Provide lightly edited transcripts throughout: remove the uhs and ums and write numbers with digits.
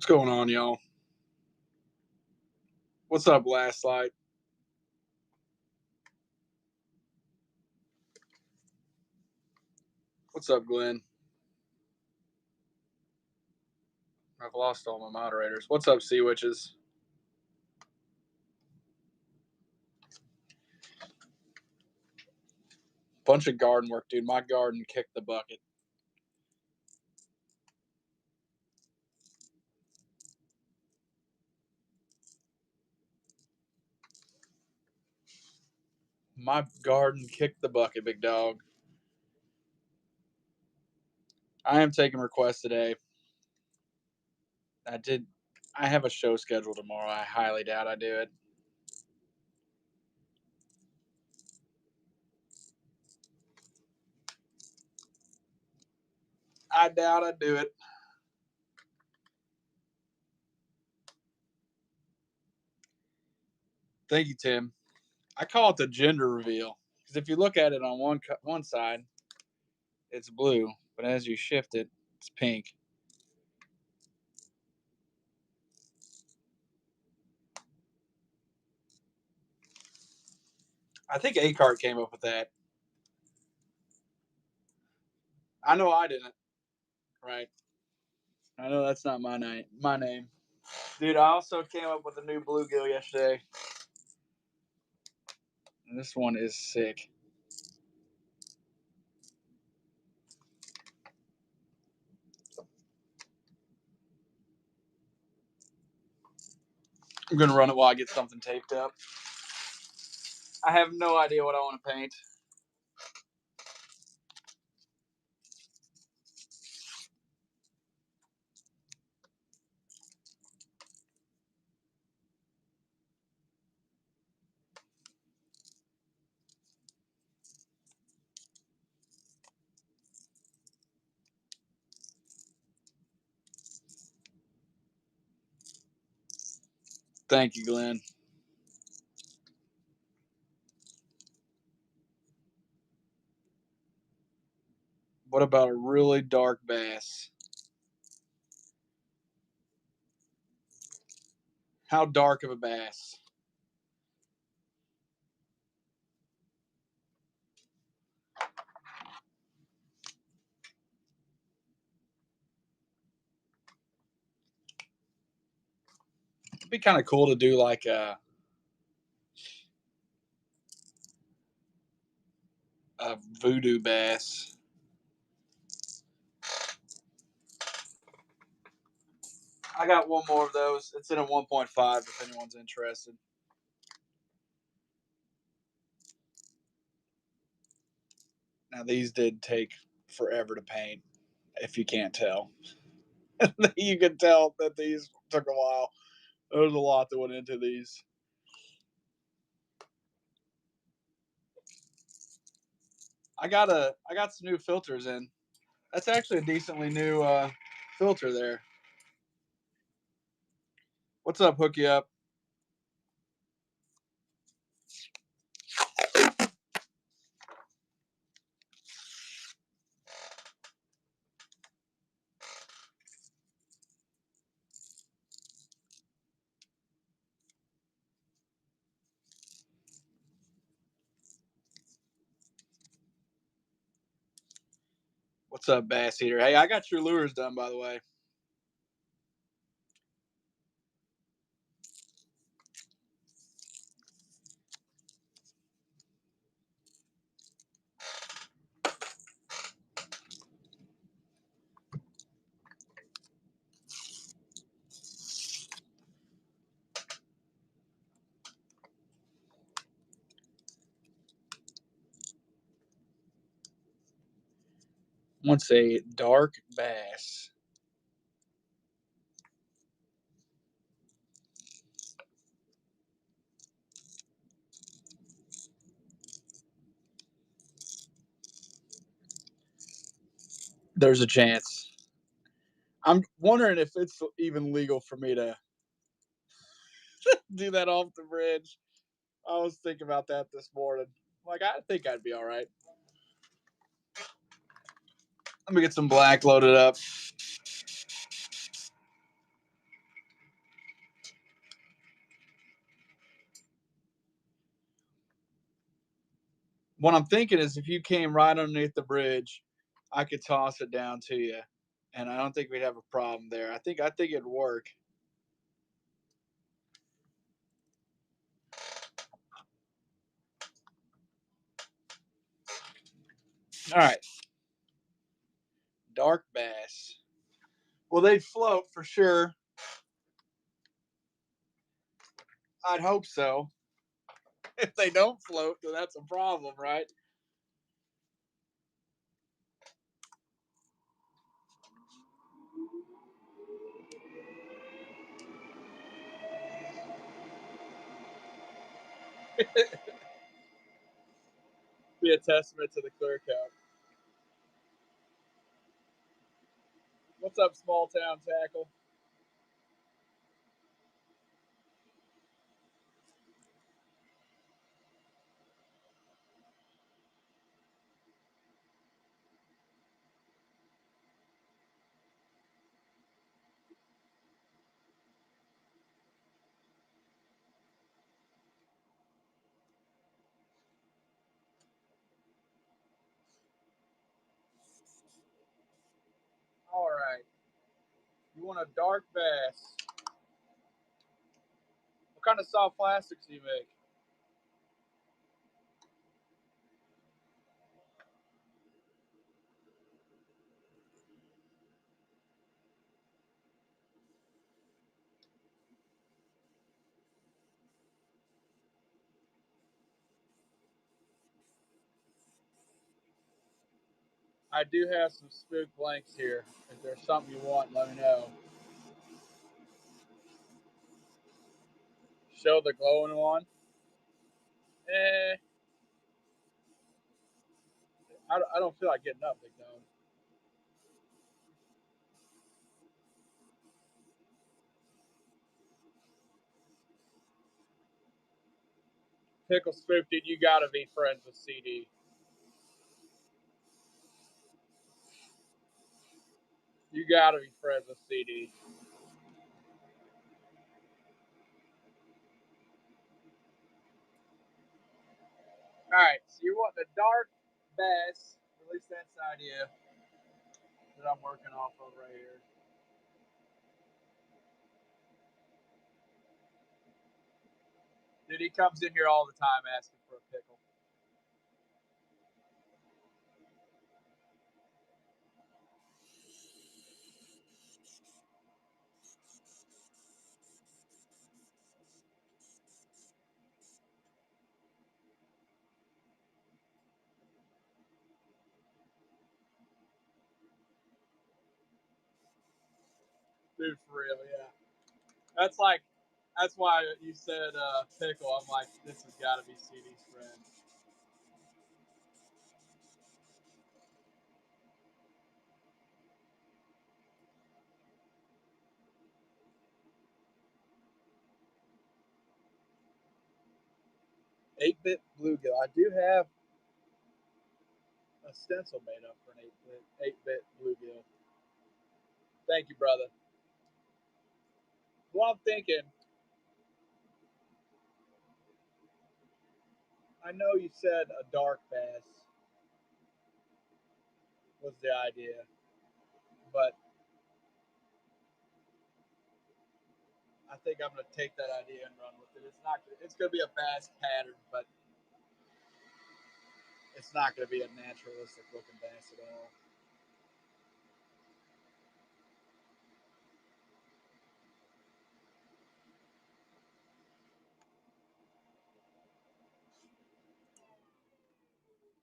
What's going on, y'all? What's up, Last Light? What's up, Glenn? I've lost all my moderators. What's up, Sea Witches? Bunch of garden work, dude. My garden kicked the bucket. My garden kicked the bucket, big dog. I am taking requests today. I have a show scheduled tomorrow. I highly doubt I do it. I doubt I do it. Thank you, Tim. I call it the gender reveal because if you look at it on one side, it's blue, but as you shift it, it's pink. I think A-Cart came up with that. I know I didn't. Right. I know that's not my name. Dude, I also came up with a new bluegill yesterday. And this one is sick. I'm going to run it while I get something taped up. I have no idea what I want to paint. Thank you, Glenn. What about a really dark bass? How dark of a bass? It'd be kind of cool to do like a voodoo bass. I got one more of those. It's in a 1.5 if anyone's interested. Now, these did take forever to paint, if you can't tell. You can tell that these took a while. There's a lot that went into these. I got some new filters in. That's actually a decently new filter there. What's up, Hooky Up? What's up, Bass Eater? Hey, I got your lures done, by the way. What's a dark bass? There's a chance. I'm wondering if it's even legal for me to do that off the bridge. I was thinking about that this morning. Like, I think I'd be all right. Let me get some black loaded up. What I'm thinking is if you came right underneath the bridge, I could toss it down to you, and I don't think we'd have a problem there. I think it'd work. All right, dark bass. Well, they'd float for sure. I'd hope so. If they don't float, then that's a problem, right? Be a testament to the clear coat. What's up, small town tackle? All right. You want a dark bass? What kind of soft plastics do you make? I do have some spook blanks here. If there's something you want, let me know. Show the glowing one. Eh, I don't feel like getting up, big dog. Pickle Spook, dude, you gotta be friends with CD. You gotta be friends with CD. All right, so you want the dark bass? At least that's the idea that I'm working off of right here. Dude, he comes in here all the time asking for a pickle. Dude, for real, yeah. That's like, that's why you said pickle. I'm like, this has got to be CD's friend. 8-bit bluegill. I do have a stencil made up for an 8-bit bluegill. Thank you, brother. Well, I'm thinking, I know you said a dark bass was the idea, but I think I'm going to take that idea and run with it. It's not. It's going to be a bass pattern, but it's not going to be a naturalistic looking bass at all.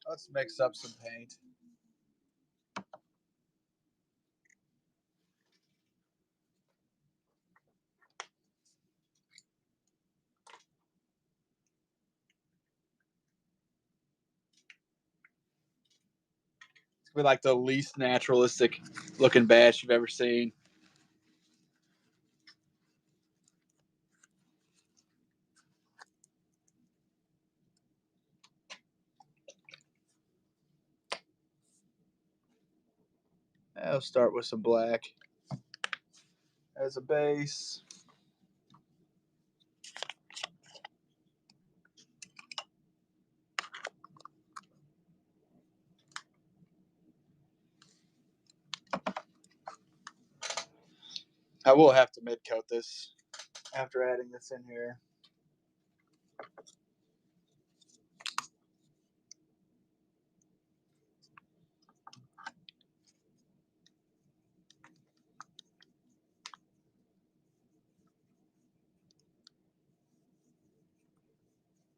Let's mix up some paint. It's going to be like the least naturalistic looking bass you've ever seen. I'll start with some black as a base. I will have to mid coat this after adding this in here.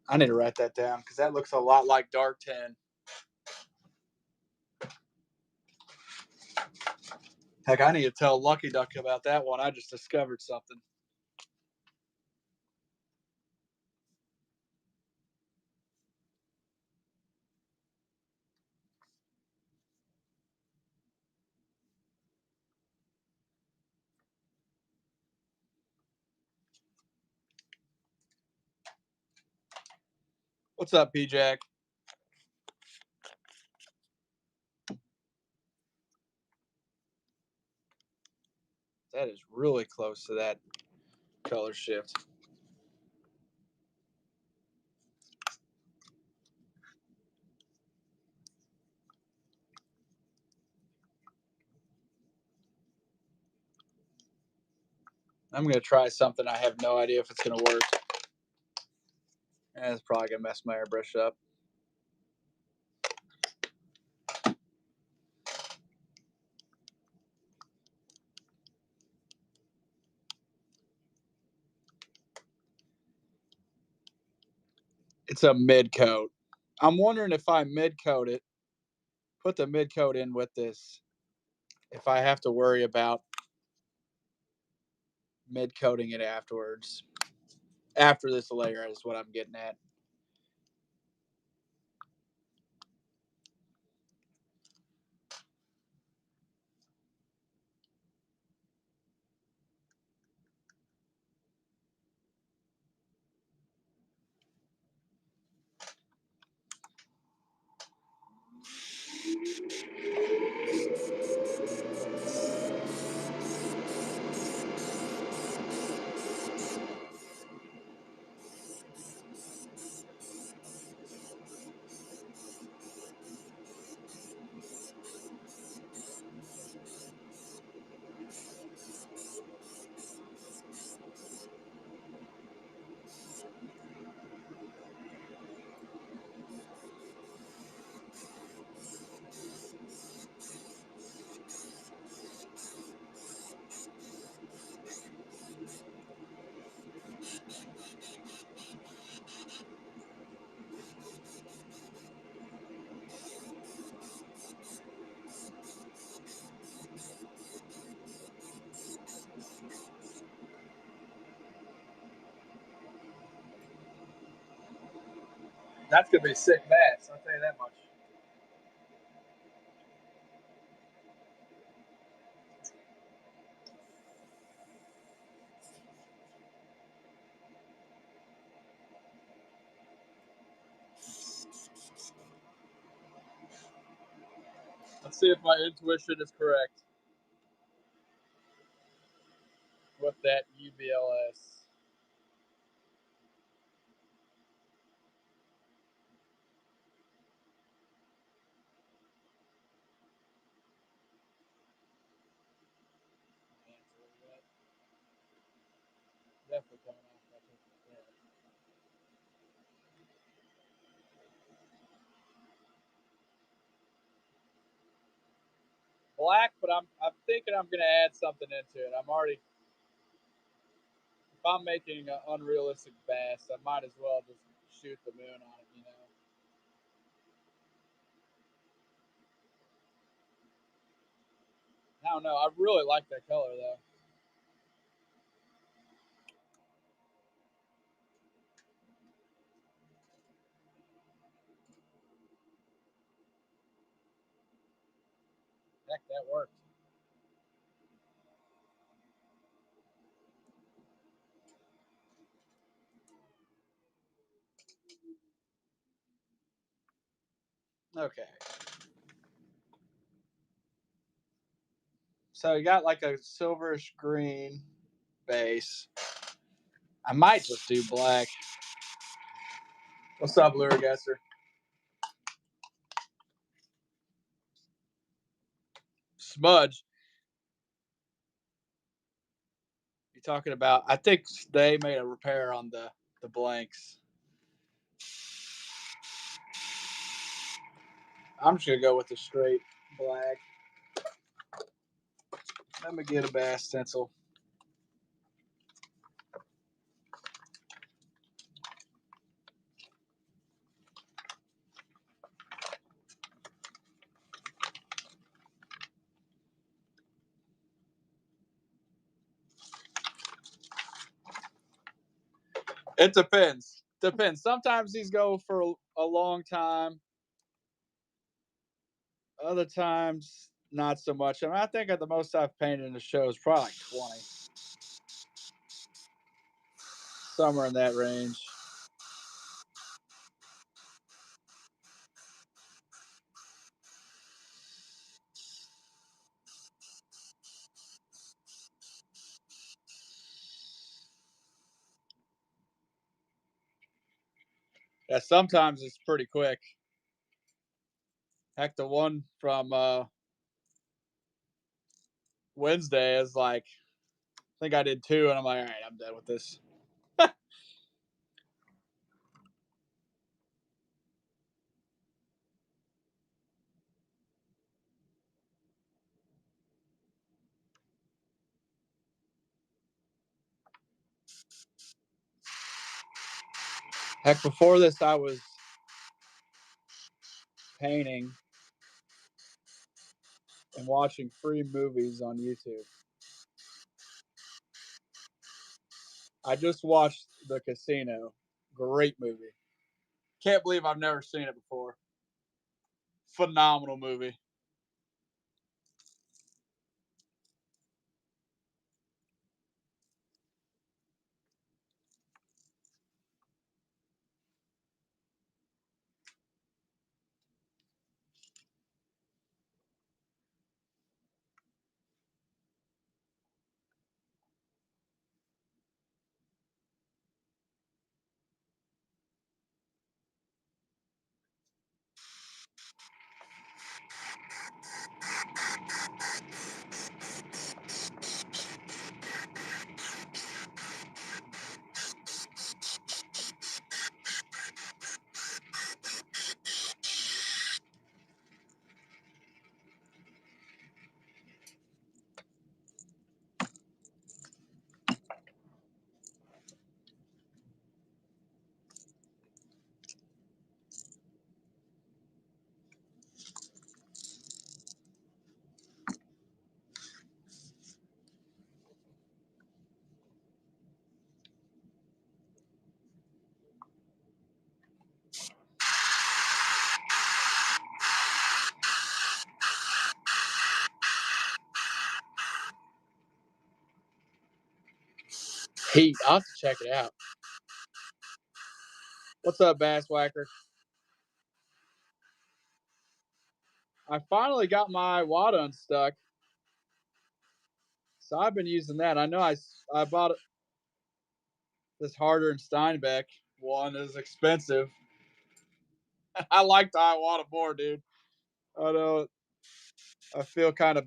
I need to write that down because that looks a lot like dark tan. Heck, I need to tell Lucky Duck about that one. I just discovered something. What's up, P-Jack? That is really close to that color shift. I'm going to try something. I have no idea if it's going to work. And it's probably going to mess my airbrush up. It's a mid coat. I'm wondering if I mid coat it, put the mid coat in with this, if I have to worry about mid coating it afterwards. After this layer is what I'm getting at. That's going to be sick bass, I'll tell you that much. Let's see if my intuition is correct with that UBLS. Definitely coming off that. Black, but I'm thinking I'm gonna add something into it. I'm already, if I'm making an unrealistic bass, I might as well just shoot the moon on it, you know. I don't know. I really like that color though. Heck, that worked. Okay. So you got like a silverish green base. I might just do black. What's up, Lure Guesser? Smudge. talking about? I think they made a repair on the blanks. I'm just gonna go with the straight black. Let me get a bass stencil. It depends. Depends. Sometimes these go for a long time. Other times, not so much. I mean, I think at the most I've painted in the show is probably like 20. Somewhere in that range. Yeah, sometimes it's pretty quick. Heck, the one from Wednesday is like, I think I did 2, and I'm like, all right, I'm done with this. Heck, before this, I was painting and watching free movies on YouTube. I just watched The Casino. Great movie. Can't believe I've never seen it before. Phenomenal movie. Heat. I'll have to check it out. What's up, Bass Whacker? I finally got my wad unstuck. So I've been using that. I know I bought this Harder and Steinbeck one. It was expensive. I like the Iwata more, dude. I know. I feel kind of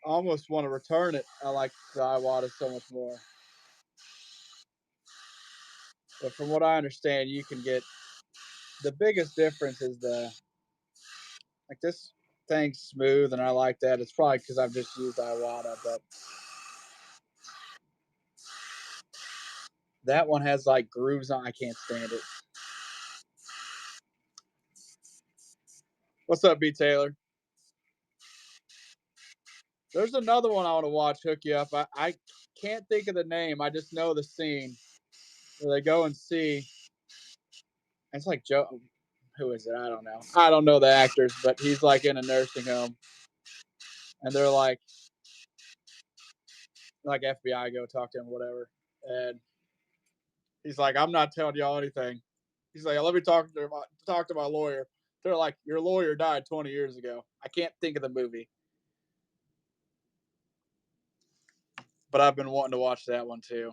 almost want to return it. I like the Iwata so much more. But from what I understand, you can get the biggest difference is like this thing's smooth and I like that. It's probably because I've just used Iwata, but that one has like grooves on. I can't stand it. What's up, B Taylor? There's another one I want to watch. Hook you up. I can't think of the name. I just know the scene where they go and see. It's like Joe. Who is it? I don't know. I don't know the actors, but he's like in a nursing home, and they're like FBI go talk to him, whatever. And he's like, I'm not telling y'all anything. He's like, let me talk to my lawyer. They're like, your lawyer died 20 years ago. I can't think of the movie, but I've been wanting to watch that one too.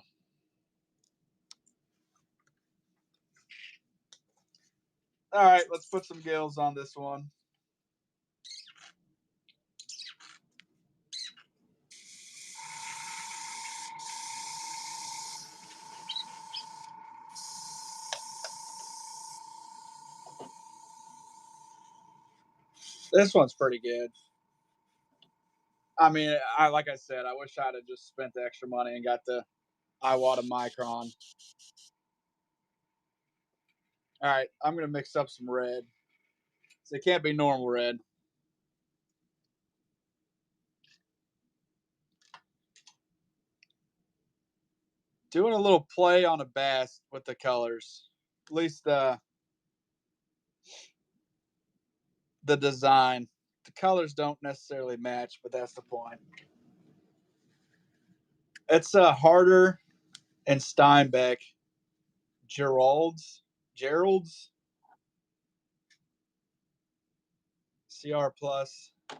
All right, let's put some gills on this one. This one's pretty good. I mean, like I said, I wish I'd have just spent the extra money and got the Iwata Micron. All right, I'm gonna mix up some red. So it can't be normal red. Doing a little play on a bass with the colors. At least the design. The colors don't necessarily match, but that's the point. It's Harder and Steinbeck. Gerald's CR Plus. I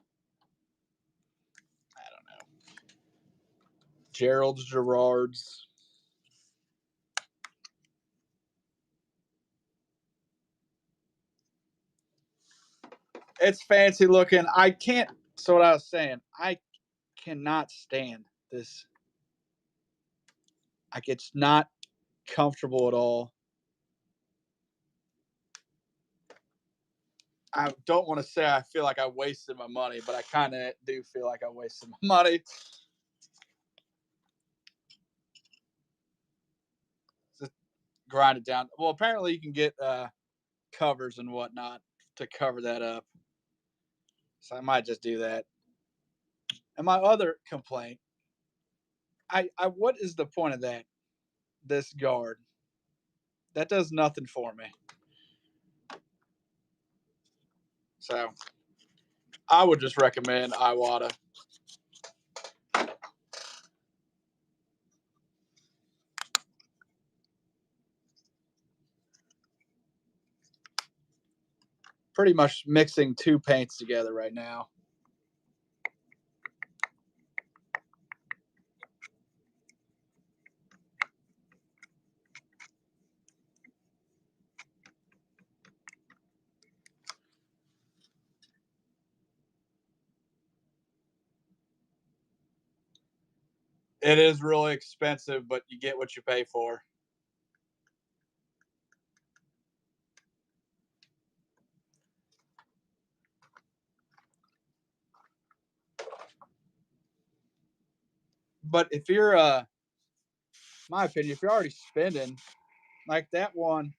don't know. Gerard's. It's fancy looking. I can't. So what I was saying, I cannot stand this. Like it's not comfortable at all. I don't want to say I feel like I wasted my money, but I kind of do feel like I wasted my money. Just grind it down. Well, apparently you can get covers and whatnot to cover that up. So I might just do that. And my other complaint, I what is the point of that? This guard. That does nothing for me. So I would just recommend Iwata. Pretty much mixing two paints together right now. It is really expensive, but you get what you pay for. But if you're my opinion, if you're already spending like that one,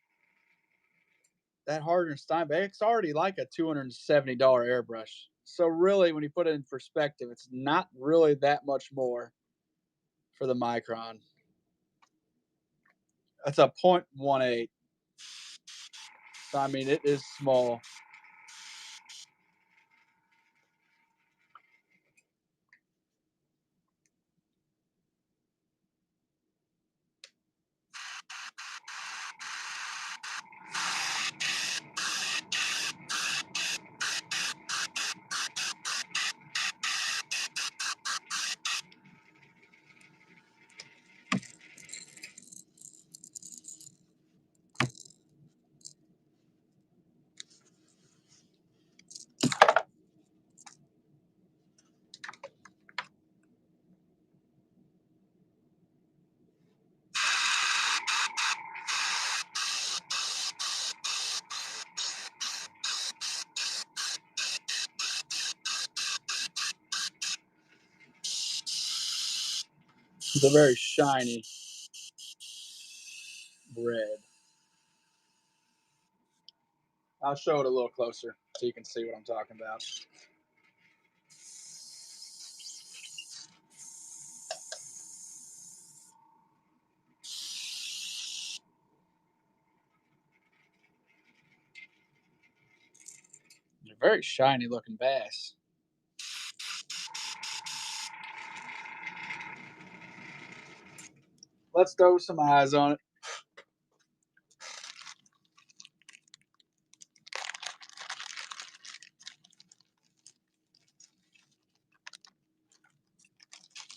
that Harder Steinbeck, it's already like a $270 airbrush. So really, when you put it in perspective, it's not really that much more for the Micron. That's a 0.18. So I mean, it is small. It's a very shiny red. I'll show it a little closer so you can see what I'm talking about. They're very shiny looking bass. Let's throw some eyes on it.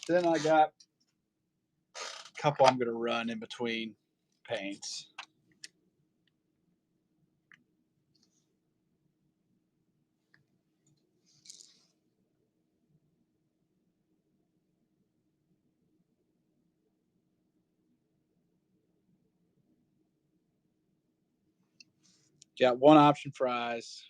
Then I got a couple I'm going to run in between paints. Got one option for eyes.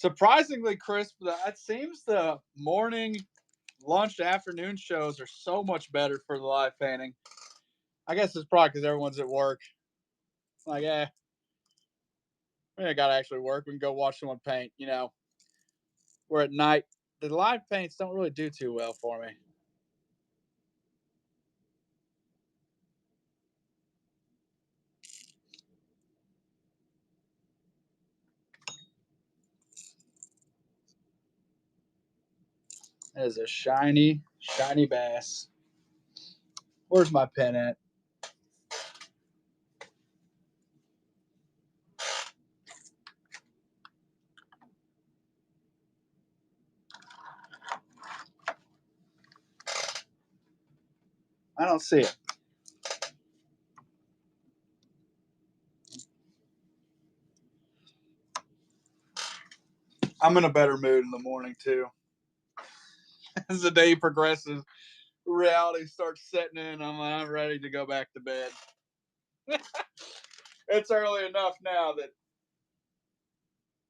Surprisingly crisp. It seems the morning, lunch, afternoon shows are so much better for the live painting. I guess it's probably because everyone's at work. Like, we ain't got to actually work. We can go watch someone paint, you know. Where at night, the live paints don't really do too well for me. That is a shiny, shiny bass. Where's my pen at? I don't see it. I'm in a better mood in the morning too. As the day progresses, reality starts setting in. I'm ready to go back to bed. It's early enough now that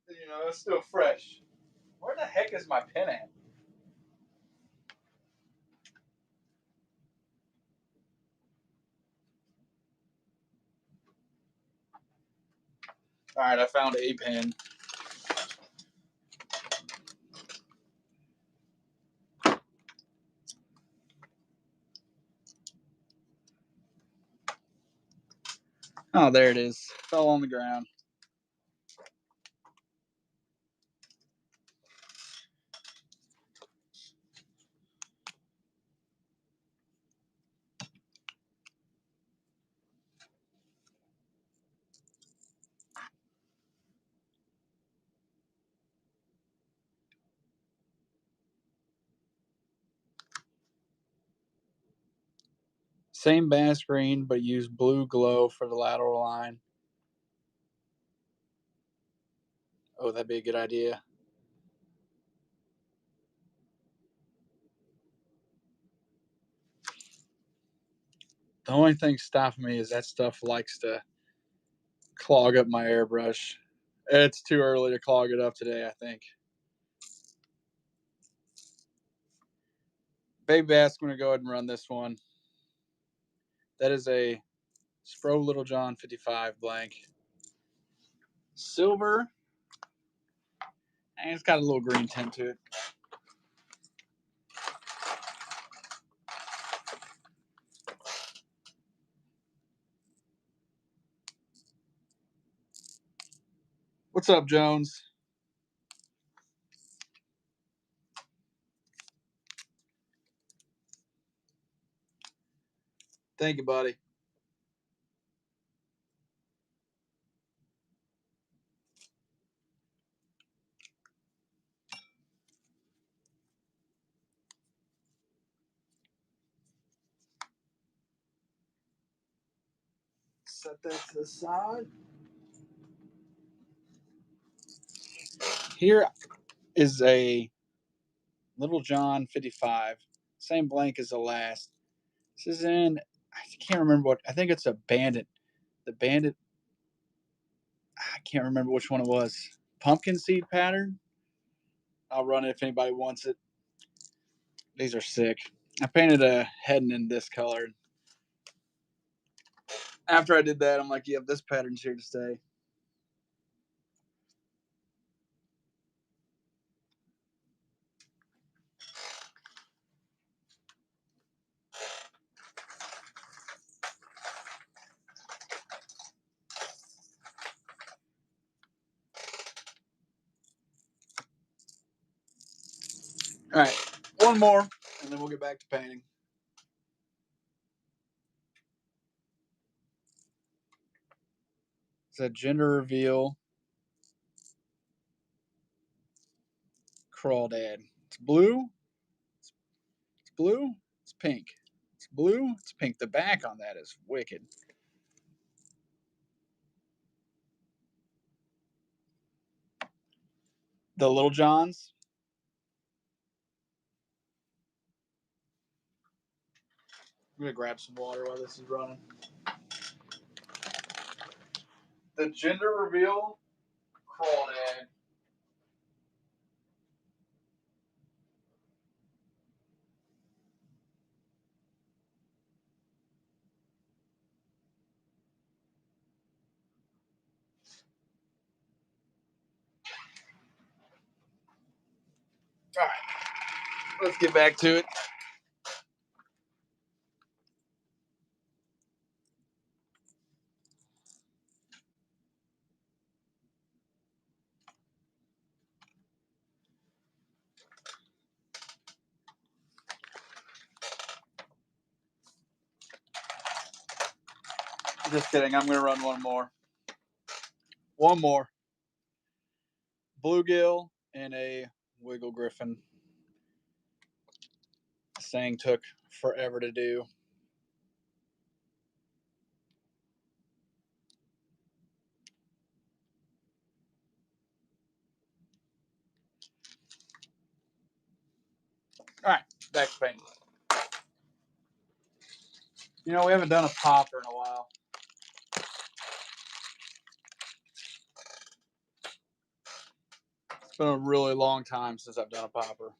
it's still fresh. Where the heck is my pen at? All right, I found a pen. Oh, there it is. Fell on the ground. Same bass green, but use blue glow for the lateral line. Oh, that'd be a good idea. The only thing stopping me is that stuff likes to clog up my airbrush. It's too early to clog it up today, I think. Baby bass, I'm going to go ahead and run this one. That is a Spro Little John 55 blank. Silver. And it's got a little green tint to it. What's up, Jones? Thank you, buddy. Set that to the side. Here is a Little John 55. Same blank as the last. This is in, I can't remember what, I think it's a Bandit. The Bandit, I can't remember which one it was. Pumpkin seed pattern. I'll run it if anybody wants it. These are sick. I painted a heading in this color. After I did that, I'm like, yep, this pattern's here to stay. All right, one more, and then we'll get back to painting. It's a gender reveal crawdad. It's blue. It's blue. It's pink. It's blue. It's pink. The back on that is wicked. The Little Johns. I'm gonna grab some water while this is running. The gender reveal crawdad. All right, let's get back to it. Just kidding. I'm going to run one more. One more. Bluegill and a Wiggle Griffin. This thing took forever to do. All right, back to painting. You know, we haven't done a popper in a while. It's been a really long time since I've done a popper.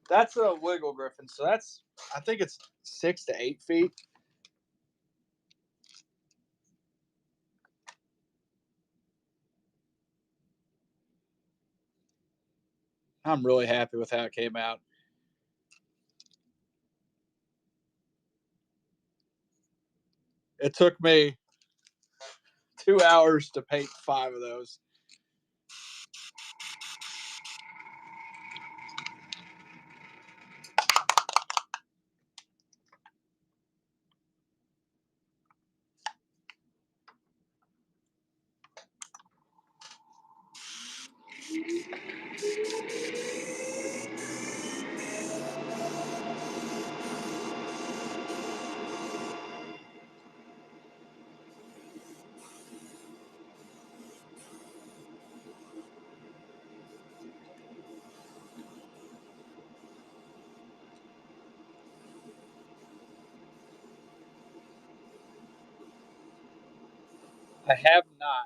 That's a Wiggle Griffin, so that's, I think it's 6 to 8 feet. I'm really happy with how it came out. It took me 2 hours to paint 5 of those. I have not.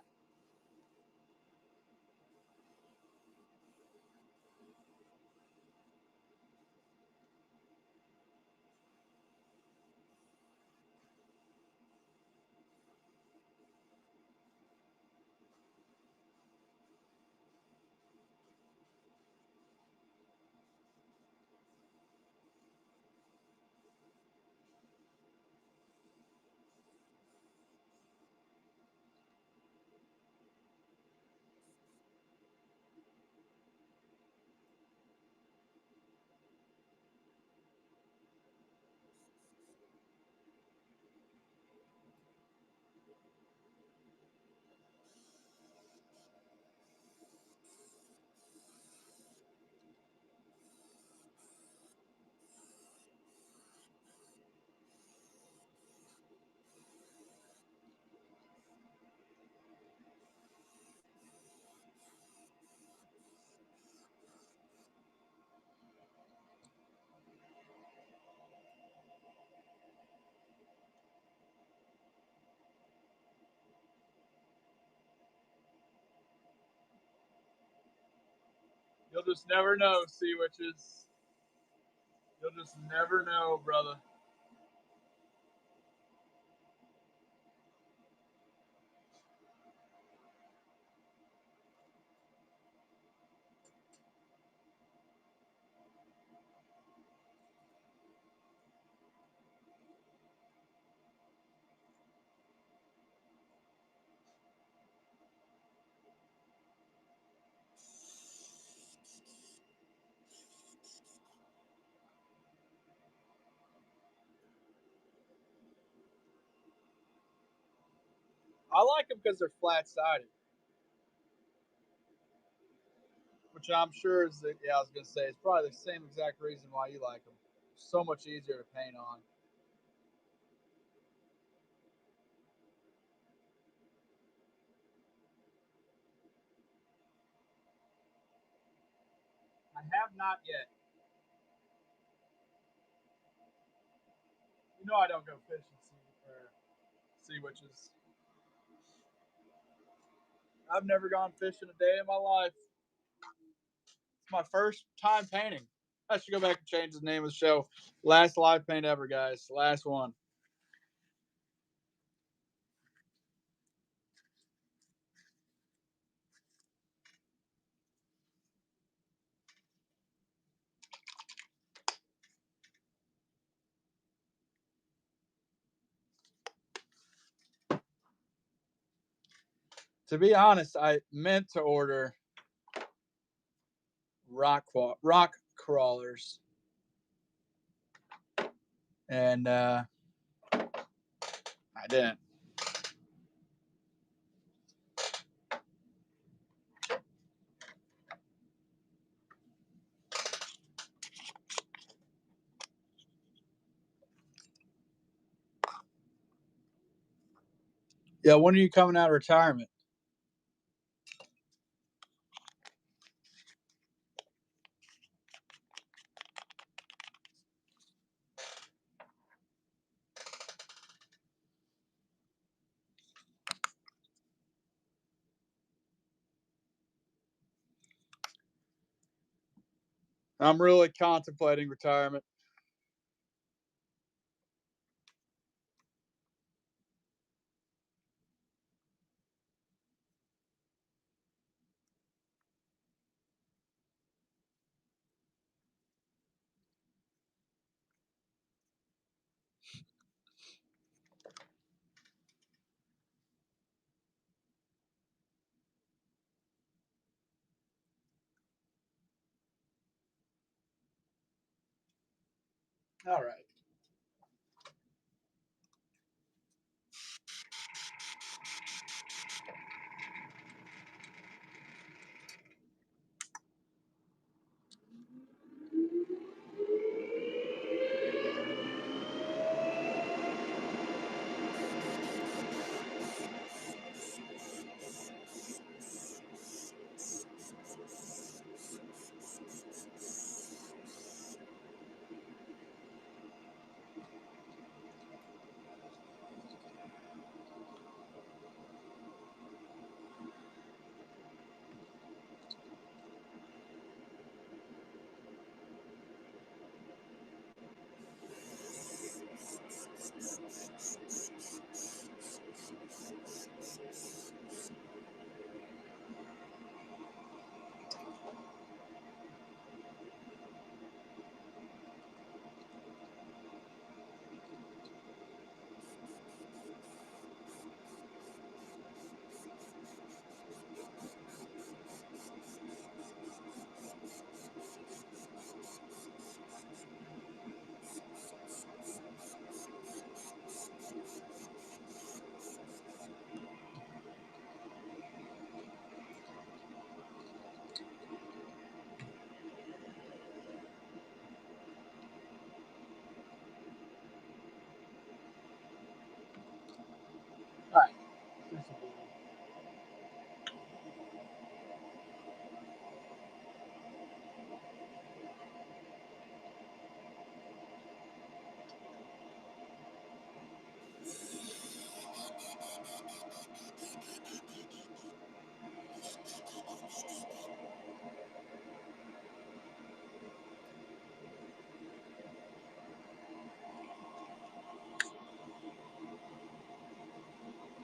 You'll just never know, Sea Witches. You'll just never know, brother. I like them because they're flat-sided, which I'm sure is the, yeah, I was gonna say it's probably the same exact reason why you like them. So much easier to paint on. I have not yet. You know I don't go fishing, Sea Witches. I've never gone fishing a day in my life. It's my first time painting. I should go back and change the name of the show. Last live paint ever, guys. Last one. To be honest, I meant to order rock crawlers, and I didn't. Yeah, when are you coming out of retirement? I'm really contemplating retirement. All right. All right.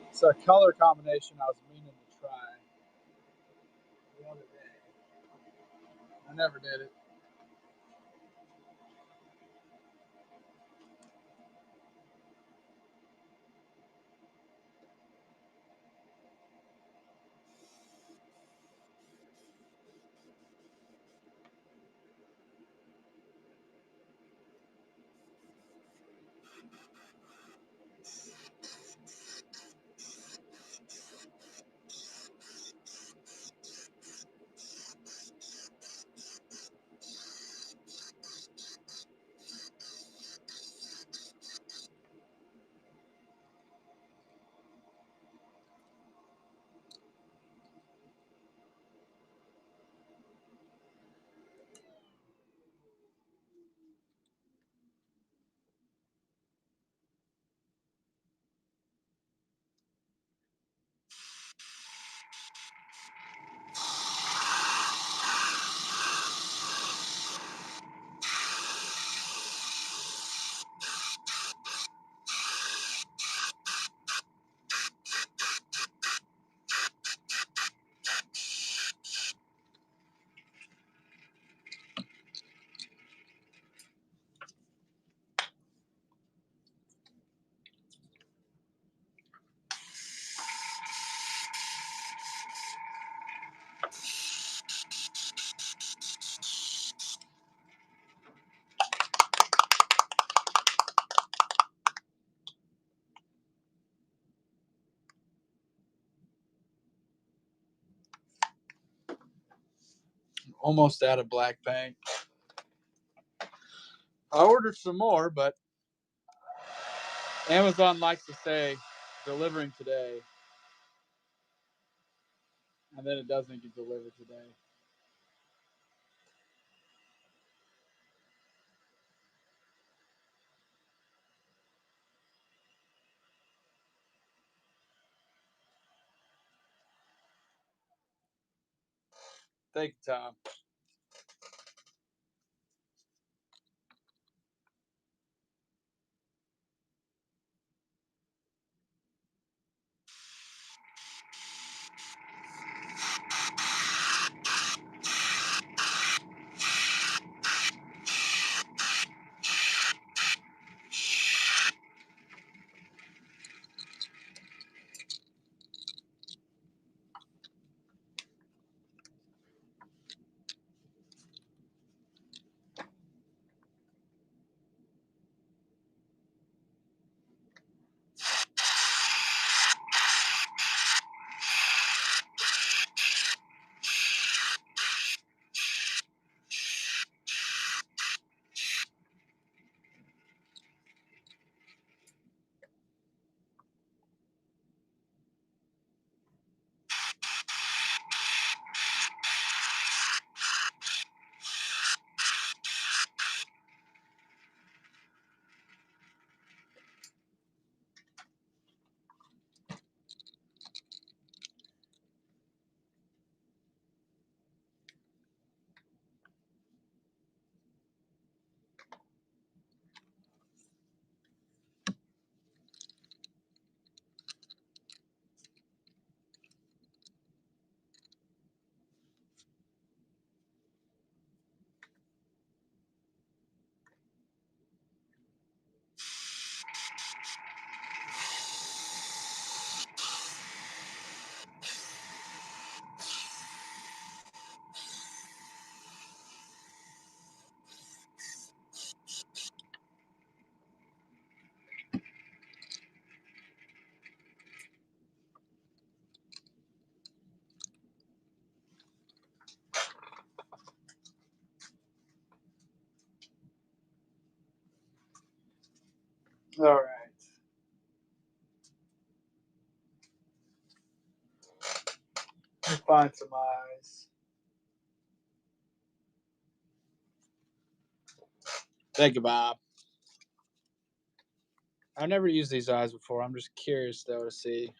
It's a color combination I was meaning to try the other day. I never did it. almost out of black paint. I ordered some more, but Amazon likes to say delivering today, and then it doesn't get delivered today. Thank you, Tom. All right. Let's find some eyes. Thank you, Bob. I've never used these eyes before. I'm just curious, though, to see.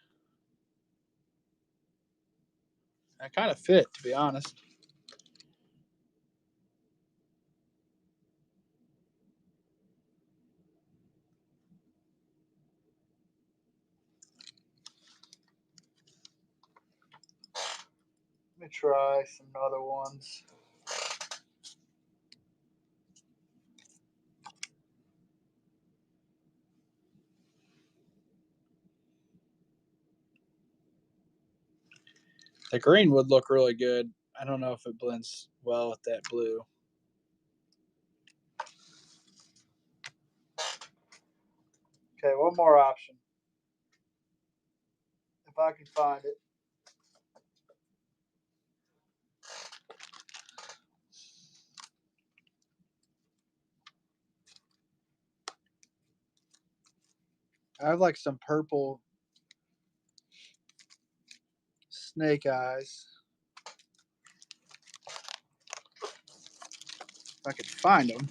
I kind of fit, to be honest. Let me try some other ones. The green would look really good. I don't know if it blends well with that blue. Okay, one more option. If I can find it. I have like some purple snake eyes. If I could find them.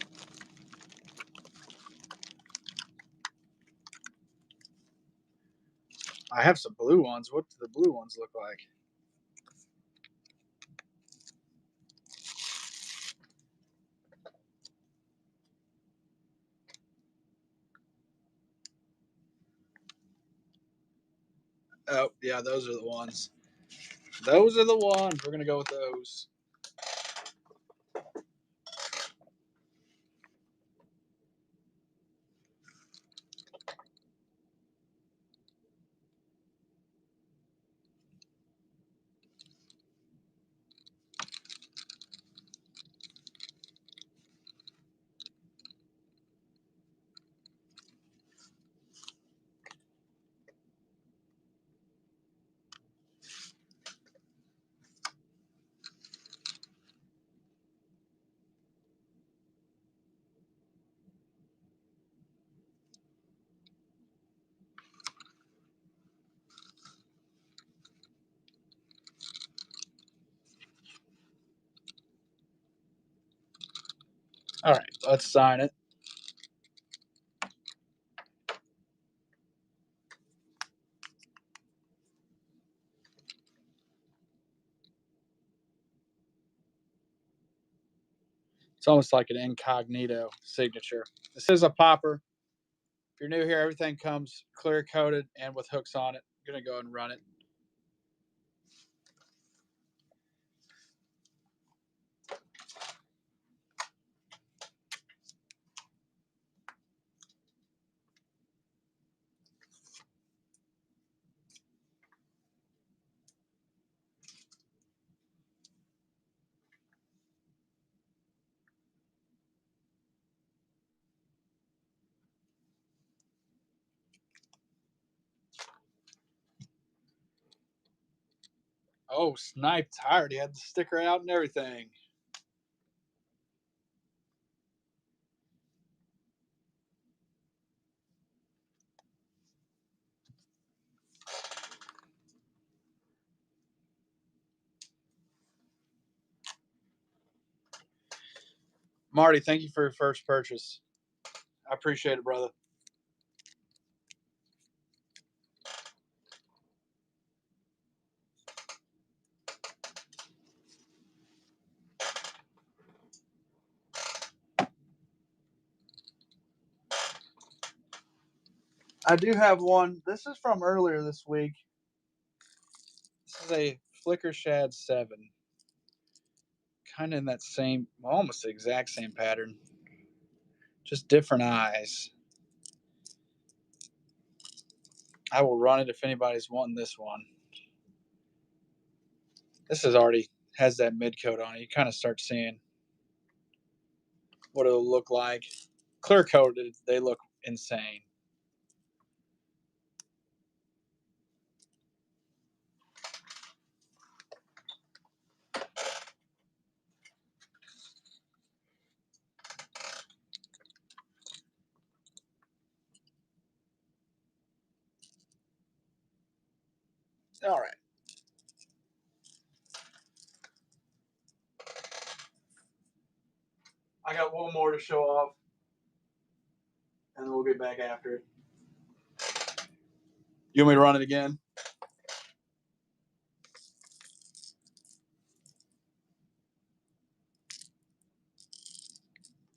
I have some blue ones. What do the blue ones look like? Oh, yeah, those are the ones. Those are the ones. We're going to go with those. All right, let's sign it. It's almost like an incognito signature. This is a popper. If you're new here, everything comes clear coated and with hooks on it. I'm going to go ahead and run it. Oh, sniped. I already had the sticker out and everything. Marty, thank you for your first purchase. I appreciate it, brother. I do have one. This is from earlier this week. This is a Flicker Shad 7. Kind of in that same, almost the exact same pattern. Just different eyes. I will run it if anybody's wanting this one. This is already has that mid coat on it. You kind of start seeing what it'll look like. Clear coated, they look insane. All right. I got one more to show off, and then we'll get back after it. You want me to run it again?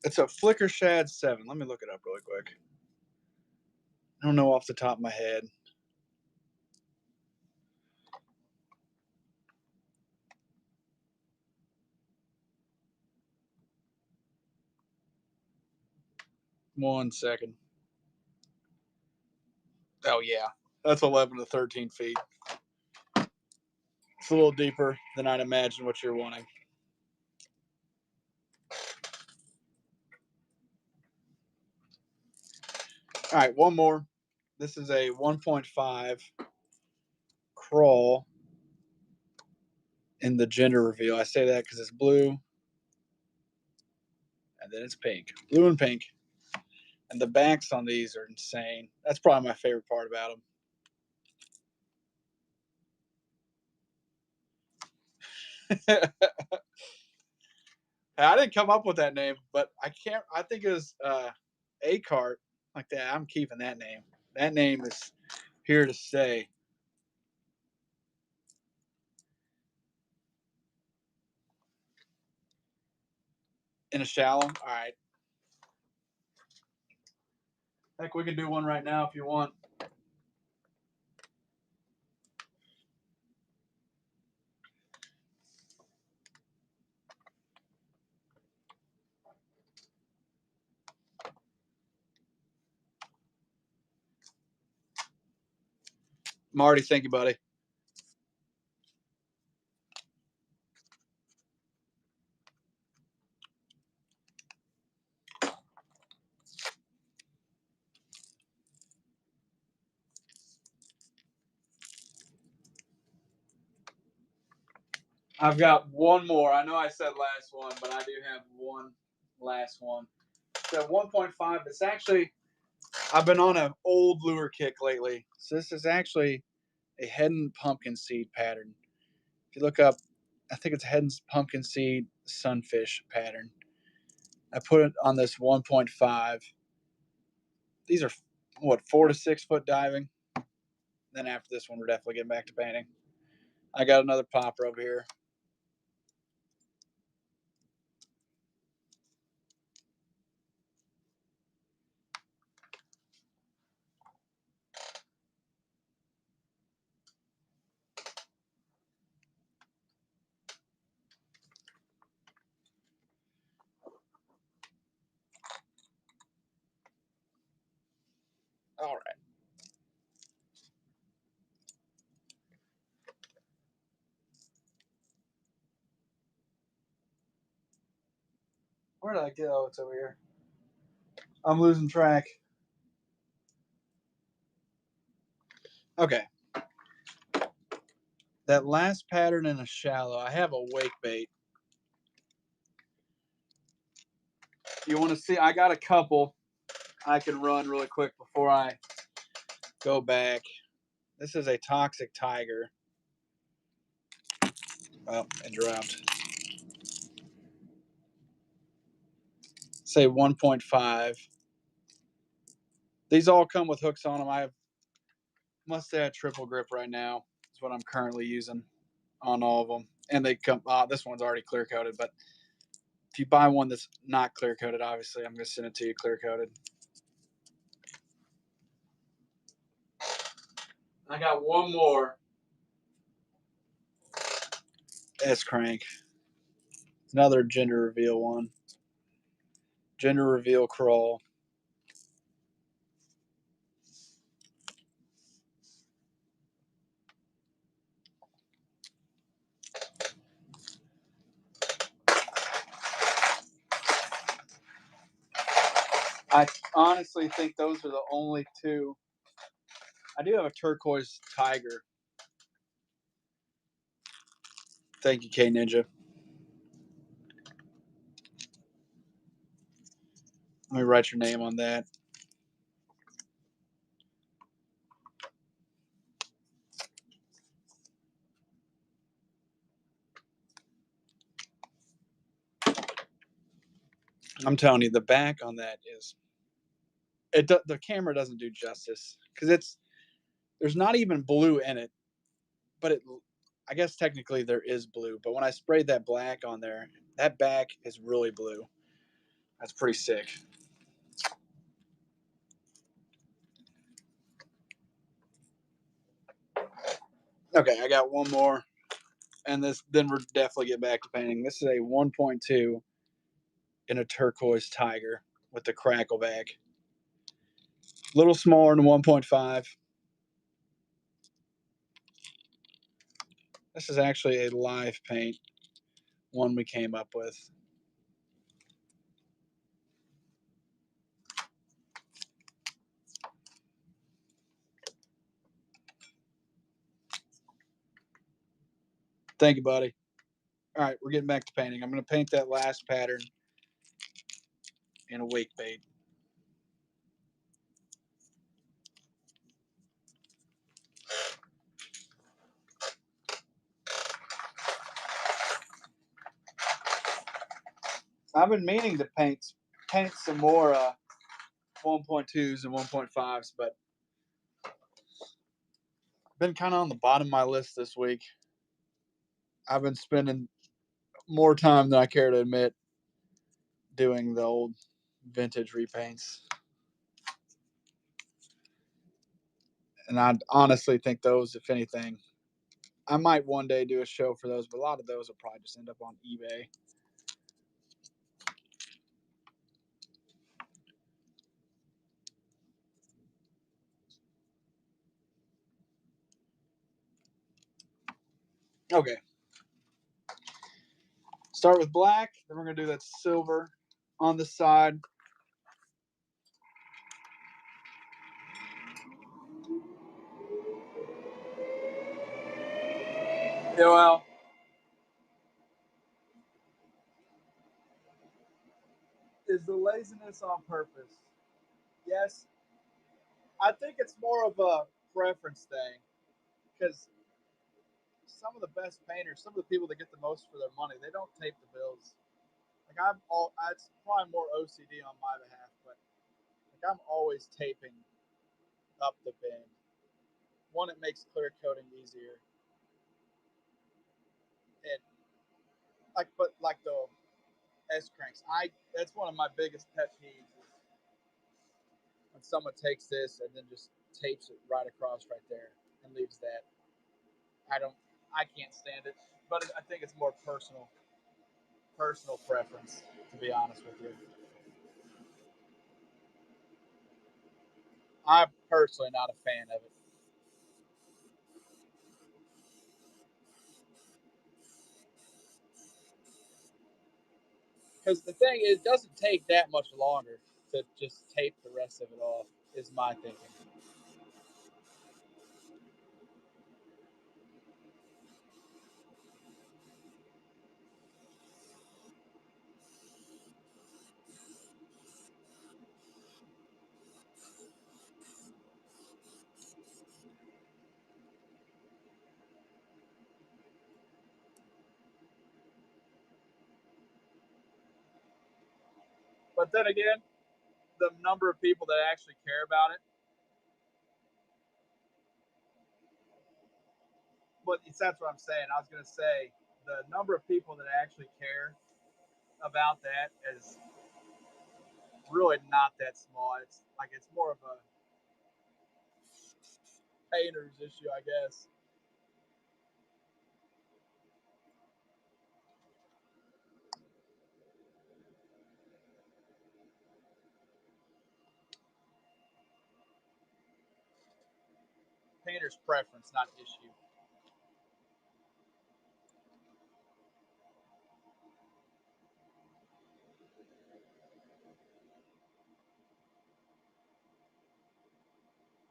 It's a Flicker Shad 7. Let me look it up really quick. I don't know off the top of my head. One second. Oh, yeah. That's 11 to 13 feet. It's a little deeper than I'd imagine what you're wanting. All right, one more. This is a 1.5 crawl in the gender reveal. I say that because it's blue and then it's pink. Blue and pink. And the backs on these are insane. That's probably my favorite part about them. I didn't come up with that name, but I can't. I think it was A cart like that. I'm keeping that name. That name is here to stay. In a shallow. All right. Heck, we can do one right now if you want. Marty, thank you, buddy. I've got one more. I know I said last one, but I do have one last one. So 1.5. It's actually, I've been on an old lure kick lately. So this is actually a Heddon pumpkin seed pattern. If you look up, I think it's Heddon's pumpkin seed sunfish pattern. I put it on this 1.5. These are, what, 4 to 6 foot diving. Then after this one, we're definitely getting back to painting. I got another popper over here. All right. Where did I go? Oh, it's over here. I'm losing track. Okay. That last pattern in a shallow, I have a wake bait. You want to see? I got a couple I can run really quick before I go back. This is a Toxic Tiger. Oh, it dropped. Say 1.5. These all come with hooks on them. I must add triple grip right now. Is what I'm currently using on all of them. And they come. This one's already clear coated, but if you buy one that's not clear coated, obviously I'm gonna send it to you clear coated. I got one more S crank. Another gender reveal one. Gender reveal crawl. I honestly think those are the only two. I do have a turquoise tiger. Thank you, K Ninja. Let me write your name on that. I'm telling you, the back on that is the camera doesn't do justice because there's not even blue in it, but I guess technically there is blue. But when I sprayed that black on there, that back is really blue. That's pretty sick. Okay, I got one more, and then we're definitely get back to painting. This is a 1.2 in a turquoise tiger with the crackle back. A little smaller than 1.5. This is actually a live paint one we came up with. Thank you, buddy. All right, we're getting back to painting. I'm going to paint that last pattern in a wake bait. I've been meaning to paint some more 1.2s and 1.5s, but been kind of on the bottom of my list this week. I've been spending more time than I care to admit doing the old vintage repaints. And I honestly think those, if anything, I might one day do a show for those, but a lot of those will probably just end up on eBay. Okay. Start with black, then we're going to do that silver on the side. Yeah, well, is the laziness on purpose? Yes. I think it's more of a preference thing because some of the best painters, some of the people that get the most for their money, they don't tape the bills. Like it's probably more OCD on my behalf, but like I'm always taping up the bend. One, it makes clear coating easier, and but like the S cranks, that's one of my biggest pet peeves is when someone takes this and then just tapes it right across right there and leaves that. I don't, I can't stand it, but I think it's more personal preference, to be honest with you. I'm personally not a fan of it. Because the thing is, it doesn't take that much longer to just tape the rest of it off, is my thinking. But then again, the number of people that actually care about it, but that's what I'm saying. I was going to say the number of people that actually care about that is really not that small. It's like it's more of a painter's issue, I guess. Painter's preference, not issue.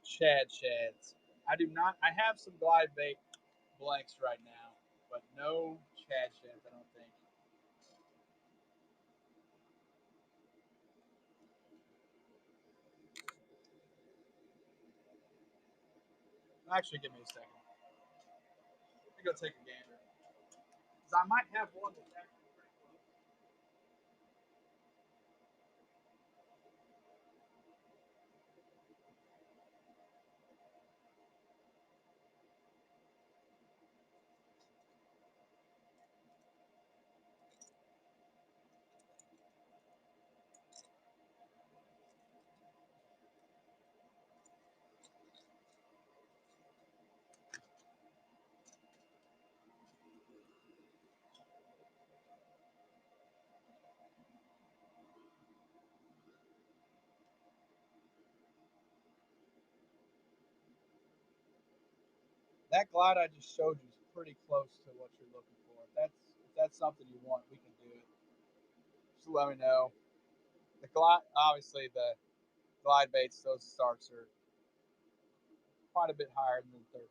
Shads. I do not. I have some glide bait blanks right now, but no shads. I don't think. Actually, give me a second. Let me go take a gander. Because I might have one that's actually pretty close. That glide I just showed you is pretty close to what you're looking for. If that's something you want, we can do it. Just let me know. The glide, obviously, the glide baits, those starts are quite a bit higher than 13.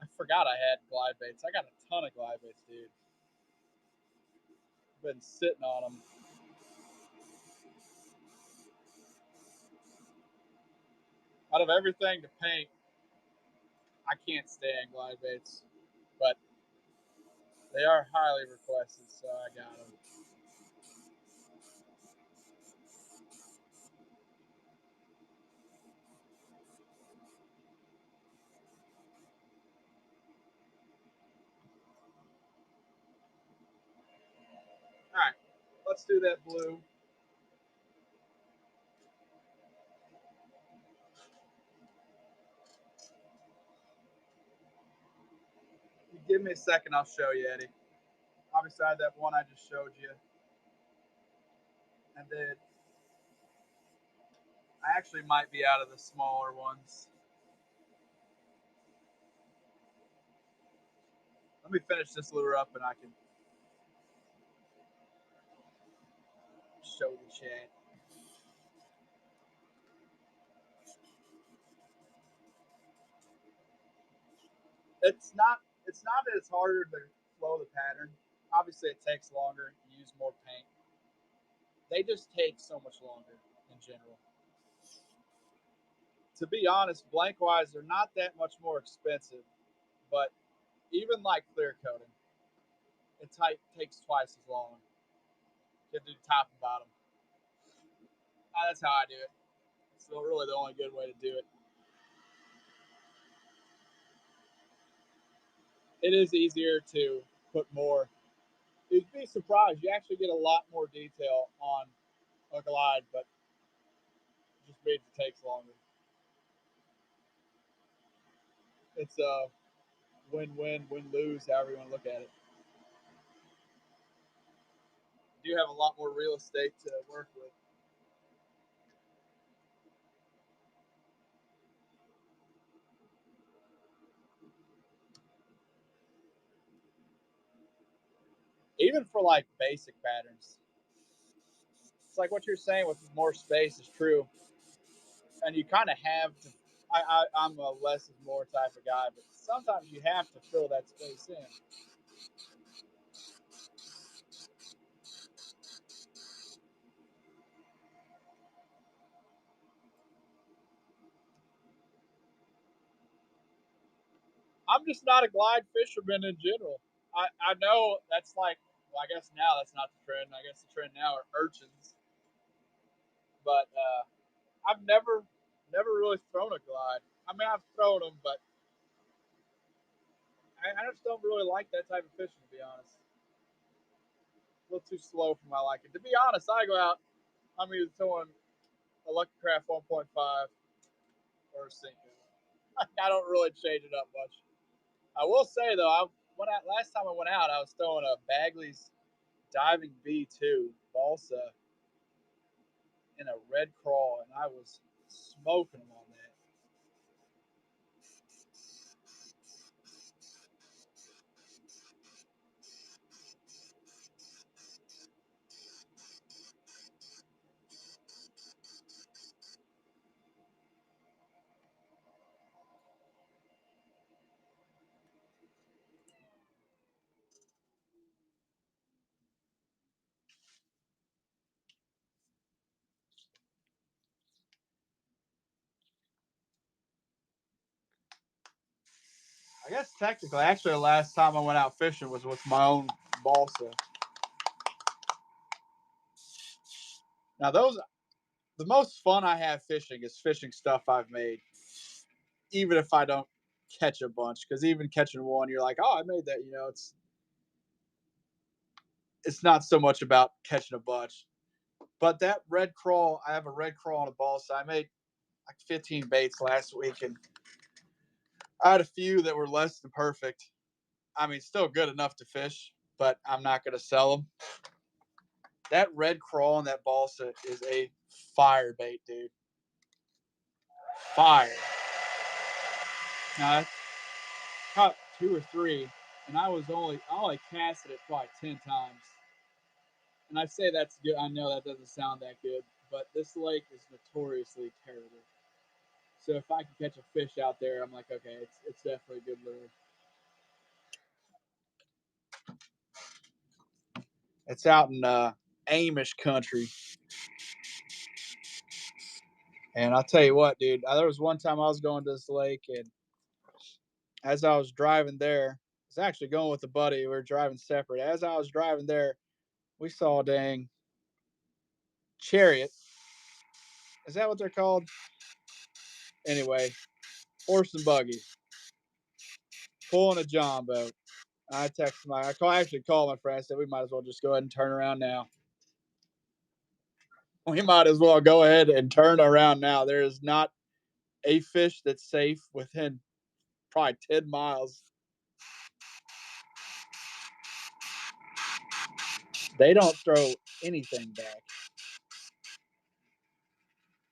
I forgot I had glide baits. I got a ton of glide baits, dude. Been sitting on them. Out of everything to paint, I can't stand glide baits, but they are highly requested, so I got them. let's do that blue. You give me a second, I'll show you, Eddie. Obviously, I had that one I just showed you. And then I actually might be out of the smaller ones. Let me finish this lure up and I can show the chat. It's not that it's harder to flow the pattern. Obviously, it takes longer. You use more paint. They just take so much longer in general. To be honest, blank wise, they're not that much more expensive. But even like clear coating, it takes twice as long. You have to do top and bottom. That's how I do it. It's really the only good way to do it. It is easier to put more. You'd be surprised. You actually get a lot more detail on a glide, but it just means it takes longer. It's a win-win, win-lose, however you want to look at it. You do have a lot more real estate to work with. Even for like basic patterns. It's like what you're saying with more space is true. And you kind of have to. I'm a less is more type of guy, but sometimes you have to fill that space in. I'm just not a glide fisherman in general. I know that's like, well, I guess now that's not the trend. I guess the trend now are urchins. But I've never really thrown a glide. I mean, I've thrown them, but I just don't really like that type of fishing, to be honest. A little too slow for my liking. To be honest, I go out, I'm either throwing a Lucky Craft 1.5 or a Senko. I don't really change it up much. I will say though, last time I went out, I was throwing a Bagley's Diving B2 balsa in a red crawl, and I was smoking them on that. I guess technically, actually, the last time I went out fishing was with my own balsa. Now, the most fun I have fishing is fishing stuff I've made, even if I don't catch a bunch. Because even catching one, you're like, oh, I made that. It's not so much about catching a bunch. But that red crawl, I have a red crawl on a balsa. I made like 15 baits last week, and I had a few that were less than perfect. I mean, still good enough to fish, but I'm not going to sell them. That red crawl on that balsa is a fire bait, dude. Fire. Now, I caught two or three, and I only casted it probably 10 times. And I say that's good. I know that doesn't sound that good, but this lake is notoriously terrible. So if I can catch a fish out there, I'm like, okay, it's definitely a good lure. It's out in Amish country, and I'll tell you what, dude. There was one time I was going to this lake, and as I was driving there, I was actually going with a buddy. We were driving separate. As I was driving there, we saw a dang chariot. Is that what they're called? Anyway, horse and buggy pulling a John boat. I texted I actually called my friend. I said we might as well just go ahead and turn around now. We might as well go ahead and turn around now. There is not a fish that's safe within probably 10 miles. They don't throw anything back.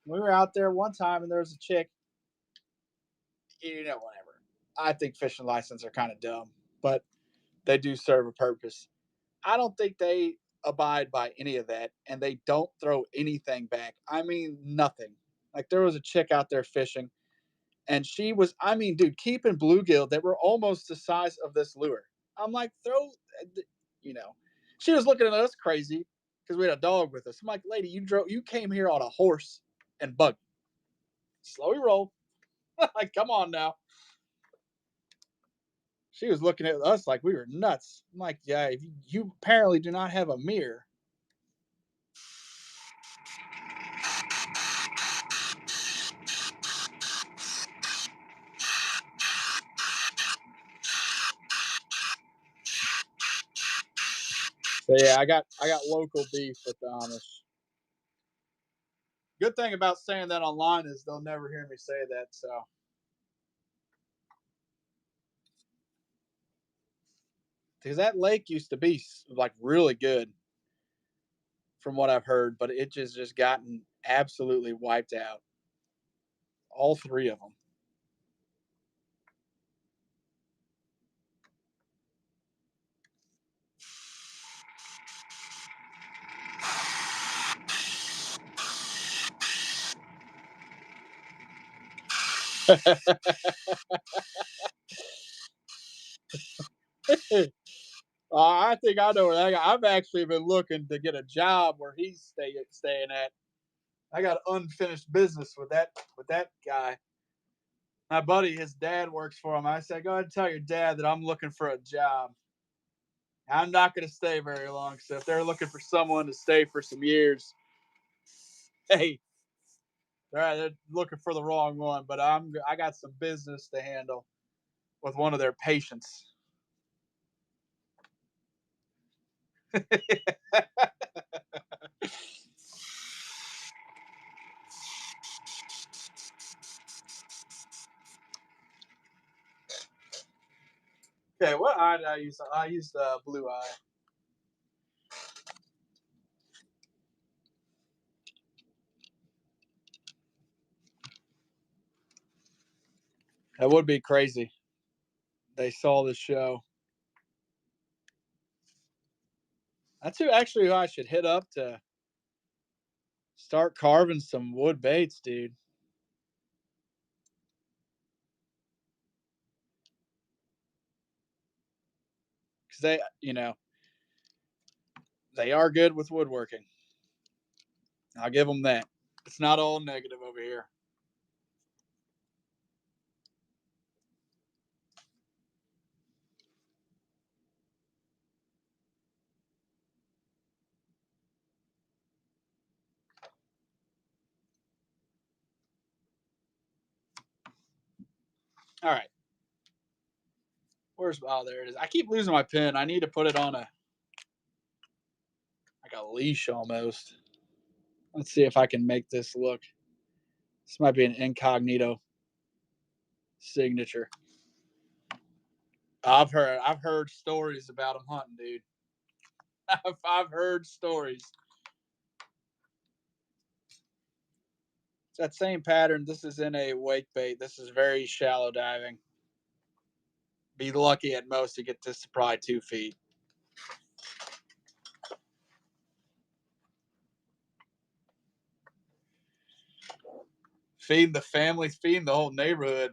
We were out there one time and there was a chick, whatever. I think fishing licenses are kind of dumb, but they do serve a purpose. I don't think they abide by any of that, and they don't throw anything back. I mean, nothing. Like there was a chick out there fishing, and she was, I mean, dude, keeping bluegill that were almost the size of this lure. I'm like, you know, she was looking at us crazy because we had a dog with us. I'm like, lady, you came here on a horse and buggy. Slow your roll. Like, come on now. She was looking at us like we were nuts. I'm like, yeah, you apparently do not have a mirror. So yeah, I got local beef with the Amish. Good thing about saying that online is they'll never hear me say that. So because that lake used to be like really good from what I've heard, but it just gotten absolutely wiped out. All three of them. I think I know where that guy. I've actually been looking to get a job where he's staying at. I got unfinished business with that guy. My buddy, his dad works for him. I said, go ahead and tell your dad that I'm looking for a job. I'm not going to stay very long. So if they're looking for someone to stay for some years, hey, they're looking for the wrong one. But I got some business to handle with one of their patients. Okay, what eye did I use? I used blue eye. That would be crazy. They saw the show. That's who I should hit up to start carving some wood baits, dude. Because they are good with woodworking. I'll give them that. It's not all negative over here. All right. There it is. I keep losing my pen. I need to put it on like a leash almost. Let's see if I can make this look. This might be an incognito signature. I've heard stories about them hunting, dude. I've heard stories. It's that same pattern. This is in a wake bait. This is very shallow diving. Be lucky at most to get this to probably 2 feet. Feeding the family, feeding the whole neighborhood.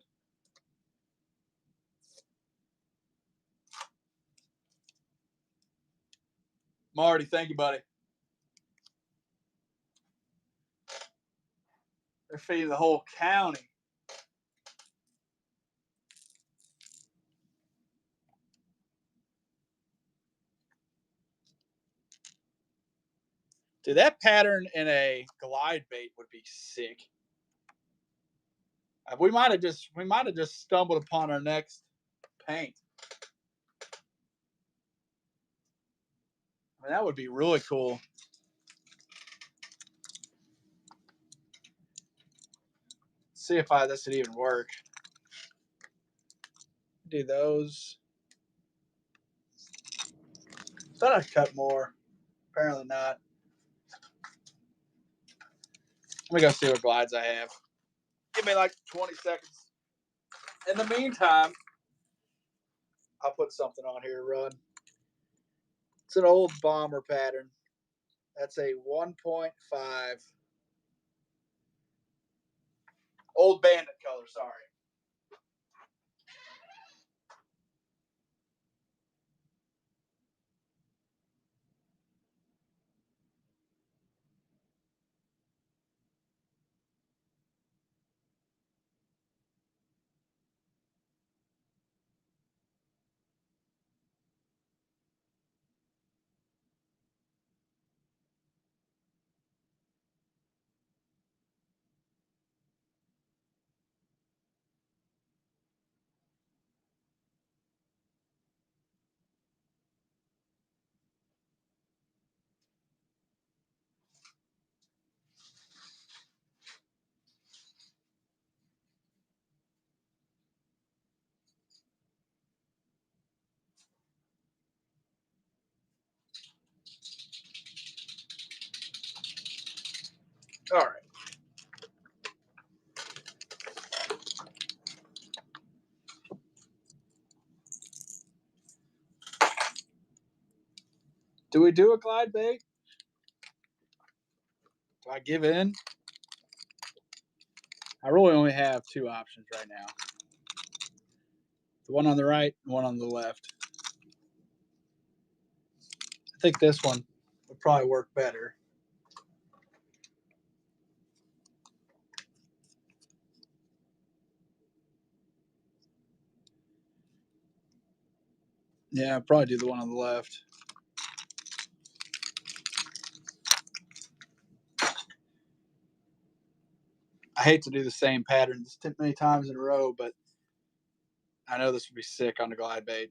Marty, thank you, buddy. They're feeding the whole county. Dude, that pattern in a glide bait would be sick. We might have just stumbled upon our next paint. I mean, that would be really cool. see if this would even work. Do those. Thought I'd cut more. Apparently not. Let me go see what glides I have. Give me like 20 seconds. In the meantime, I'll put something on here to run. It's an old bomber pattern. That's a 1.5. Old bandit color, sorry. All right. Do we do a glide bait? Do I give in? I really only have two options right now. The one on the right and one on the left. I think this one would probably work better. Yeah, I'd probably do the one on the left. I hate to do the same pattern this many times in a row, but I know this would be sick on the glide bait.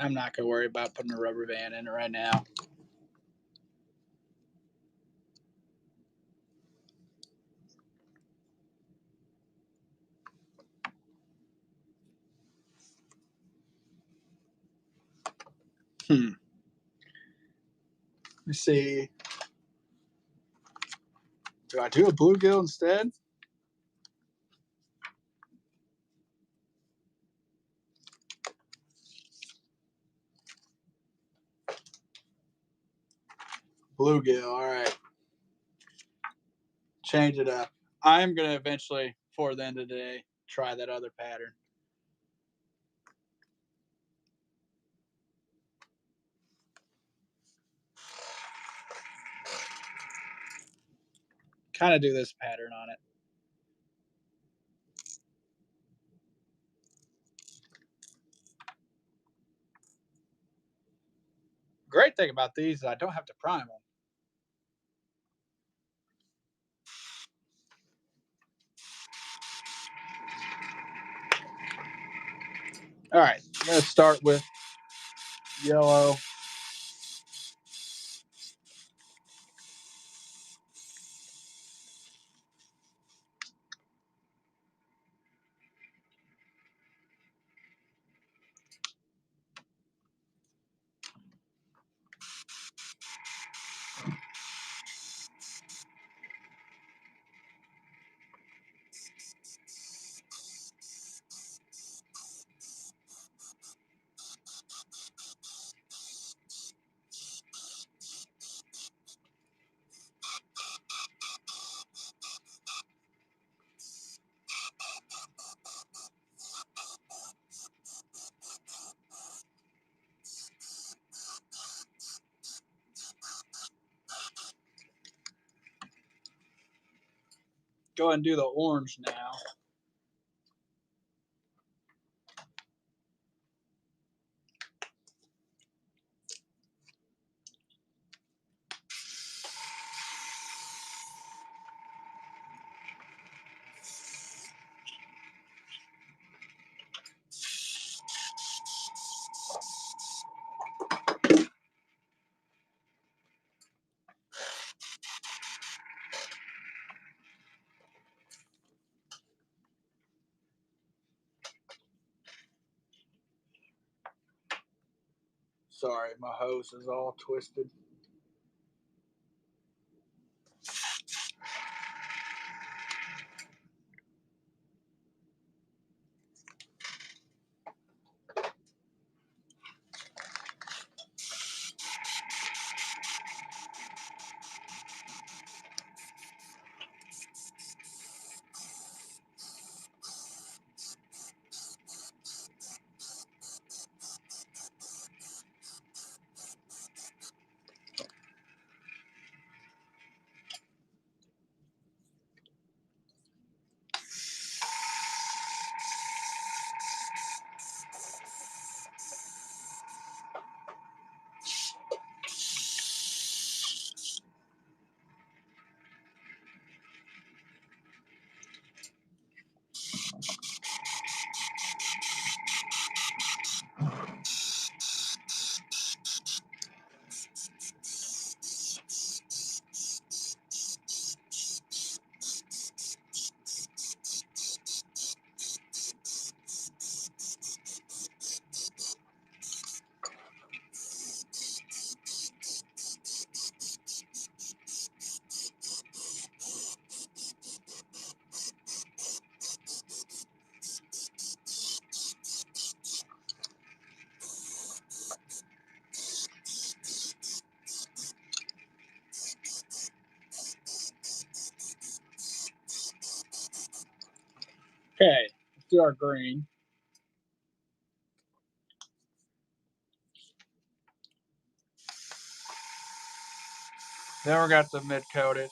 I'm not going to worry about putting a rubber band in it right now. Let me see. Do I do a bluegill instead? Bluegill, all right. Change it up. I'm going to eventually, before the end of the day, try that other pattern. Kind of do this pattern on it. Great thing about these is I don't have to prime them. All right, I'm going to start with yellow. go ahead and do the orange now. Sorry, my hose is all twisted. Okay, let's do our green. Then we're got to mid coat it.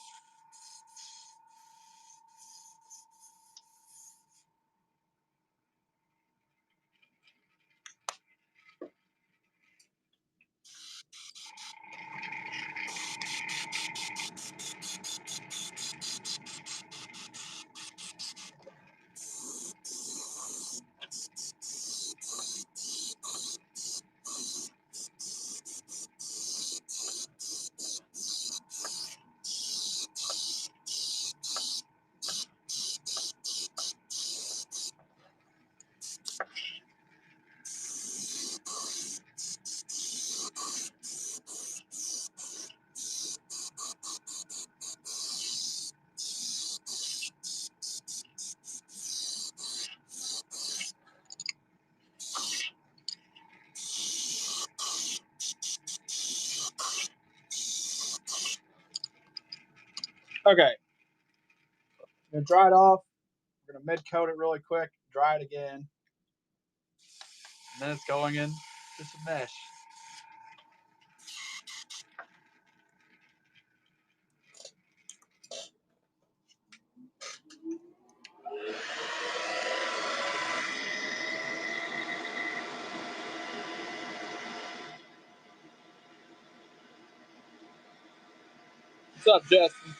Okay, I'm gonna dry it off. We're gonna mid coat it really quick, dry it again, and then it's going in to some mesh. What's up, Justin?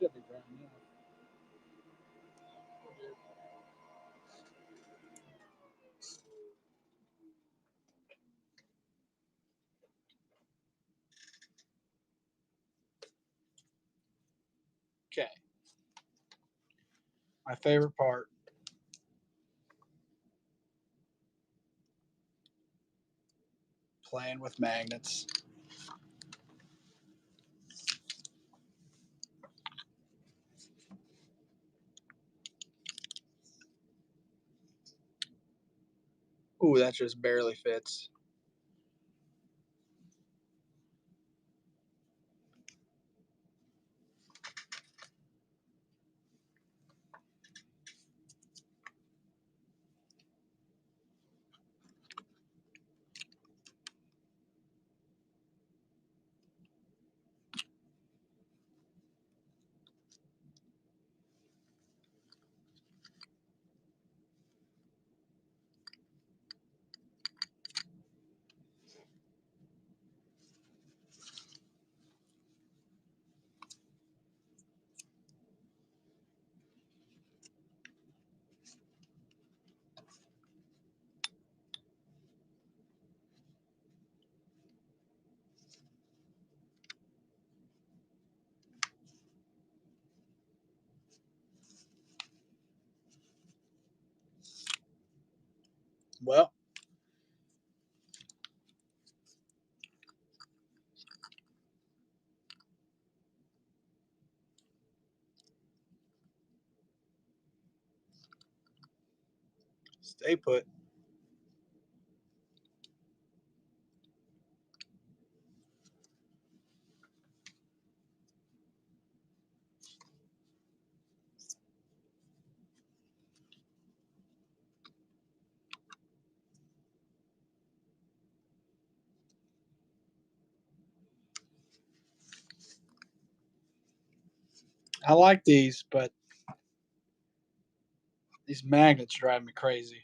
Should be brown enough. Okay. My favorite part. Playing with magnets. Ooh, that just barely fits. Well, stay put. I like these, but these magnets drive me crazy.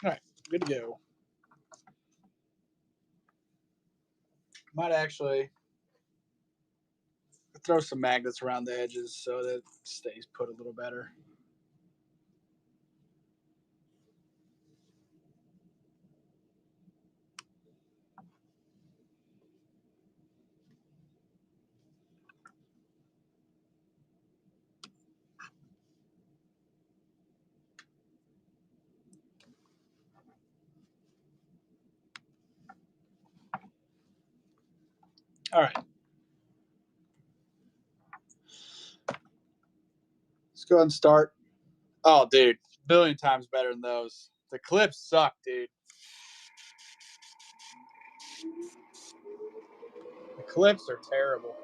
All right, good to go. Might actually throw some magnets around the edges so that it stays put a little better. All right. Let's go ahead and start. Oh, dude, billion times better than those. The clips suck, dude. The clips are terrible.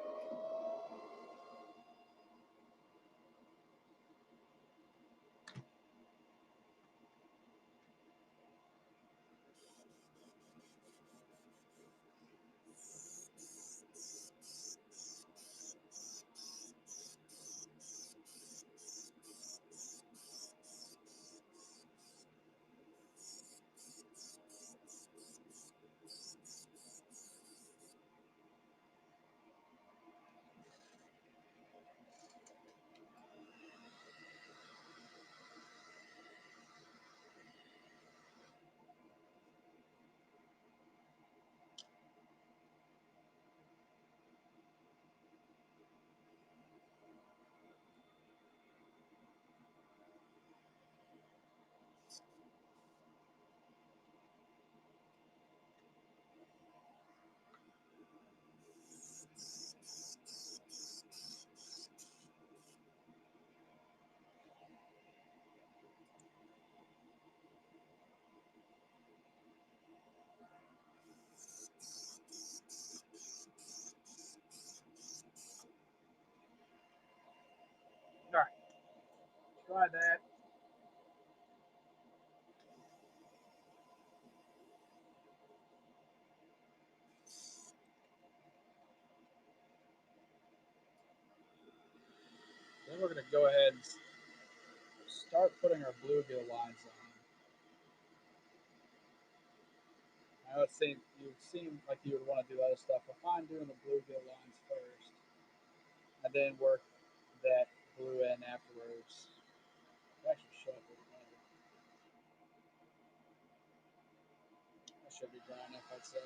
All right, try that. we're going to go ahead and start putting our bluegill lines on. I know you seem like you would want to do other stuff, but fine doing the bluegill lines first, and then work that blue end afterwards. Actually, shut up. That should be dry enough, I'd say.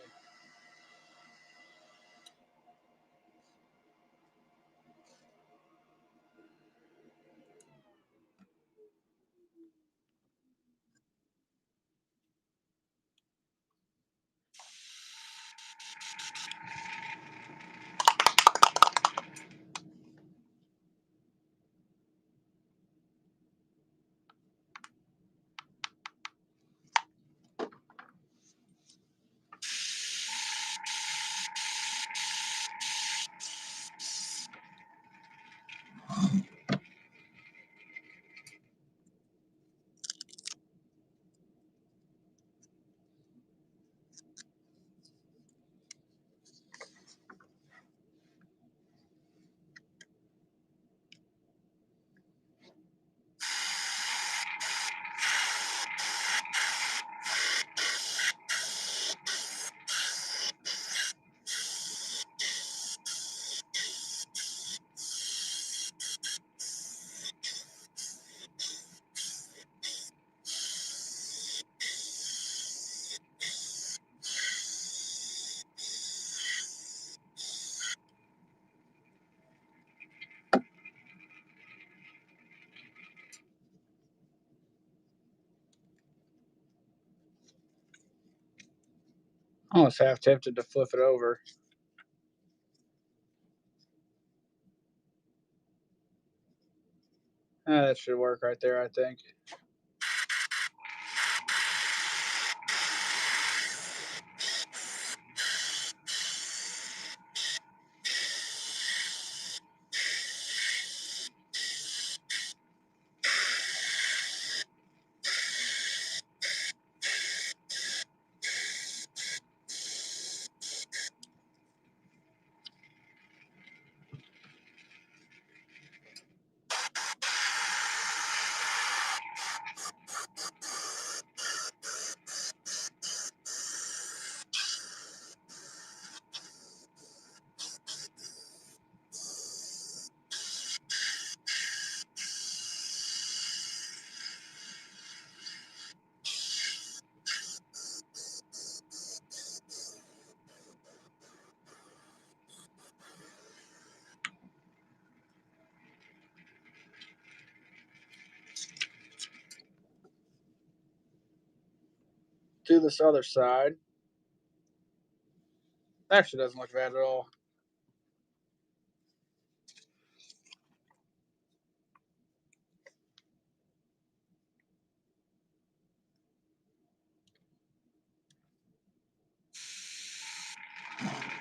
Almost half tempted to flip it over. That should work right there, I think. Do this other side. Actually doesn't look bad at all.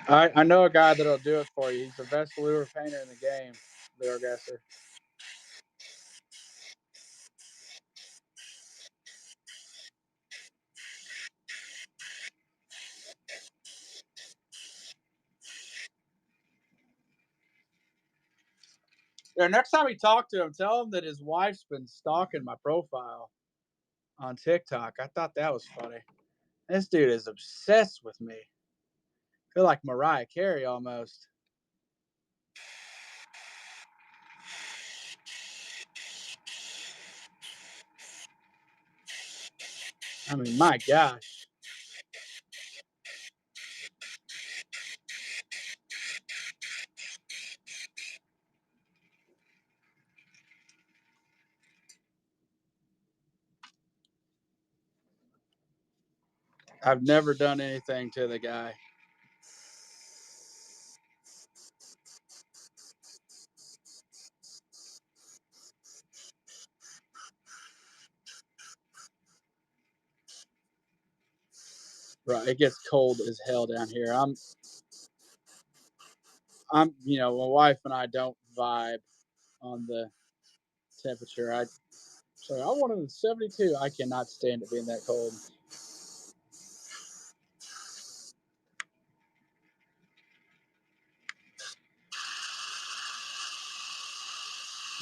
I know a guy that'll do it for you. He's the best lure painter in the game, Lure Guesser. Yeah, next time you talk to him, tell him that his wife's been stalking my profile on TikTok. I thought that was funny. This dude is obsessed with me. I feel like Mariah Carey almost. I mean, my gosh. I've never done anything to the guy. Right, it gets cold as hell down here. My wife and I don't vibe on the temperature. I wanted 72. I cannot stand it being that cold.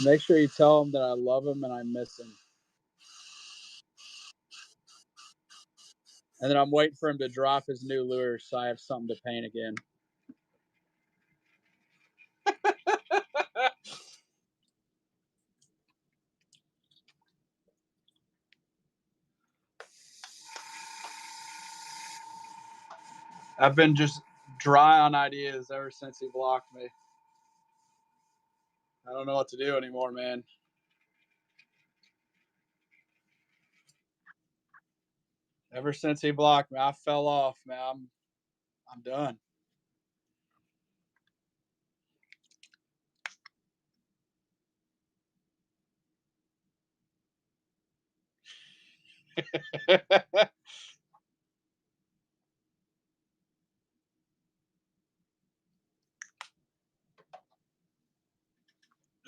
Make sure you tell him that I love him and I miss him. And then I'm waiting for him to drop his new lures so I have something to paint again. I've been just dry on ideas ever since he blocked me. I don't know what to do anymore, man. Ever since he blocked me, I fell off, man. I'm done.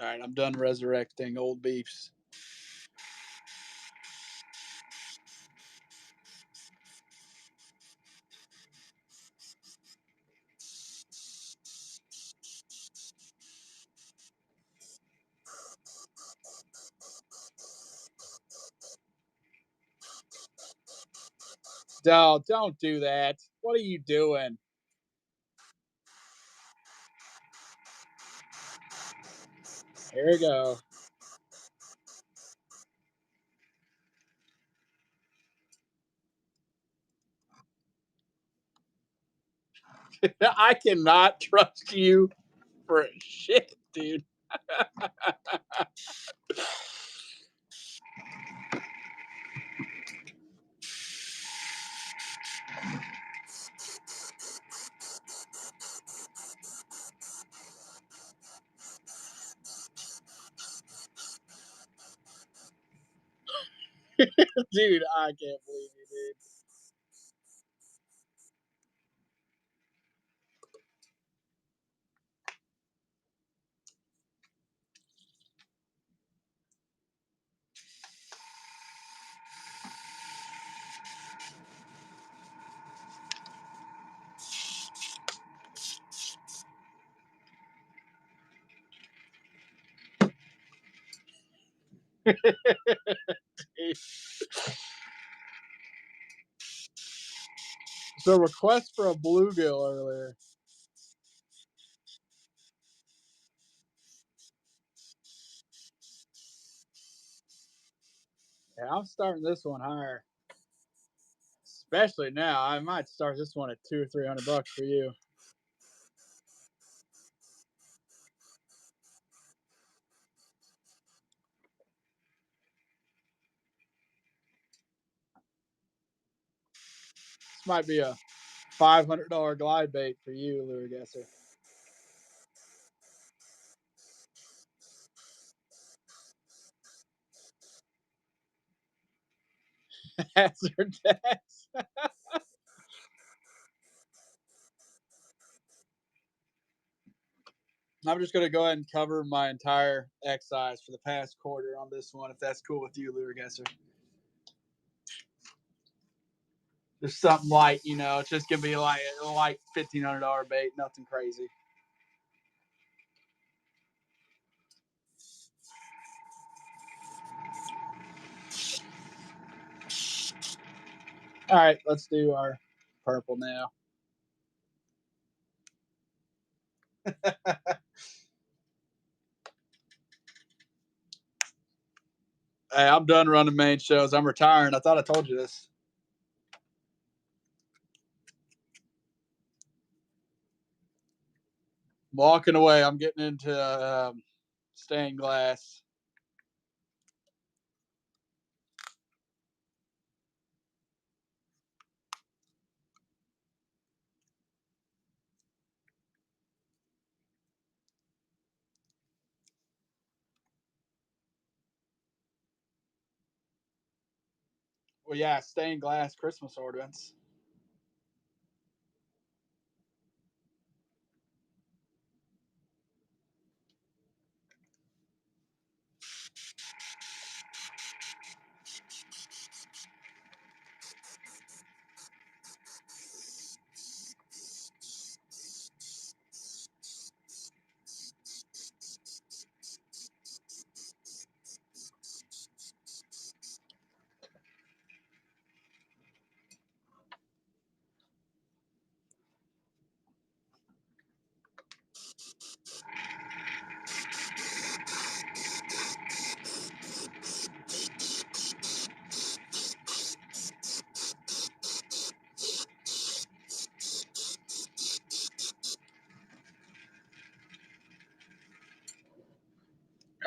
All right, I'm done resurrecting old beefs. Don't do that. What are you doing? Here we go. I cannot trust you for shit, dude. Dude, I can't believe you, dude. So request for a bluegill earlier. Yeah, I'm starting this one higher. Especially now. I might start this one at $200 or $300 for you. This might be a $500 glide bait for you, lure guesser. Hazard tax. I'm just going to go ahead and cover my entire excise for the past quarter on this one, if that's cool with you, lure guesser. Just something light, you know. It's just gonna be like a light $1,500 bait, nothing crazy. All right, let's do our purple now. Hey, I'm done running main shows. I'm retiring. I thought I told you this. Walking away. I'm getting into stained glass. Well, yeah, stained glass Christmas ornaments.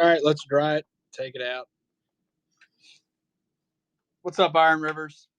All right, let's dry it. Take it out. What's up, Iron Rivers?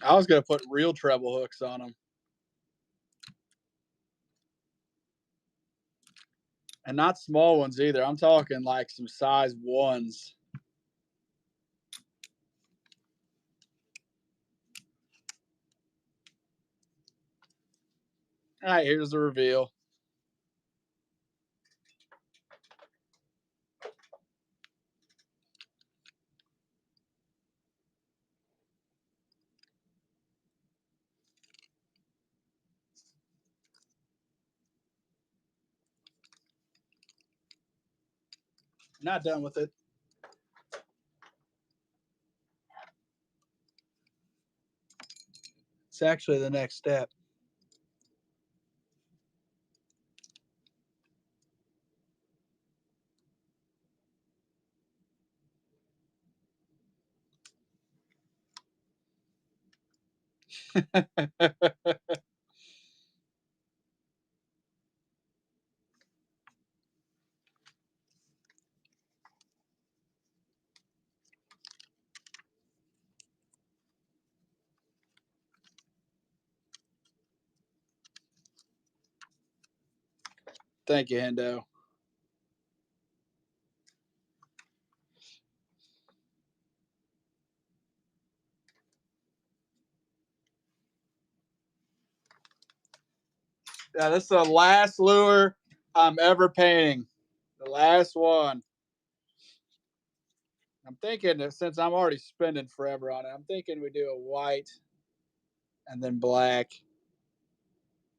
I was gonna put real treble hooks on them, and not small ones either. I'm talking like some size ones. All right, here's the reveal. Not done with it. It's actually the next step. Thank you, Hendo. Yeah, this is the last lure I'm ever painting. The last one. I'm thinking that since I'm already spending forever on it, I'm thinking we do a white and then black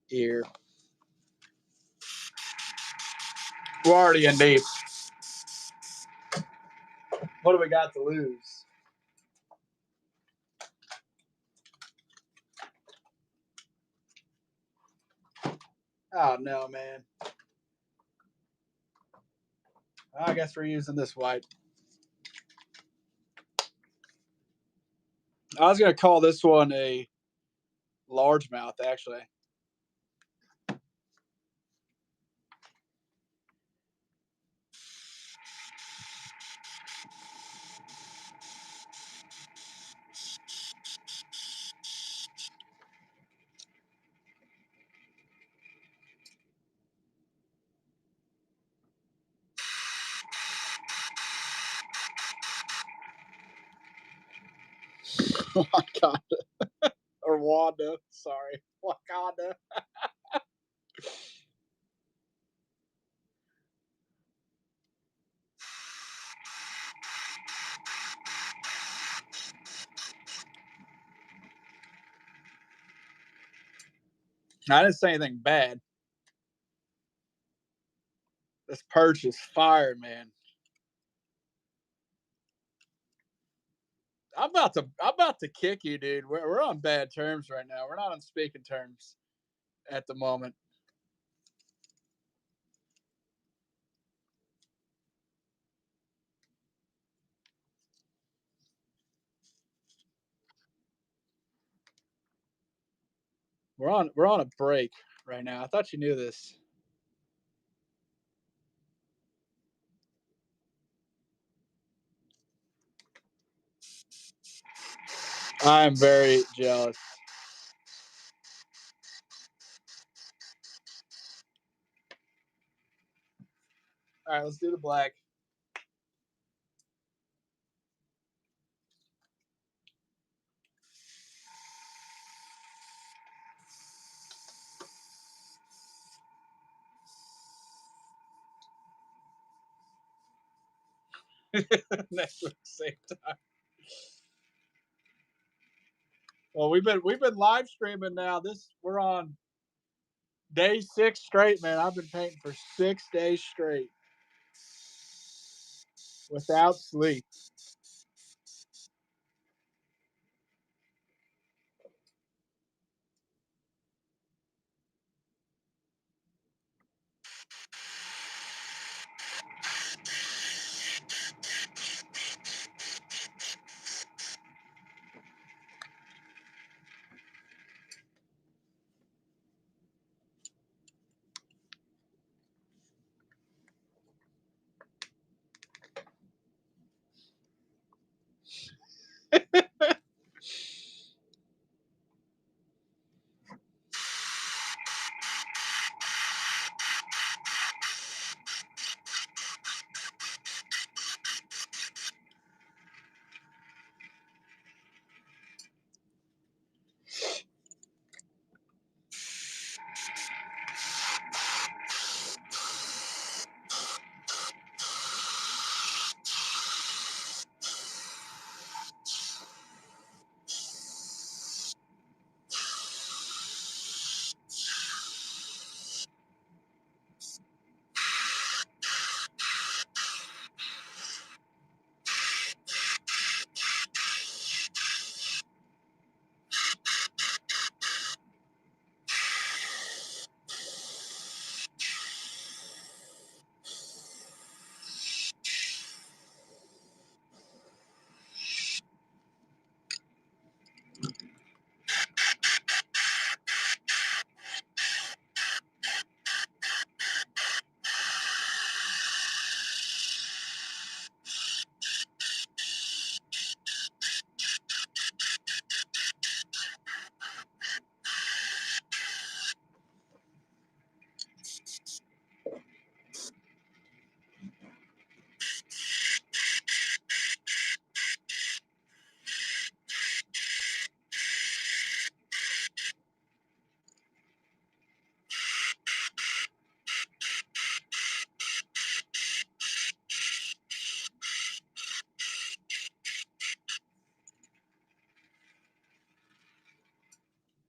here. We're already in deep. What do we got to lose? Oh no, man. I guess we're using this white. I was gonna call this one a largemouth, actually. Wakanda or Wanda. Sorry, Wakanda. I didn't say anything bad. This perch is fire, man. I'm about to kick you, dude. We're on bad terms right now. We're not on speaking terms at the moment. We're on a break right now. I thought you knew this. I am very jealous. All right, let's do the black. Next week, same time. Well, we've been live streaming now. We're on day 6 straight, man. I've been painting for 6 days straight without sleep.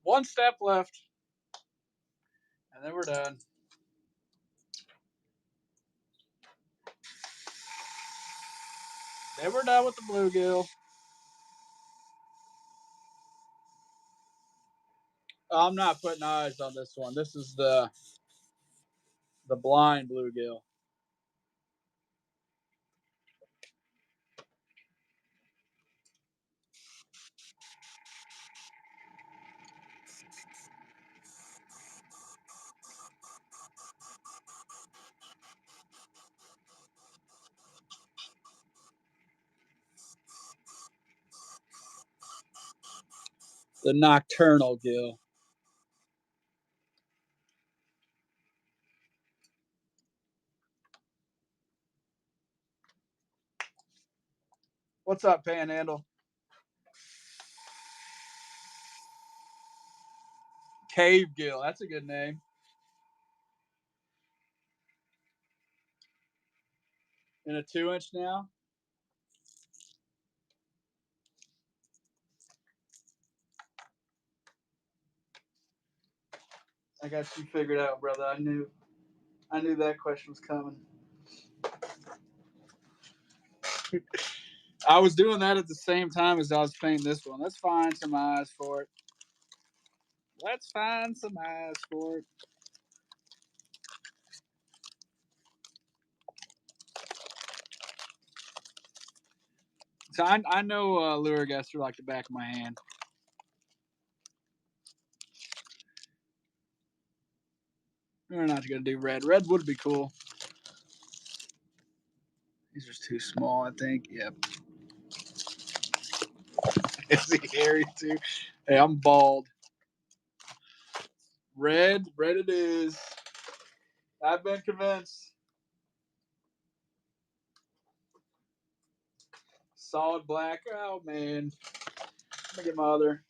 One step left, and then we're done. Then we're done with the bluegill. I'm not putting eyes on this one. This is the blind bluegill. The nocturnal gill. What's up, Panhandle? Cave gill. That's a good name. In a 2-inch now. I got you figured out, brother. I knew that question was coming. I was doing that at the same time as I was painting this one. Let's find some eyes for it. Let's find some eyes for it. So I know Lure Guster like the back of my hand. We're not going to do red. Red would be cool. These are too small, I think. Yep. Is he hairy too? Hey, I'm bald. Red it is. I've been convinced. Solid black. Oh man. Let me get my other.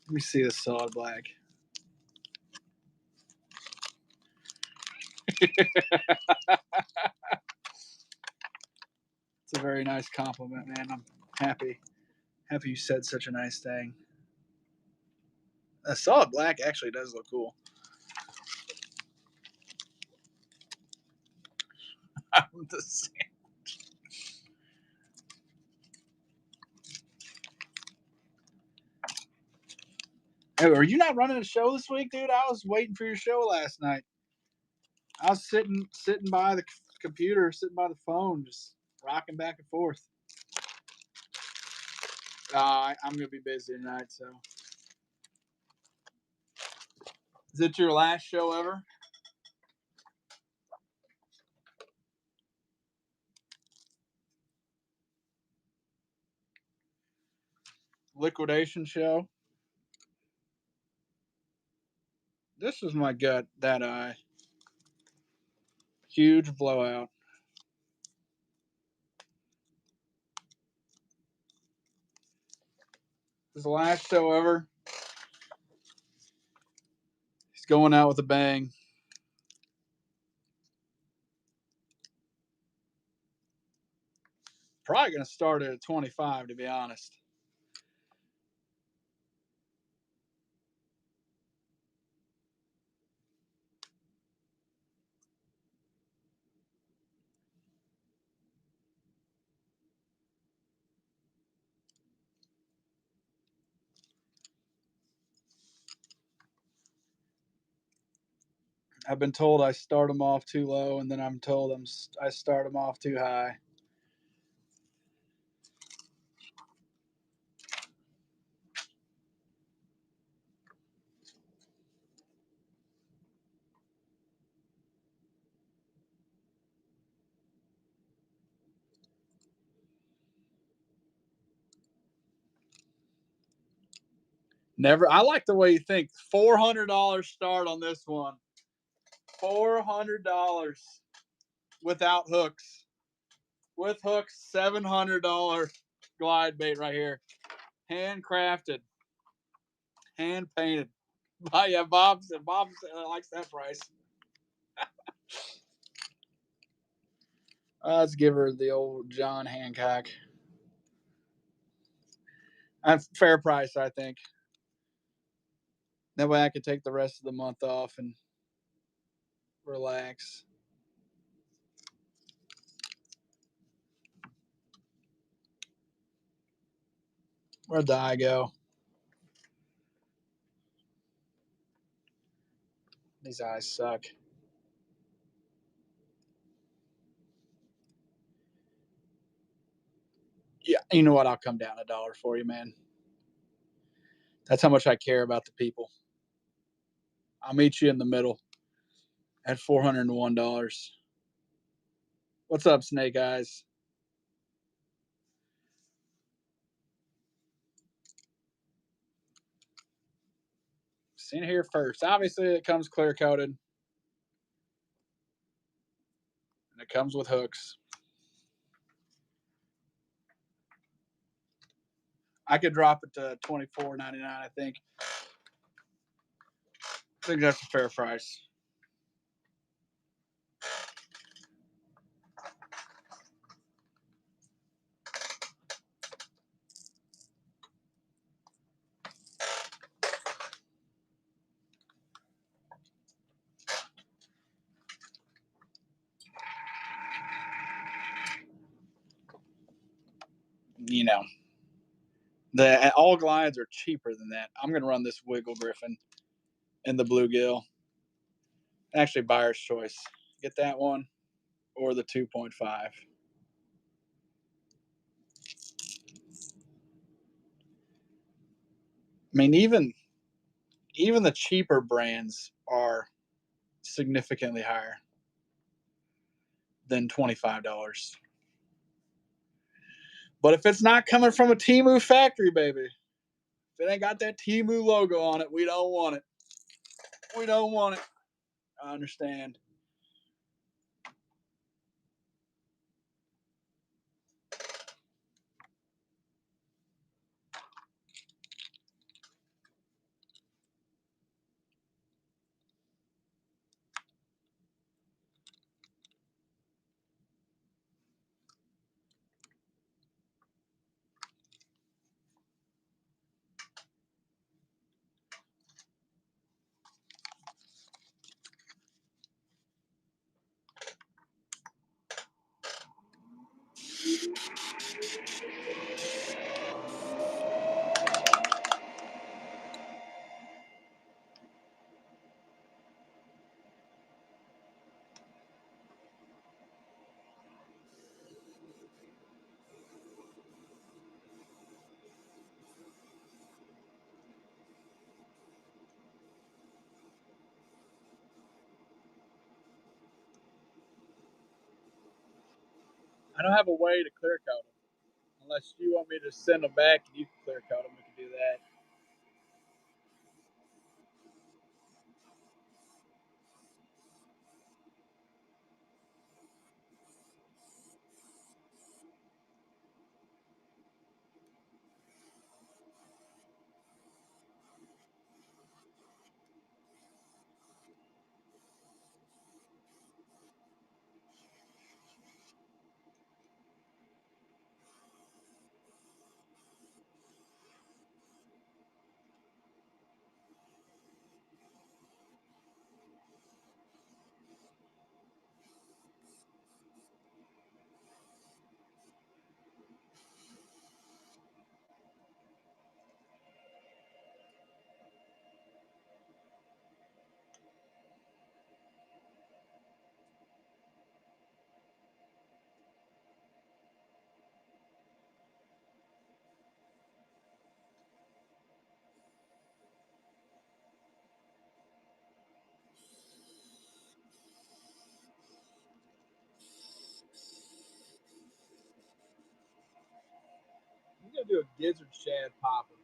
Let me see the solid black. It's a very nice compliment, man. I'm happy you said such a nice thing. A solid black actually does look cool. I'm the same. Hey, are you not running a show this week, dude? I was waiting for your show last night. I was sitting by the computer, sitting by the phone, just rocking back and forth. I'm gonna be busy tonight, so. Is it your last show ever? Liquidation show? This is my gut, that eye. Huge blowout. This is the last show ever. He's going out with a bang. Probably going to start it at 25, to be honest. I've been told I start them off too low, and then I'm told I start them off too high. Never. I like the way you think. $400 start on this one. $400 without hooks. With hooks, $700 glide bait right here. Handcrafted. Hand painted. Yeah, Bob likes that price. Let's give her the old John Hancock. Fair price, I think. That way I could take the rest of the month off and relax. Where'd the eye go? These eyes suck. Yeah, you know what? I'll come down $1 for you, man. That's how much I care about the people. I'll meet you in the middle at $401. What's up, Snake Eyes? Seen it here first. Obviously, it comes clear coated, and it comes with hooks. I could drop it to $24.99. I think that's a fair price. you know, the all glides are cheaper than that. I'm gonna run this Wiggle Griffin and the bluegill. Actually, buyer's choice. Get that one or the 2.5. I mean, even the cheaper brands are significantly higher than $25. But if it's not coming from a Temu factory, baby, if it ain't got that Temu logo on it, we don't want it. We don't want it. I understand. I don't have a way to clear coat them. Unless you want me to send them back and you can clear coat them, we can do that. I'm gonna do a gizzard shad popper.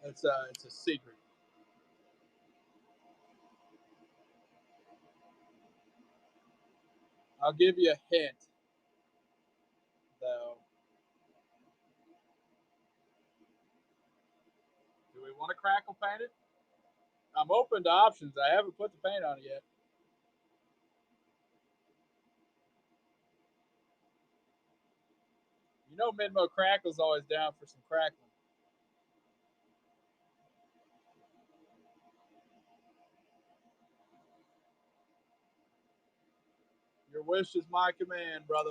It's a secret. I'll give you a hint, though. Do we want to crackle paint it? I'm open to options. I haven't put the paint on it yet. You know, Midmo Crackle's always down for some crackling. Your wish is my command, brother.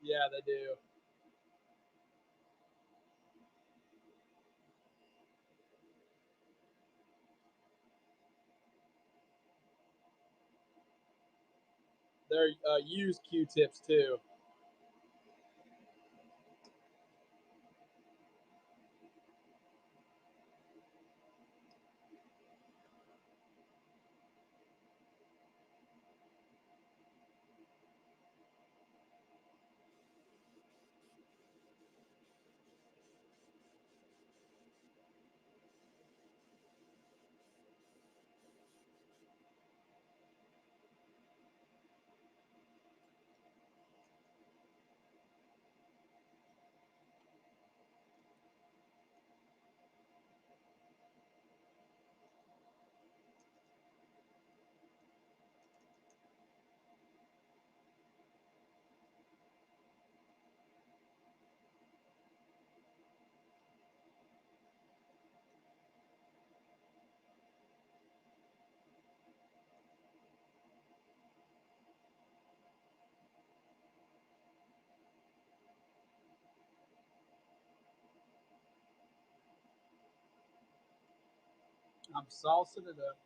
Yeah, they do. They're used Q-tips too. I'm salsing it up.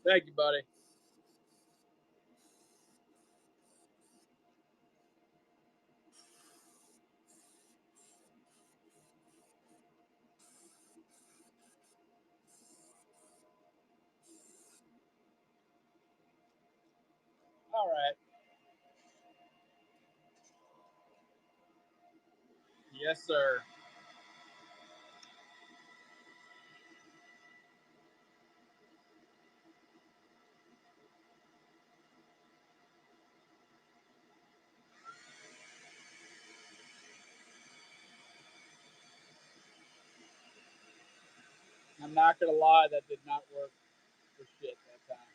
Thank you, buddy. All right. Yes, sir. I'm not gonna lie, that did not work for shit that time.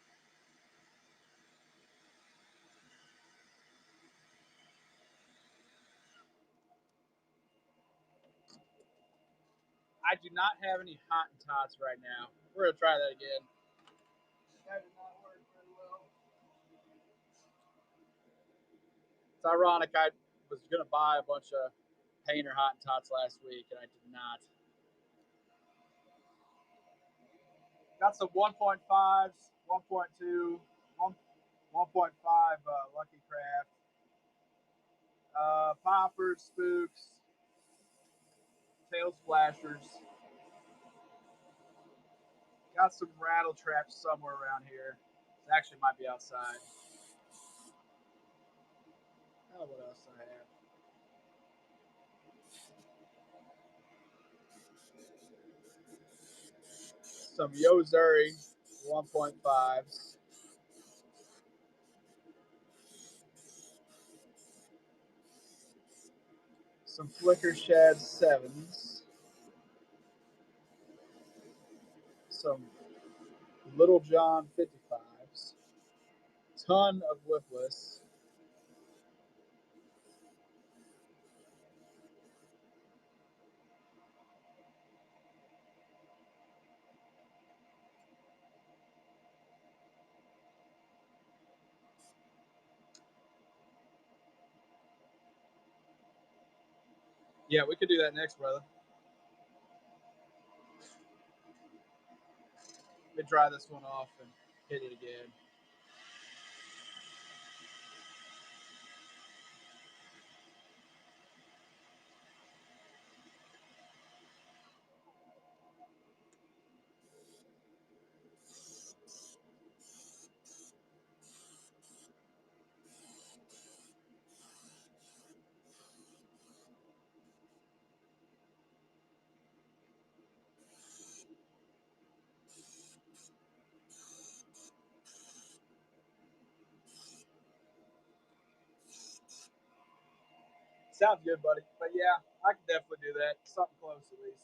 I do not have any Hottentots right now. We're gonna try that again. That did not work very well. It's ironic. I was gonna buy a bunch of painter Hottentots last week, and I did not. Got some 1.5s, 1.2, 1.5 Lucky Craft, poppers, spooks, tail splashers. Got some rattle traps somewhere around here. It actually might be outside. Oh, what else do I have? Some Yozuri 1.5s. Some Flicker Shad 7s. Some Little John 55s. Ton of whipless. Yeah, we could do that next, brother. Let me dry this one off and hit it again. Sounds good, buddy. But yeah, I can definitely do that. Something close at least.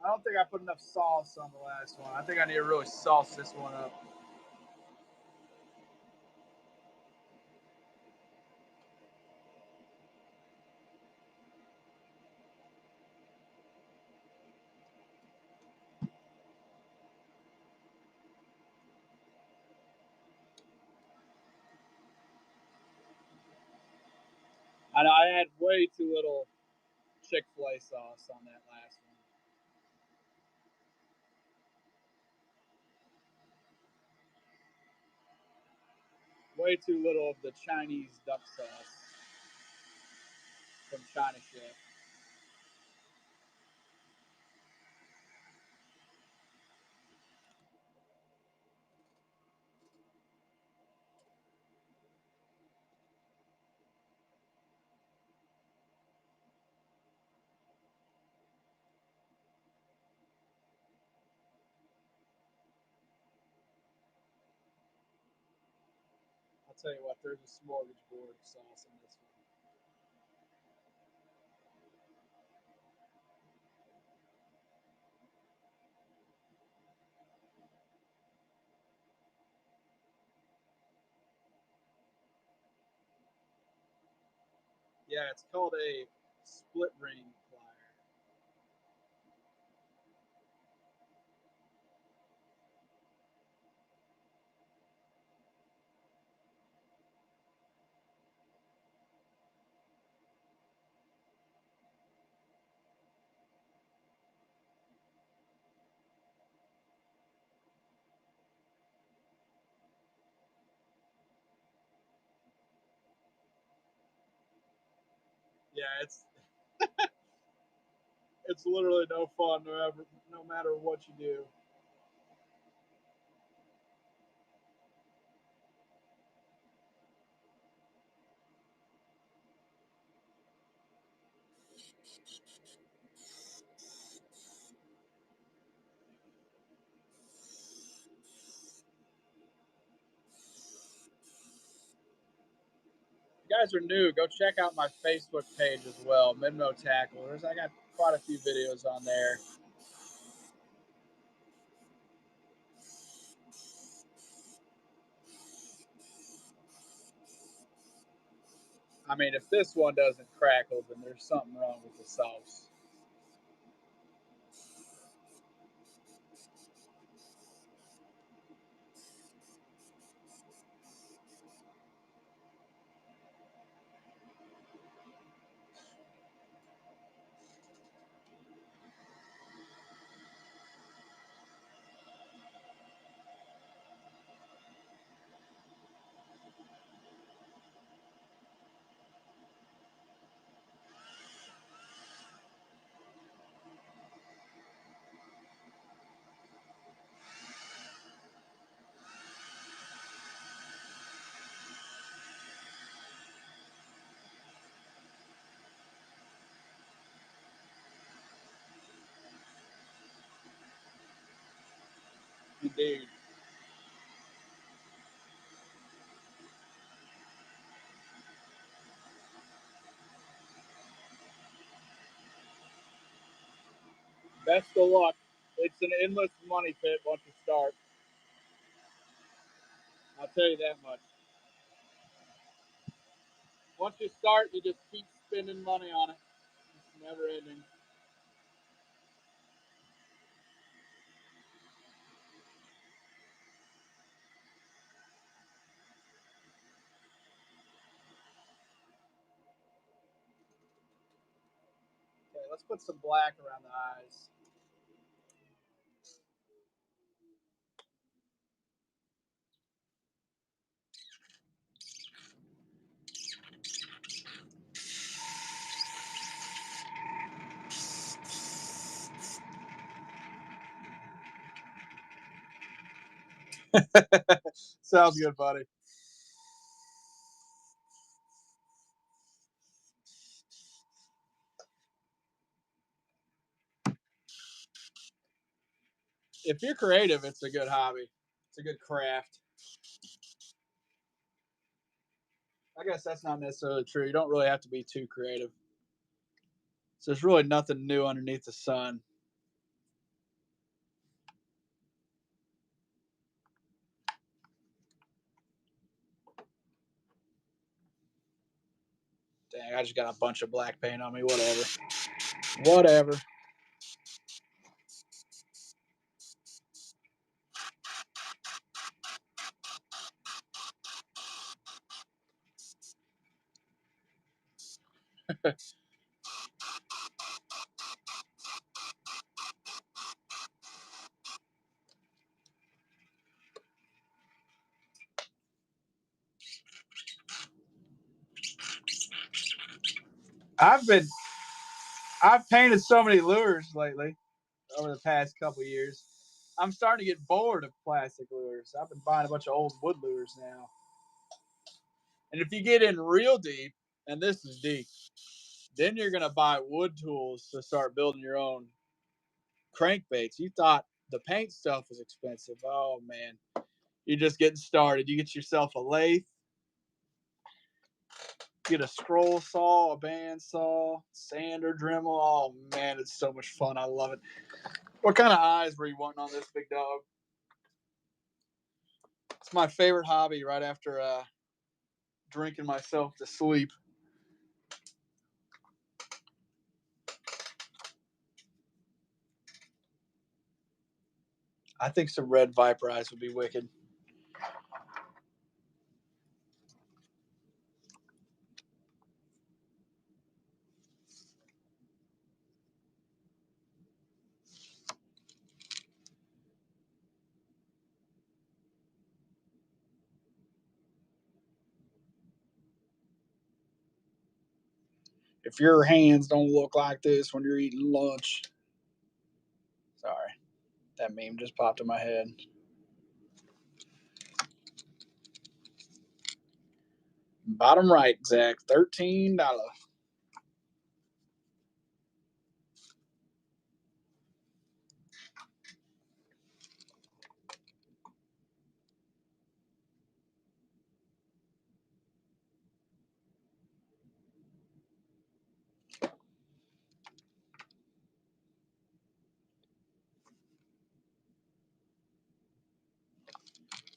I don't think I put enough sauce on the last one. I think I need to really sauce this one up. I had way too little Chick-fil-A sauce on that last one. Way too little of the Chinese duck sauce from China Chef. I'll tell you what, there's a smorgasbord sauce in this one. Yeah, it's called a split ring plier. Yeah, it's literally no fun no matter what you do. If you guys are new, go check out my Facebook page as well, Minmo Tacklers. I got quite a few videos on there. I mean, if this one doesn't crackle, then there's something wrong with the sauce. indeed. Best of luck. It's an endless money pit once you start. I'll tell you that much. Once you start, you just keep spending money on it. It's never ending. Okay, let's put some black around the eyes. Sounds good, buddy. If you're creative, it's a good hobby. It's a good craft. I guess that's not necessarily true. You don't really have to be too creative. So there's really nothing new underneath the sun. Dang, I just got a bunch of black paint on me. Whatever. Whatever. I've painted so many lures lately over the past couple years. I'm starting to get bored of plastic lures. I've been buying a bunch of old wood lures now. And if you get in real deep, and this is deep, then you're gonna buy wood tools to start building your own crankbaits. You thought the paint stuff was expensive. Oh man. You're just getting started. You get yourself a lathe, get a scroll saw, a bandsaw, sander, Dremel. Oh man, it's so much fun. I love it. What kind of eyes were you wanting on this, big dog? It's my favorite hobby right after drinking myself to sleep. I think some red viper eyes would be wicked. If your hands don't look like this when you're eating lunch. Sorry, that meme just popped in my head. Bottom right, Zach, $13.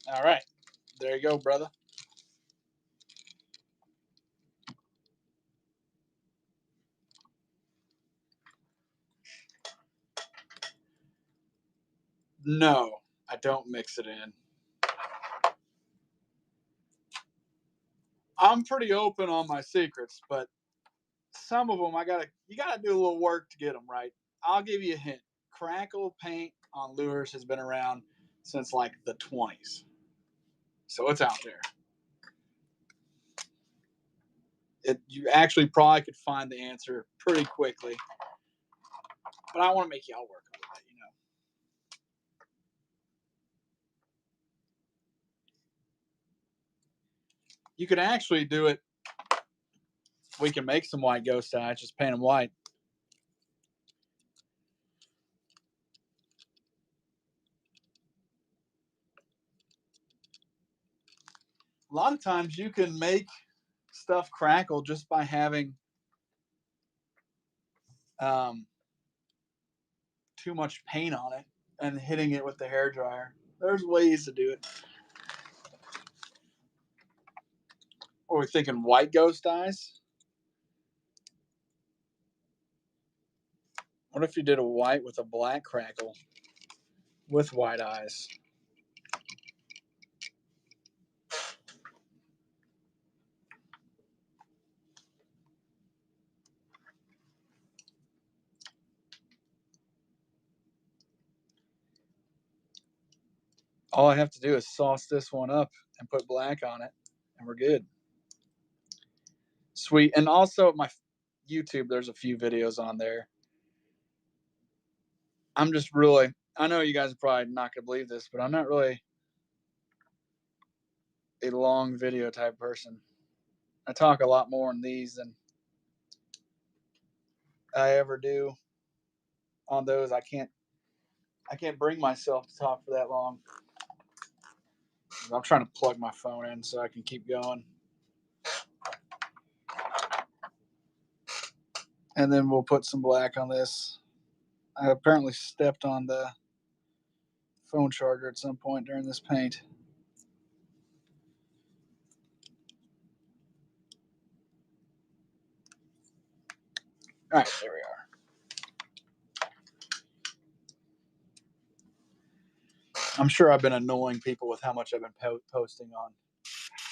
All right, there you go, brother. No, I don't mix it in. I'm pretty open on my secrets, but some of them you gotta do a little work to get them right. I'll give you a hint. Crackle paint on lures has been around since like the 20s, so it's out there. You actually probably could find the answer pretty quickly, but I want to make y'all work on it. You could actually do it. We can make some white ghost eyes, just paint them white. a lot of times you can make stuff crackle just by having too much paint on it and hitting it with the hair dryer. There's ways to do it. Or we're thinking white ghost eyes. What if you did a white with a black crackle with white eyes? All I have to do is sauce this one up and put black on it, and we're good. Sweet. And also my YouTube, there's a few videos on there. I'm just really, I know you guys are probably not going to believe this, but I'm not really a long video type person. I talk a lot more in these than I ever do on those. I can't bring myself to talk for that long. I'm trying to plug my phone in so I can keep going. And then we'll put some black on this. I apparently stepped on the phone charger at some point during this paint. All right, there we are. I'm sure I've been annoying people with how much I've been posting on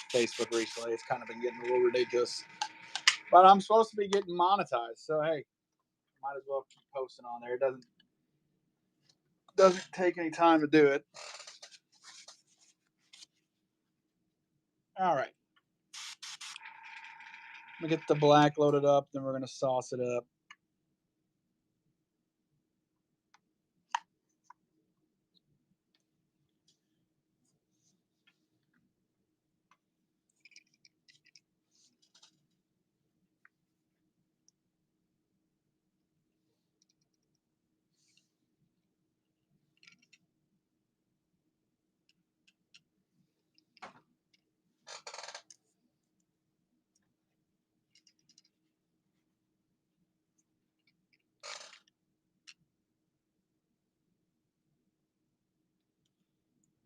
Facebook recently. It's kind of been getting a little ridiculous. But I'm supposed to be getting monetized, so hey, might as well keep posting on there. It doesn't take any time to do it. All right. I'm gonna get the black loaded up, then we're gonna sauce it up.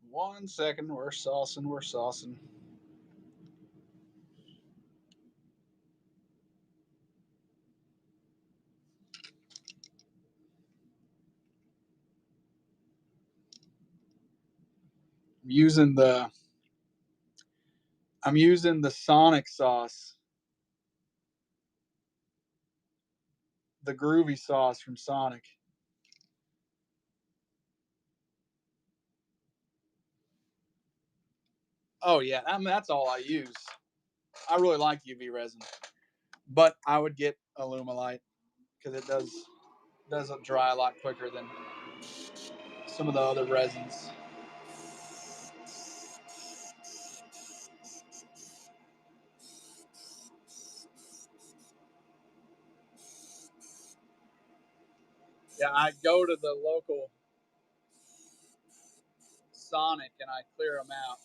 One second, we're saucing. I'm using the Sonic sauce, the groovy sauce from Sonic. Oh yeah, I mean, that's all I use. I really like UV resin, but I would get Alumilite because it doesn't dry a lot quicker than some of the other resins. Yeah, I go to the local Sonic and I clear them out.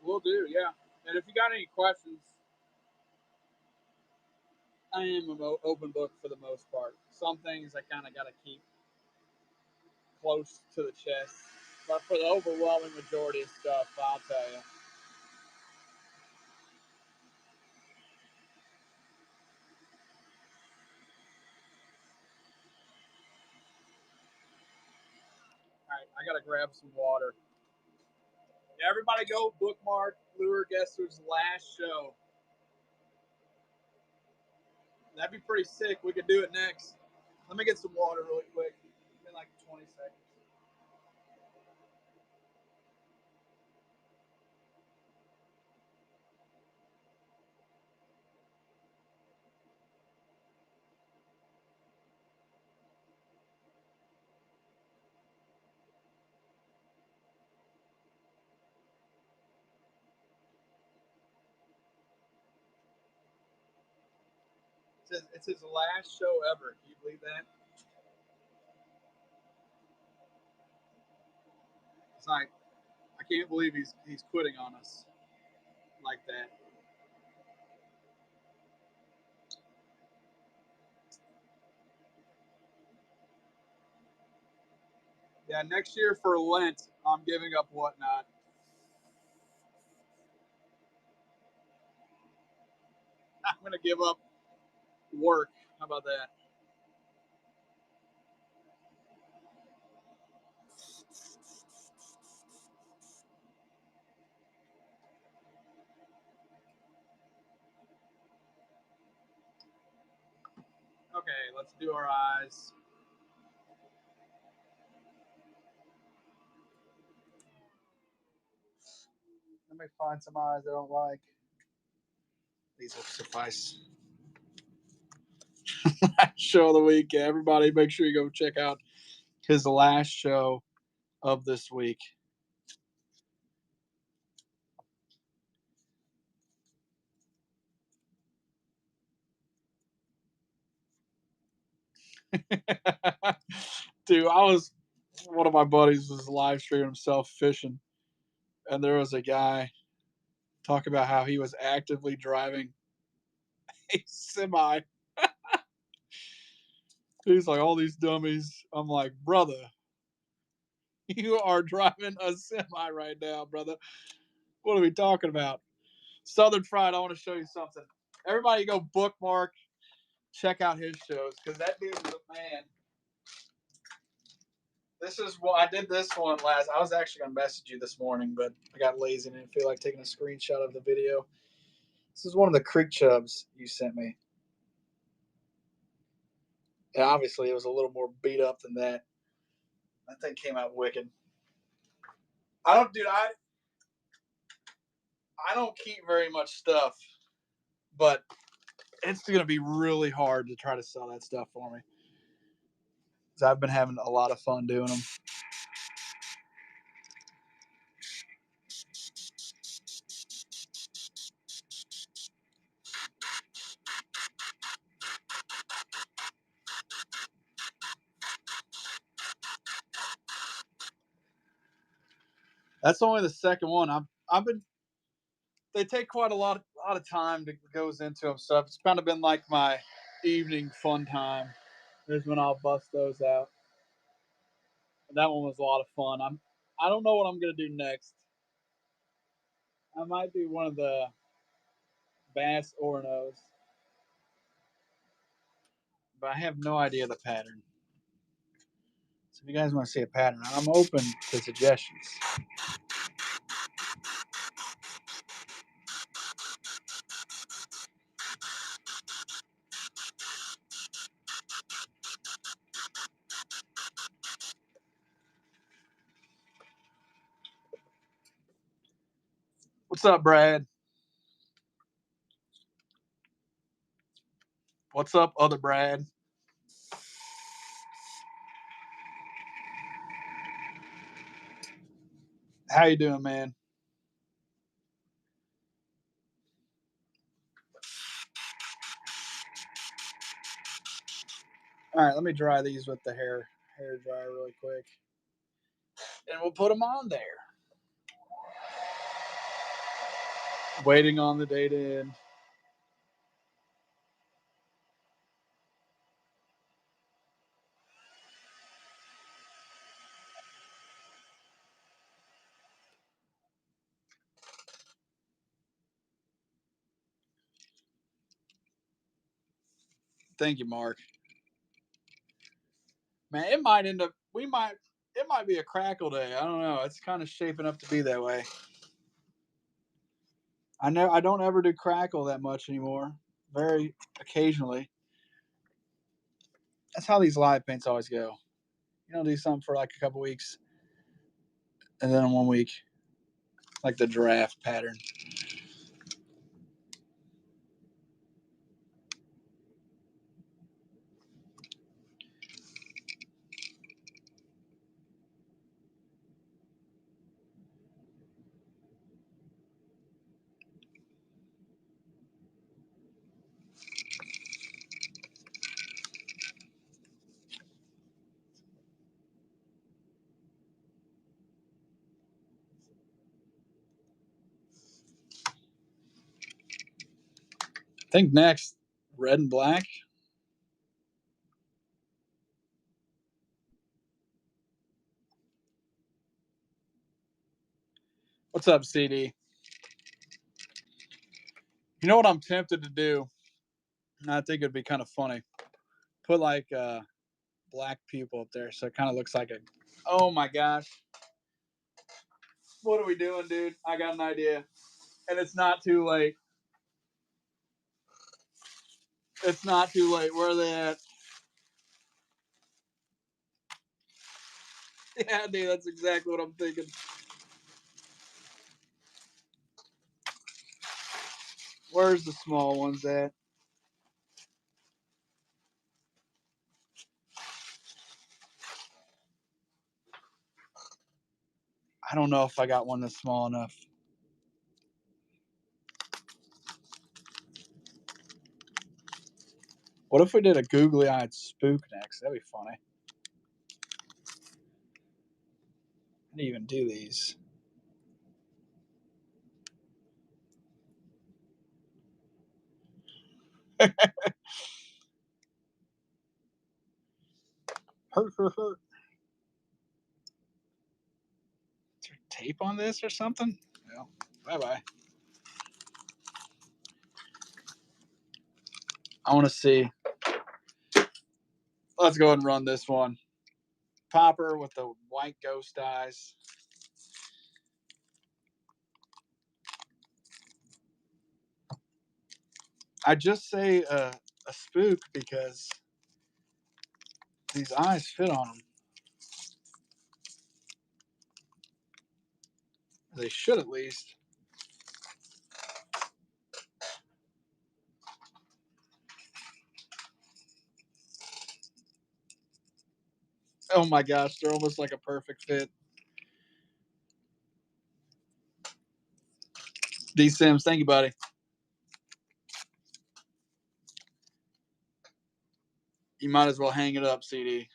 We'll do, yeah. And if you got any questions, I am an open book for the most part. Some things I kind of got to keep close to the chest, but for the overwhelming majority of stuff, I'll tell you. I gotta grab some water. Everybody go bookmark Lure Guesser's last show. That'd be pretty sick. We could do it next. Let me get some water really quick. Give me like 20 seconds. It's his last show ever. Can you believe that? It's like I can't believe he's quitting on us like that. Yeah, next year for Lent, I'm giving up Whatnot. I'm gonna give up work. How about that? Okay, let's do our eyes. Let me find some eyes I don't like. These will suffice. Show of the week. Everybody, make sure you go check out his last show of this week. Dude, one of my buddies was live streaming himself fishing, and there was a guy talking about how he was actively driving a semi. He's like, all these dummies. I'm like, brother, you are driving a semi right now, brother. What are we talking about? Southern Fried, I want to show you something. Everybody go bookmark, check out his shows, because that dude is a man. This is what I did this one last. I was actually gonna message you this morning, but I got lazy and didn't feel like taking a screenshot of the video. This is one of the creek chubs you sent me. And obviously it was a little more beat up than that. That thing came out wicked. I don't dude, I don't keep very much stuff, but it's gonna be really hard to try to sell that stuff for me. Because I've been having a lot of fun doing them. That's only the second one. I've been they take quite a lot of time to goes into them stuff. It's kind of been like my evening fun time. Is when I'll bust those out. And that one was a lot of fun. I don't know what I'm gonna do next. I might do one of the bass Oronos, but I have no idea the pattern. So if you guys want to see a pattern, I'm open to suggestions. What's up, Brad? What's up, other Brad? How you doing, man? All right, let me dry these with the hair dryer really quick, and we'll put them on there. Waiting on the day to end. Thank you, Mark. Man, it might end up. We might. it might be a crackle day. I don't know. It's kind of shaping up to be that way. I don't ever do crackle that much anymore. Very occasionally. That's how these live paints always go. You don't do something for like a couple weeks, and then in 1 week, like the giraffe pattern. I think next, red and black. What's up, CD? You know what I'm tempted to do? And I think it'd be kind of funny. Put like black people up there, so it kind of looks like a. Oh my gosh! What are we doing, dude? I got an idea, and it's not too late. It's not too late. Where are they at? Yeah, dude, that's exactly what I'm thinking. Where's the small ones at? I don't know if I got one that's small enough. What if we did a googly-eyed spook next? That'd be funny. I didn't even do these. Hurt. Is there tape on this or something? No. Bye-bye. I want to see. Let's go ahead and run this one. Popper with the white ghost eyes. I just say a spook because these eyes fit on them. They should at least. Oh my gosh, they're almost like a perfect fit. D Sims, thank you, buddy. You might as well hang it up, CD.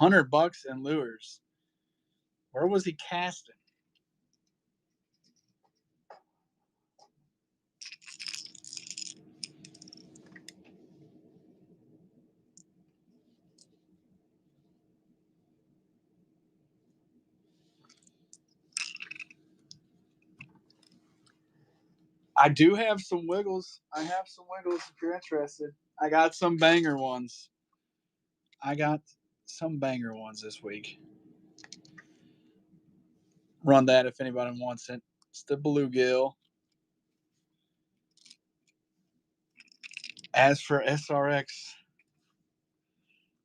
$100 in lures. Where was he casting? I do have some wiggles. I have some wiggles if you're interested. I got some banger ones. I got some banger ones this week. Run that if anybody wants it. It's the bluegill. As for SRX,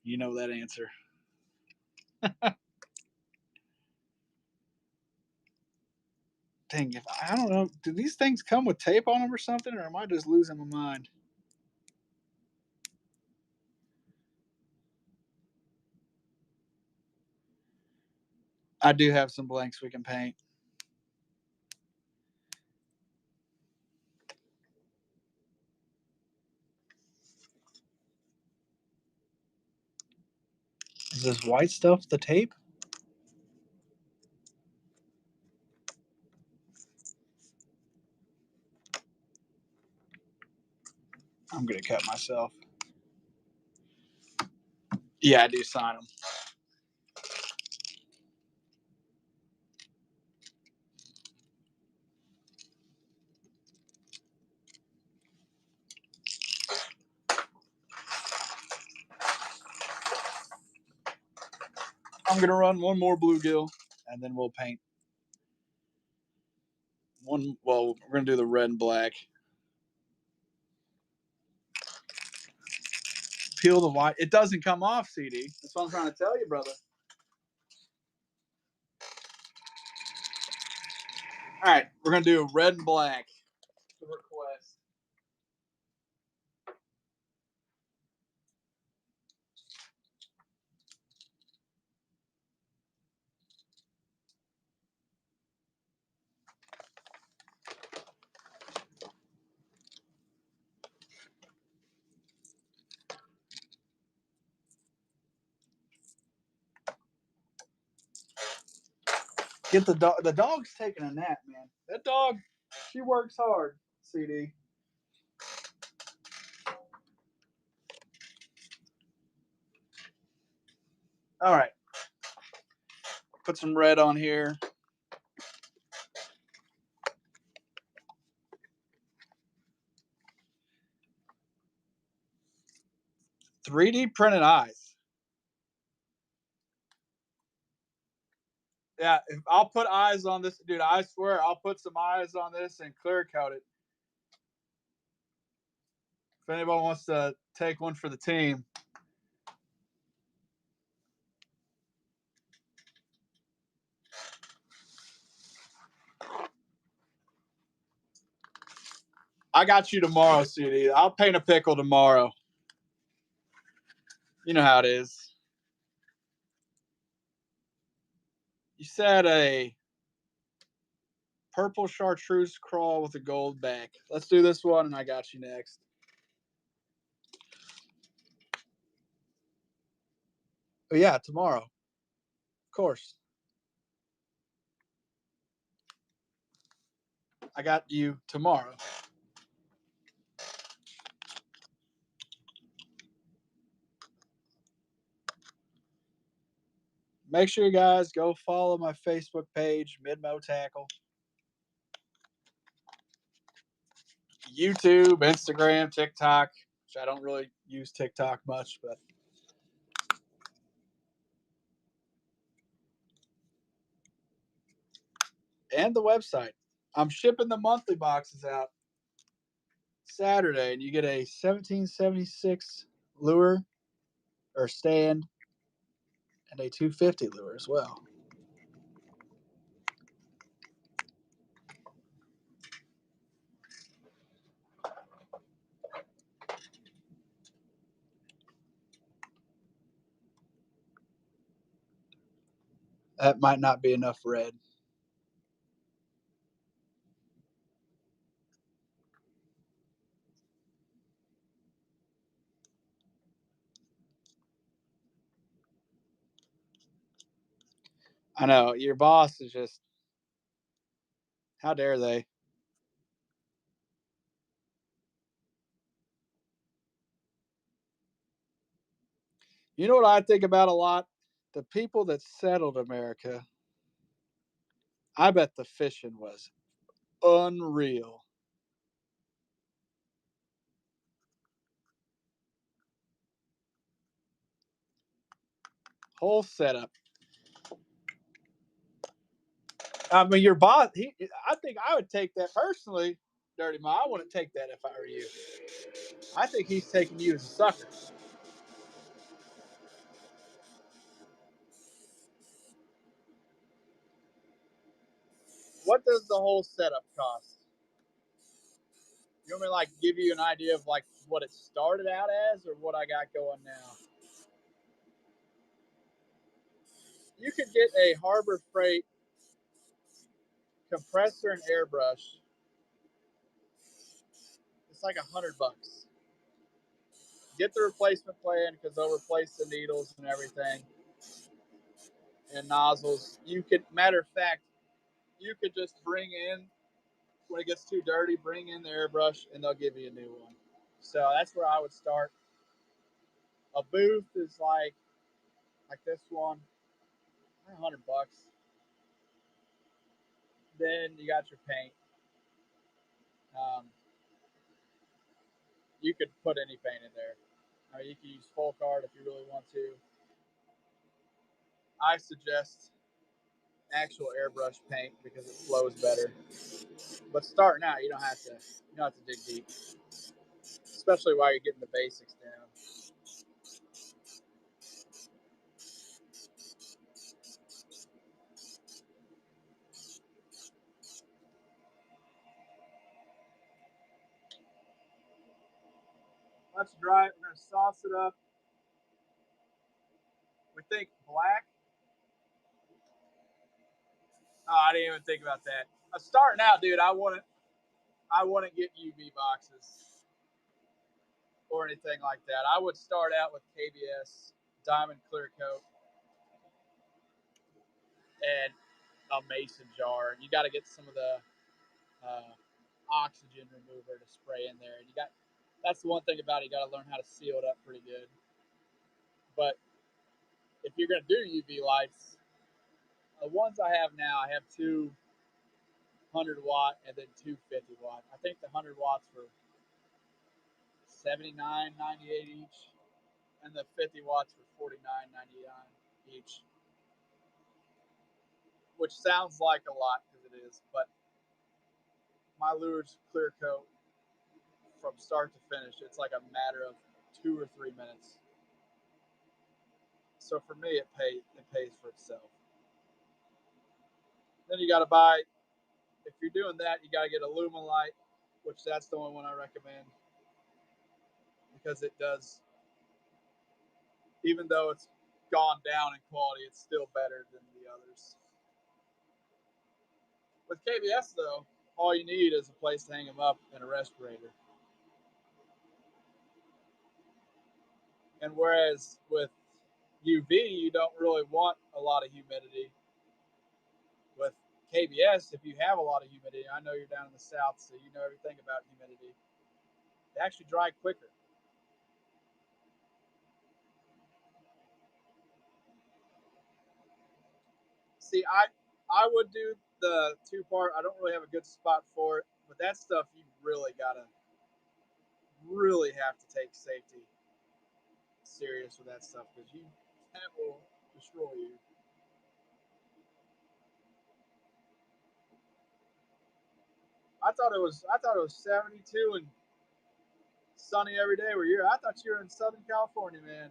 you know that answer. Dang, if I don't know, do these things come with tape on them or something, or am I just losing my mind? I do have some blanks we can paint. Is this white stuff the tape? I'm going to cut myself. Yeah, I do sign them. I'm going to run one more bluegill, and then we'll paint one. Well, we're going to do the red and black. Peel the white. It doesn't come off, CD. That's what I'm trying to tell you, brother. All right, we're going to do red and black. The request. Get the dog. The dog's taking a nap, man. That dog, she works hard, CD. All right. Put some red on here. $3D printed eyes. Yeah, if I'll put eyes on this, dude. I swear, I'll put some eyes on this and clear coat it. If anybody wants to take one for the team. I got you tomorrow, CD. I'll paint a pickle tomorrow. You know how it is. You said a purple chartreuse crawl with a gold back. Let's do this one, and I got you next. Oh, yeah, tomorrow. Of course. I got you tomorrow. Make sure you guys go follow my Facebook page, Midmo Tackle. YouTube, Instagram, TikTok, which I don't really use TikTok much, but and the website. I'm shipping the monthly boxes out Saturday, and you get a 1776 lure or stand and a 250 lure as well. That might not be enough red. I know, your boss is just, how dare they? You know what I think about a lot? The people that settled America, I bet the fishing was unreal. Whole setup. I mean, your boss, I think I would take that personally, Dirty Ma. I wouldn't take that if I were you. I think he's taking you as a sucker. What does the whole setup cost? You want me to like give you an idea of like what it started out as, or what I got going now? You could get a Harbor Freight compressor and airbrush. It's like $100. Get the replacement plan because they'll replace the needles and everything and nozzles. You could, matter of fact, you could just bring in when it gets too dirty, bring in the airbrush and they'll give you a new one. So that's where I would start. A booth is like this one, $100. Then you got your paint. Um, you could put any paint in there. You can use full card if you really want to. I suggest actual airbrush paint because it flows better. But starting out, you don't have to dig deep, especially while you're getting the basics down. Let's dry it. We're gonna sauce it up. We think black. Oh, I didn't even think about that. Starting out, dude, I wouldn't get UV boxes or anything like that. I would start out with KBS Diamond Clear Coat and a mason jar. You got to get some of the uh, oxygen remover to spray in there. And that's the one thing about it. You got to learn how to seal it up pretty good. But if you're going to do UV lights, the ones I have now, I have two 100-watt and then two 50-watt. I think the 100 watts for 79.98 each, and the 50 watts for 49.99 each, which sounds like a lot because it is. But my lures clear coat from start to finish. It's like a matter of 2 or 3 minutes. So for me, it pays for itself. Then you got to buy. If you're doing that, you got to get a Lumalite, which that's the only one I recommend because it does. Even though it's gone down in quality, it's still better than the others. With KBS though, all you need is a place to hang them up and a respirator. And whereas with UV, you don't really want a lot of humidity. With KBS, if you have a lot of humidity, I know you're down in the south, so you know everything about humidity. They actually dry quicker. See, I would do the two part. I don't really have a good spot for it, but that stuff you really have to take safety serious with that stuff because that will destroy you. I thought it was 72 and sunny every day where you're. I thought you were in Southern California, man.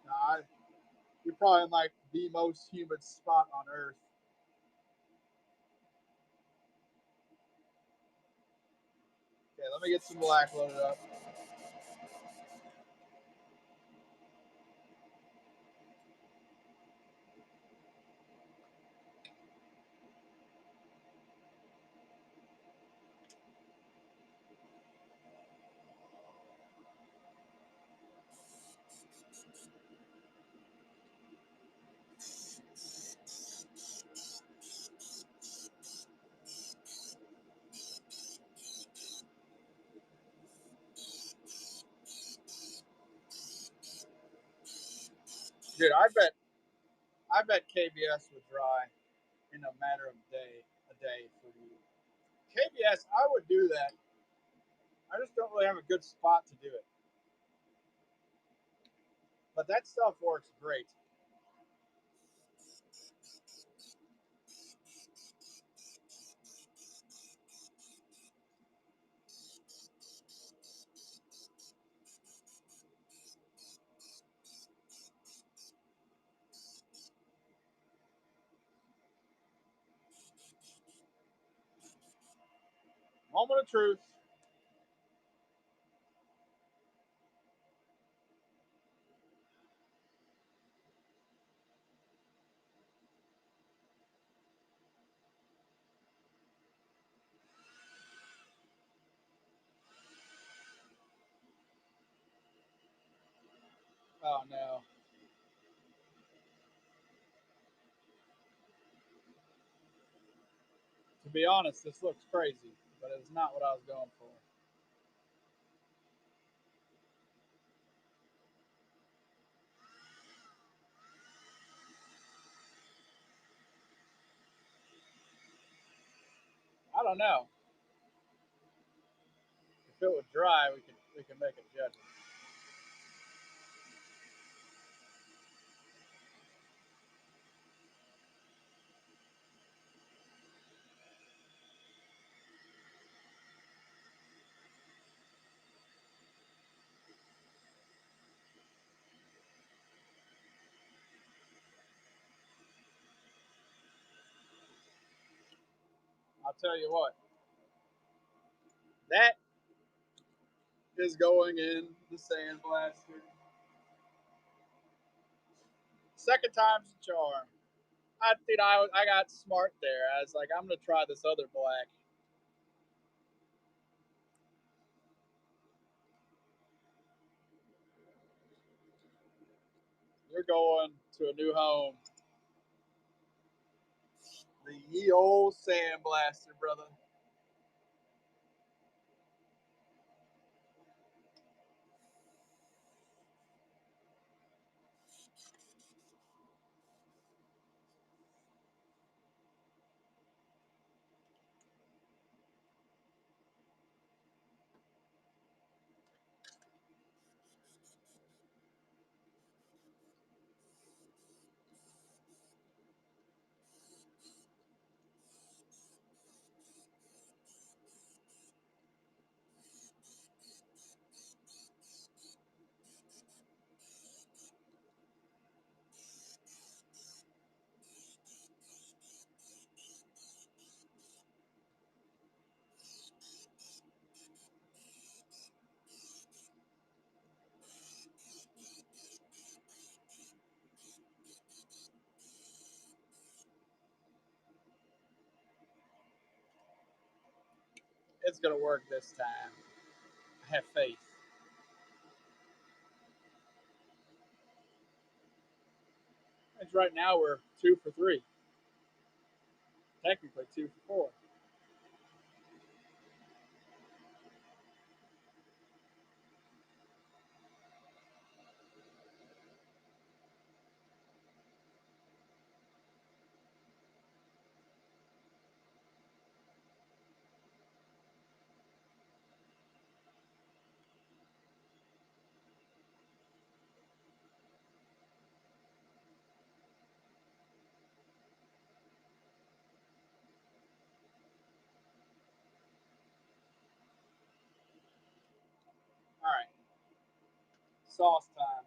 Nah, you're probably in like the most humid spot on earth. Okay, let me get some black loaded up. Dude, I bet KBS would dry in a matter of a day for you. KBS, I would do that. I just don't really have a good spot to do it. But that stuff works great. Moment of truth. Oh no. To be honest, this looks crazy. but it's not what I was going for. I don't know. If it was dry, we can make a judgment. I'll tell you what. That is going in the sandblaster. Second time's a charm. I got smart there. I was like, I'm gonna try this other black. You're going to a new home. The ye old sandblaster, brother. It's gonna work this time. I have faith. And right now we're 2 for 3. Technically 2 for 4. All right, sauce time.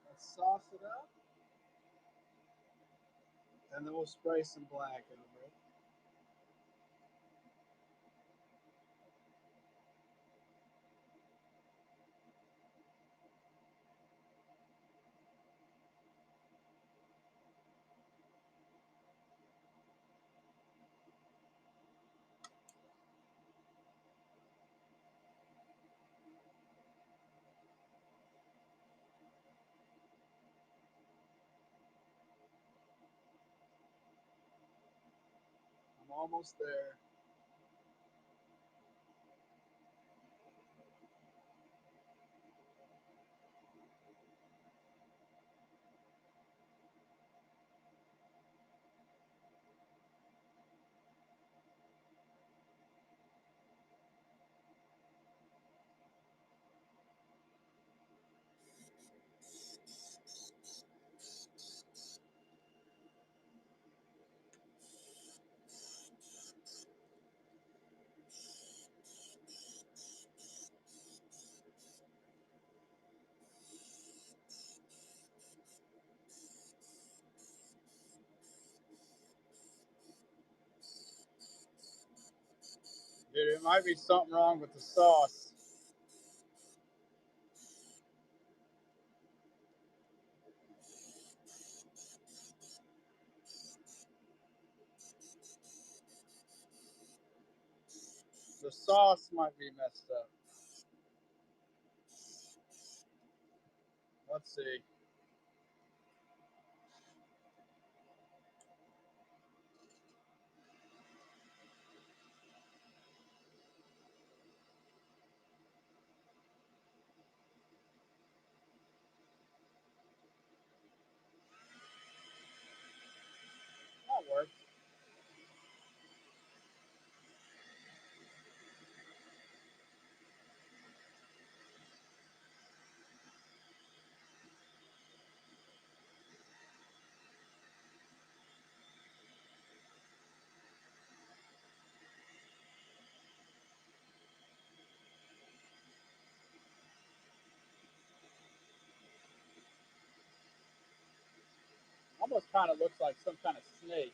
Let's sauce it up, and then we'll spray some black over it. I'm almost there. Dude, it might be something wrong with the sauce. The sauce might be messed up. Let's see. That works. Almost kind of looks like some kind of snake.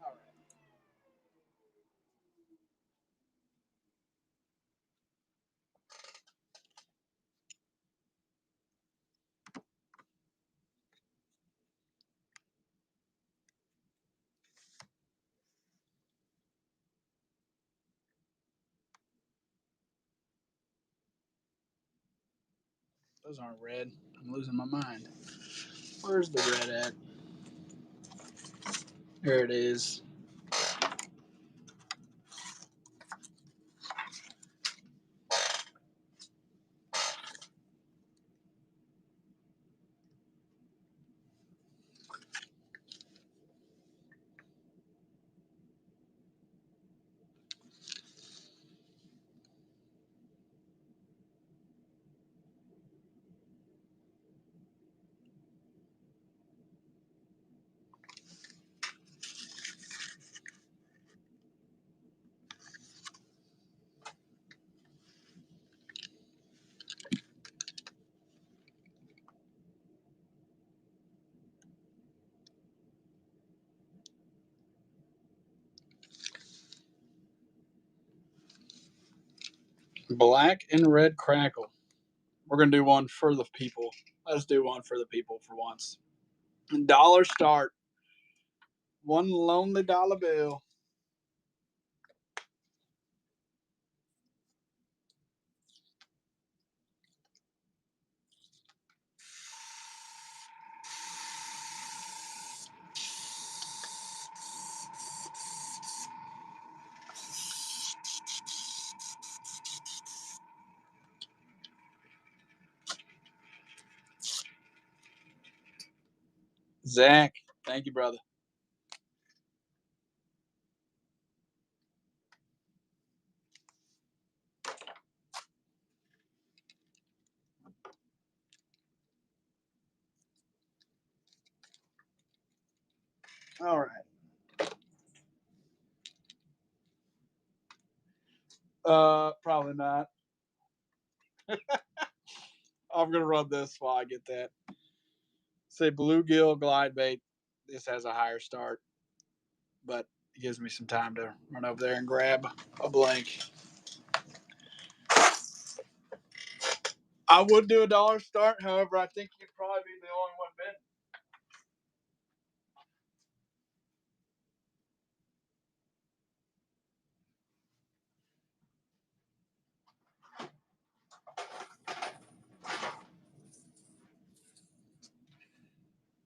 All right. Those aren't red. I'm losing my mind. Where's the red at? There it is. Black and red crackle. We're gonna do one for the people. Let's do one for the people for once. Dollar start. One lonely dollar bill. Zach, thank you, brother. All right. Probably not. I'm gonna run this while I get that. Say bluegill glide bait. This has a higher start, but it gives me some time to run over there and grab a blank. I would do a dollar start, however, I think you'd probably be the only one bidding.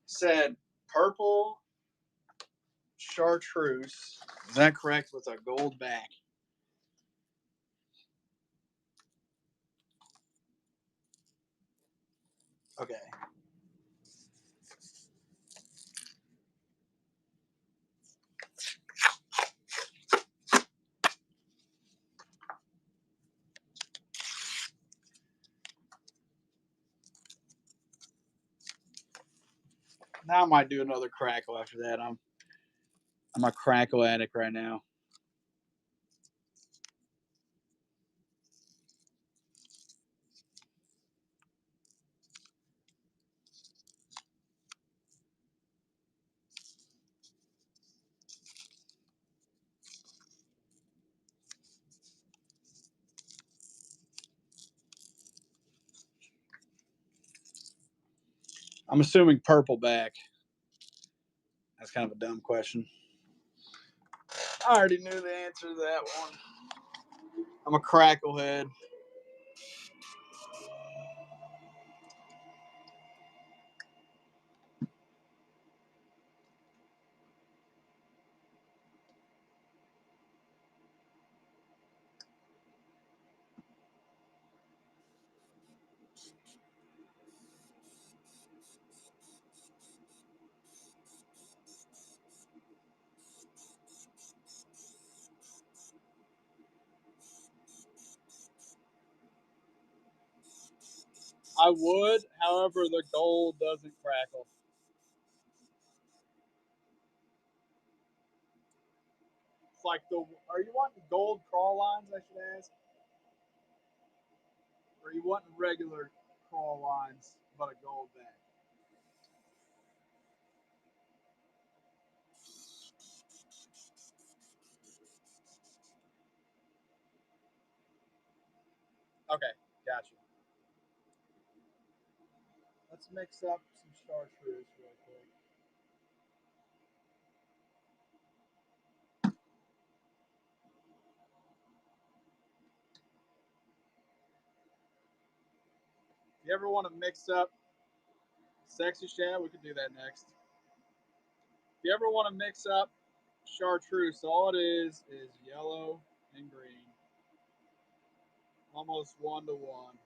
Said purple chartreuse. Is that correct? With a gold back. Okay. Now I might do another crackle after that. I'm a crackle addict right now. I'm assuming purple back. That's kind of a dumb question. I already knew the answer to that one. I'm a cracklehead. I would, however, the gold doesn't crackle. It's like are you wanting gold crawl lines, I should ask? Or are you wanting regular crawl lines, but a gold back? Okay, gotcha. Let's mix up some chartreuse real quick. If you ever want to mix up sexy shad, we could do that next. If you ever want to mix up chartreuse, all it is yellow and green, almost 1-to-1.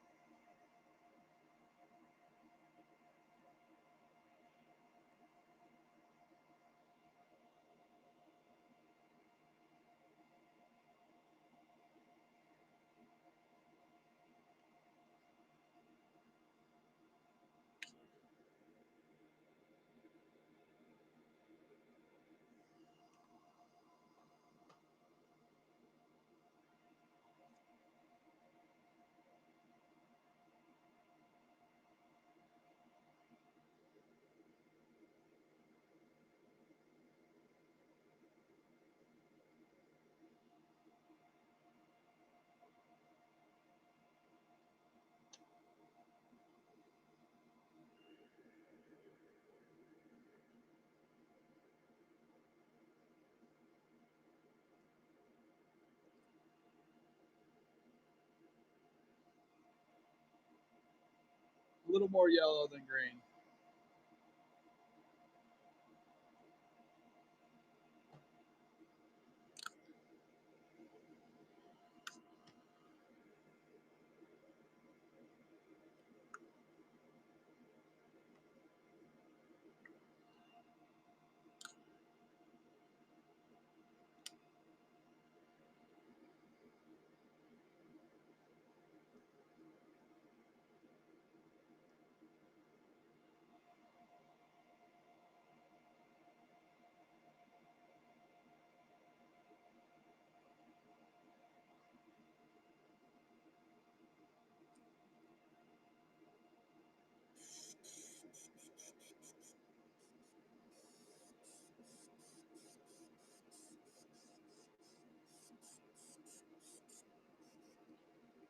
A little more yellow than green.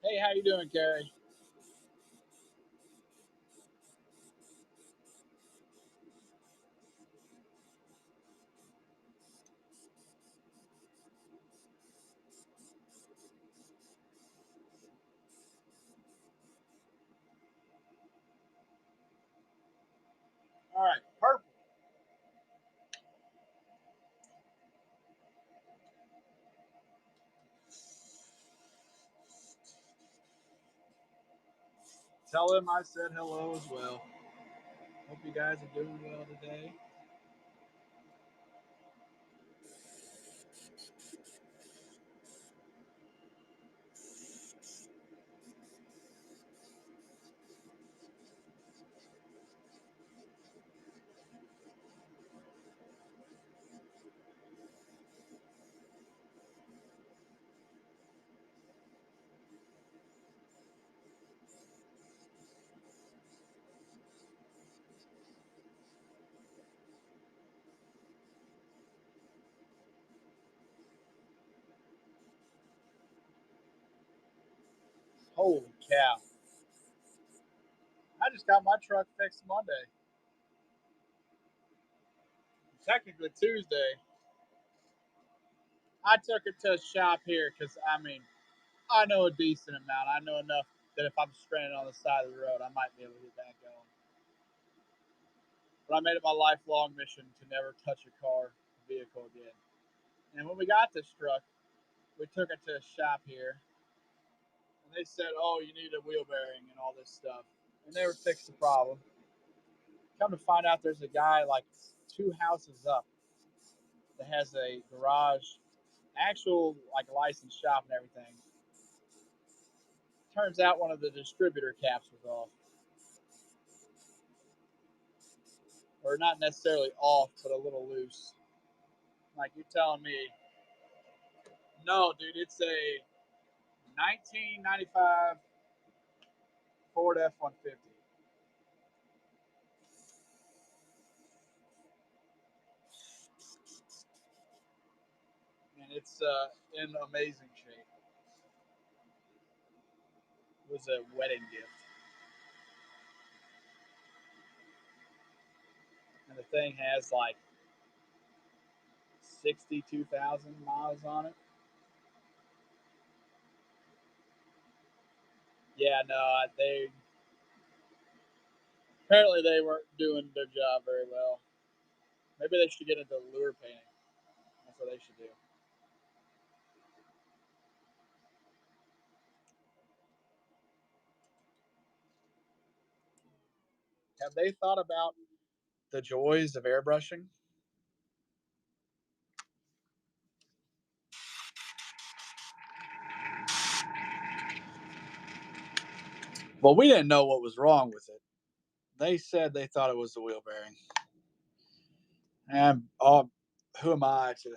Hey, how you doing, Carrie? All right, purple. Tell him I said hello as well. Hope you guys are doing well today. Holy cow. I just got my truck fixed Monday. Technically Tuesday. I took it to a shop here because, I mean, I know a decent amount. I know enough that if I'm stranded on the side of the road, I might be able to get that going. But I made it my lifelong mission to never touch a car, vehicle again. And when we got this truck, we took it to a shop here, and they said, "Oh, you need a wheel bearing and all this stuff," and they were fixed the problem. Come to find out, there's a guy like 2 houses up that has a garage, actual like licensed shop and everything. Turns out one of the distributor caps was off, or not necessarily off, but a little loose. Like you're telling me, no, dude, it's a 1995 Ford F-150. And it's in amazing shape. It was a wedding gift, and the thing has like 62,000 miles on it. Yeah, no, they apparently they weren't doing their job very well. Maybe they should get into lure painting. That's what they should do. Have they thought about the joys of airbrushing? Well, we didn't know what was wrong with it. They said they thought it was the wheel bearing. And who am I to?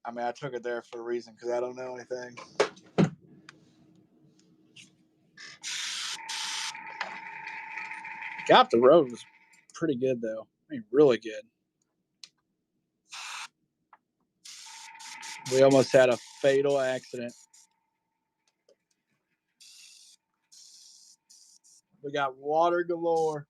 I mean, I took it there for a reason because I don't know anything. Got the road was pretty good though. I mean, really good. We almost had a fatal accident. We got water galore.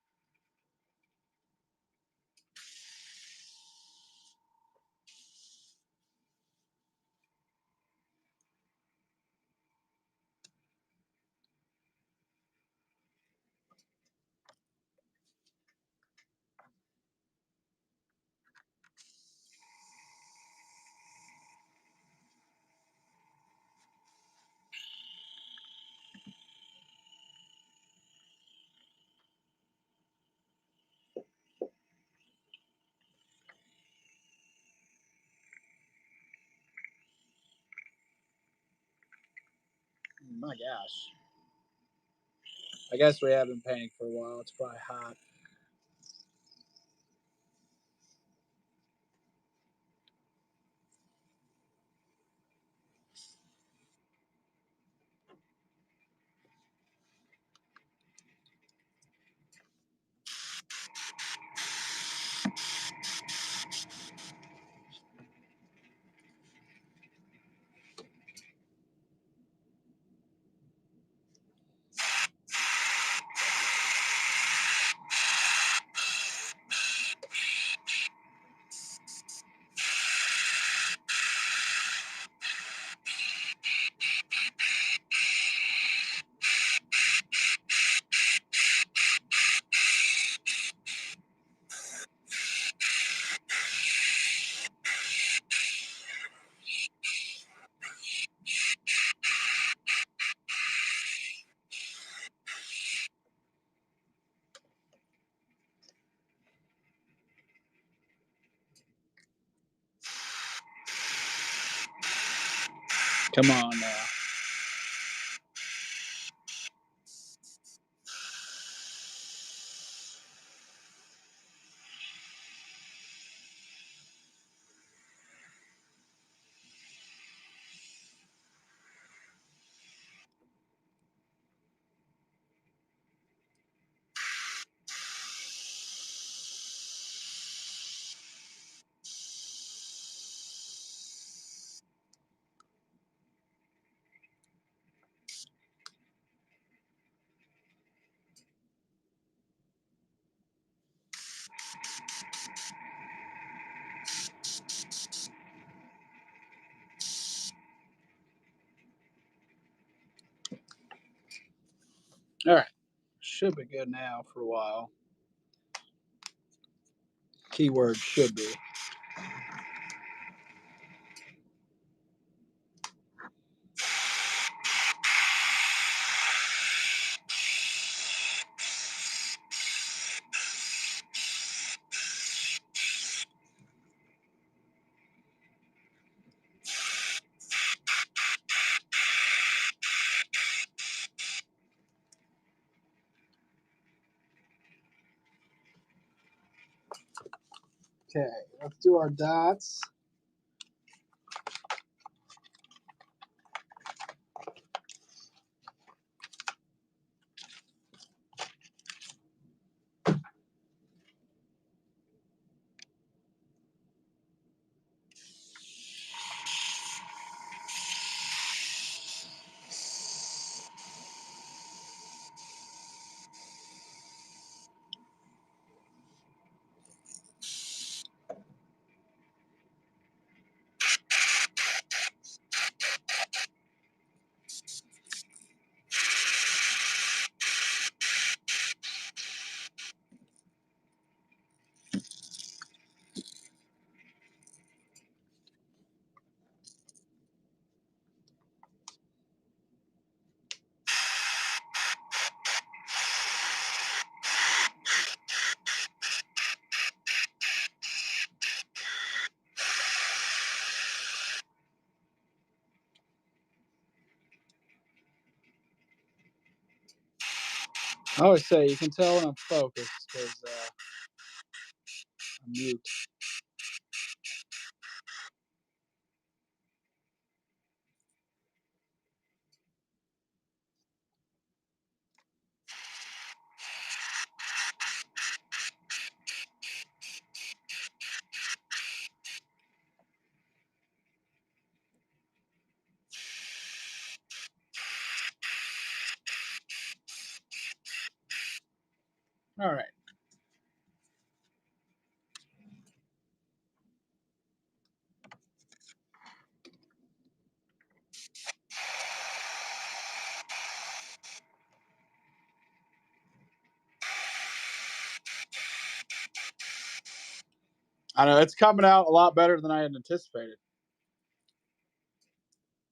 My gosh. I guess we have been paying for a while. It's probably hot. Come on now. All right. Should be good now for a while. Keyword should be. Okay, let's do our dots. I always say you can tell when I'm focused because I'm mute. All right. I know it's coming out a lot better than I had anticipated.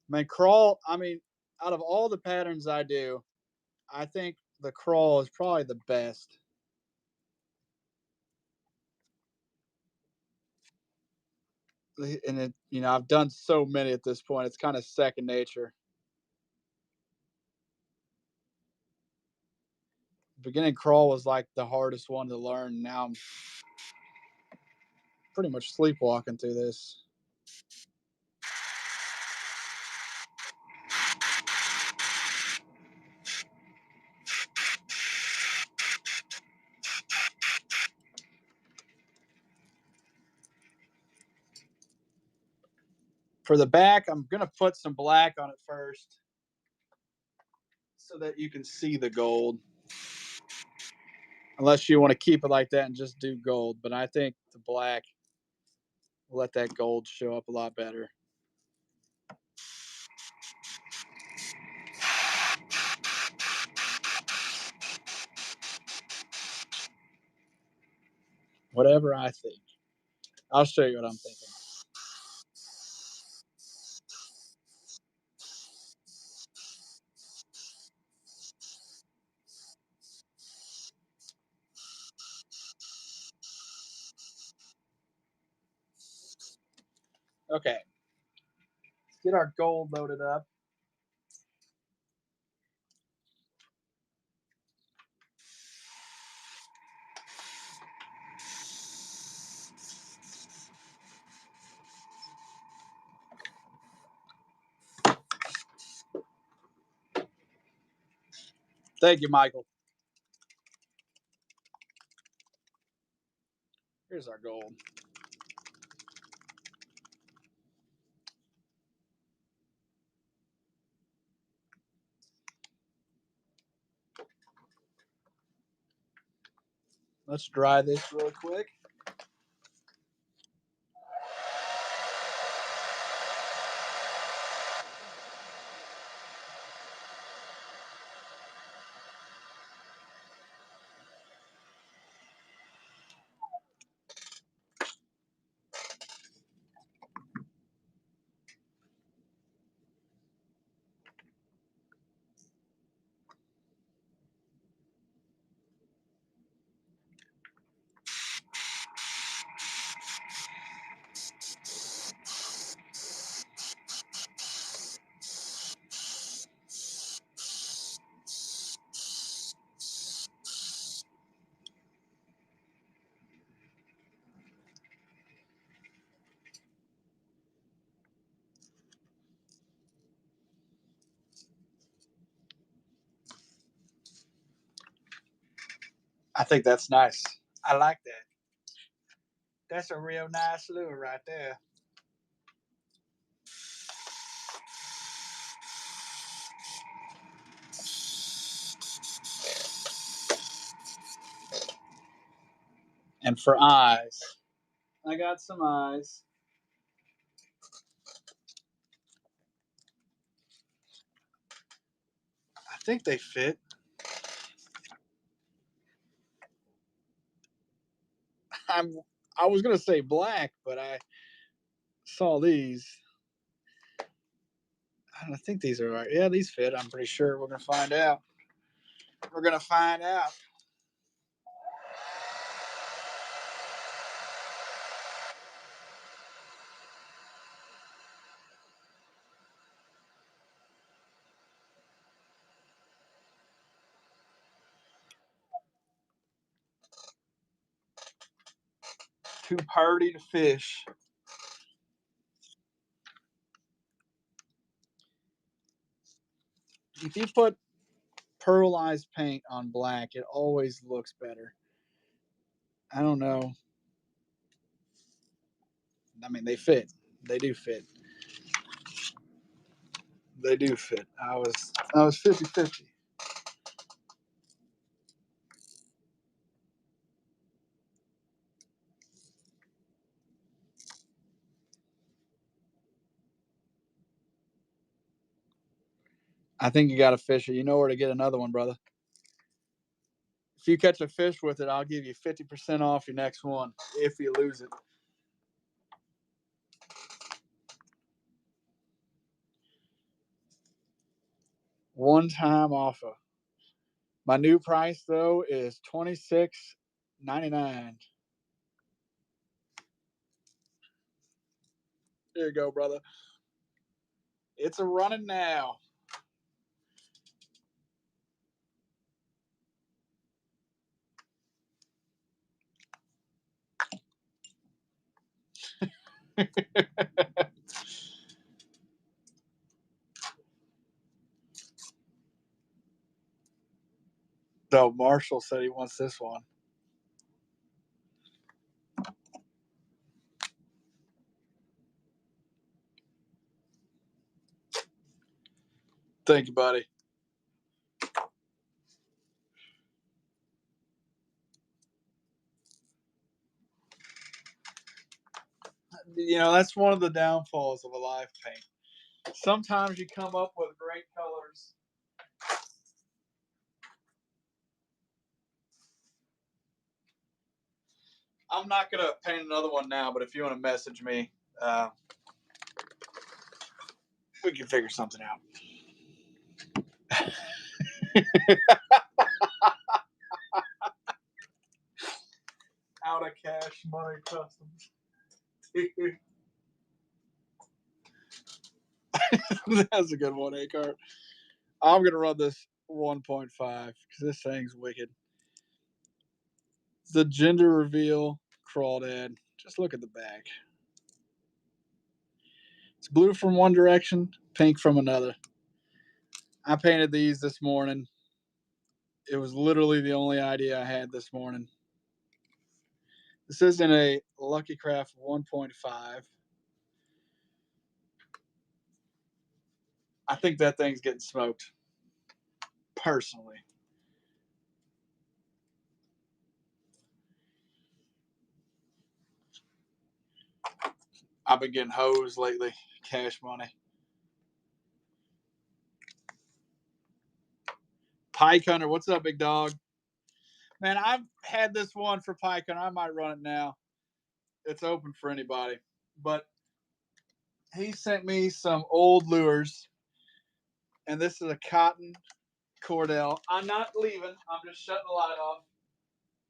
Man, crawl. I mean, out of all the patterns I do, I think the crawl is probably the best. And it, I've done so many at this point. It's kind of second nature. Beginning crawl was like the hardest one to learn. Now I'm pretty much sleepwalking through this. For the back, I'm gonna put some black on it first so that you can see the gold. Unless you want to keep it like that and just do gold, but I think the black will let that gold show up a lot better. Whatever I think. I'll show you what I'm thinking. Okay. Let's get our gold loaded up. Thank you, Michael. Here's our gold. Let's dry this real quick. I think that's nice. I like that. That's a real nice lure right there. And for eyes, I got some eyes. I think they fit. I was gonna say black, but I saw these. I think these are right. Yeah, these fit. I'm pretty sure. We're gonna find out. We're gonna find out. Too party to fish. If you put pearlized paint on black, it always looks better. I don't know. I mean, they fit. They do fit. They do fit. I was 50-50. I think you got to fish it. You know where to get another one, brother. If you catch a fish with it, I'll give you 50% off your next one if you lose it. One time offer. My new price though is $26.99. Here you go, brother. It's a running now. So Marshall said he wants this one. Thank you, buddy. You know, that's one of the downfalls of a live paint. Sometimes you come up with great colors. I'm not going to paint another one now, but if you want to message me, we can figure something out. Out of cash money customs. That's a good one, Acart. I'm going to run this 1.5 because this thing's wicked. The gender reveal crawdad. Just look at the back. It's blue from one direction, pink from another. I painted these this morning. It was literally the only idea I had this morning. This isn't a Lucky Craft 1.5. I think that thing's getting smoked. Personally. I've been getting hosed lately. Cash money. Pike Hunter, what's up, big dog? Man, I've had this one for Pike Hunter. I might run it now. It's open for anybody. But he sent me some old lures. And this is a cotton Cordell. I'm not leaving. I'm just shutting the light off.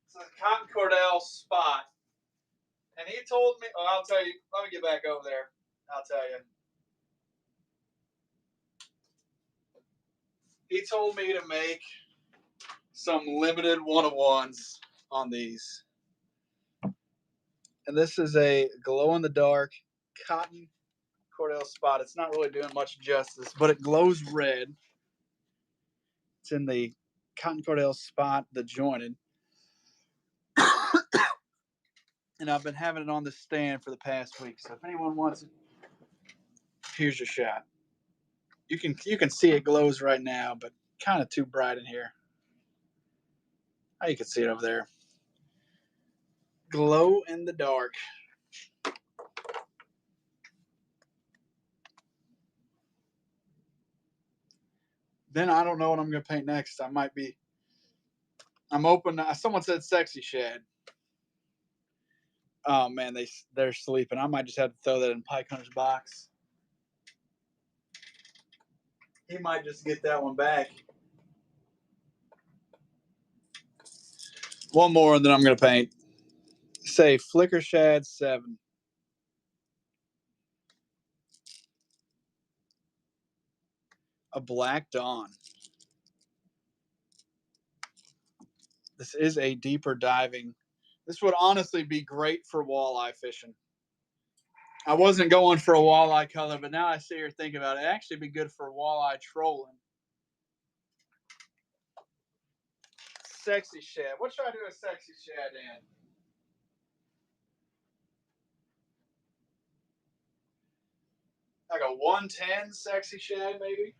It's a cotton Cordell spot. And he told me, oh, I'll tell you, let me get back over there. I'll tell you. He told me to make some limited one-of-ones on these. And this is a glow-in-the-dark cotton Cordell spot. It's not really doing much justice, but it glows red. It's in the cotton Cordell spot, the jointed. and I've been having it on the stand for the past week. So if anyone wants it, here's your shot. You can see it glows right now, but kind of too bright in here. Oh, you can see it over there. Glow in the dark. Then I don't know what I'm gonna paint next. I'm open. Someone said sexy shad. Oh man, they're sleeping. I might just have to throw that in Pike Hunter's box. He might just get that one back. One more, and then I'm gonna paint. Say Flicker Shad 7. A Black Dawn. This is a deeper diving. This would honestly be great for walleye fishing. I wasn't going for a walleye color, but now I sit here thinking about it. It'd actually be good for walleye trolling. Sexy shad. What should I do a sexy shad in? Like a 110 sexy shad, maybe?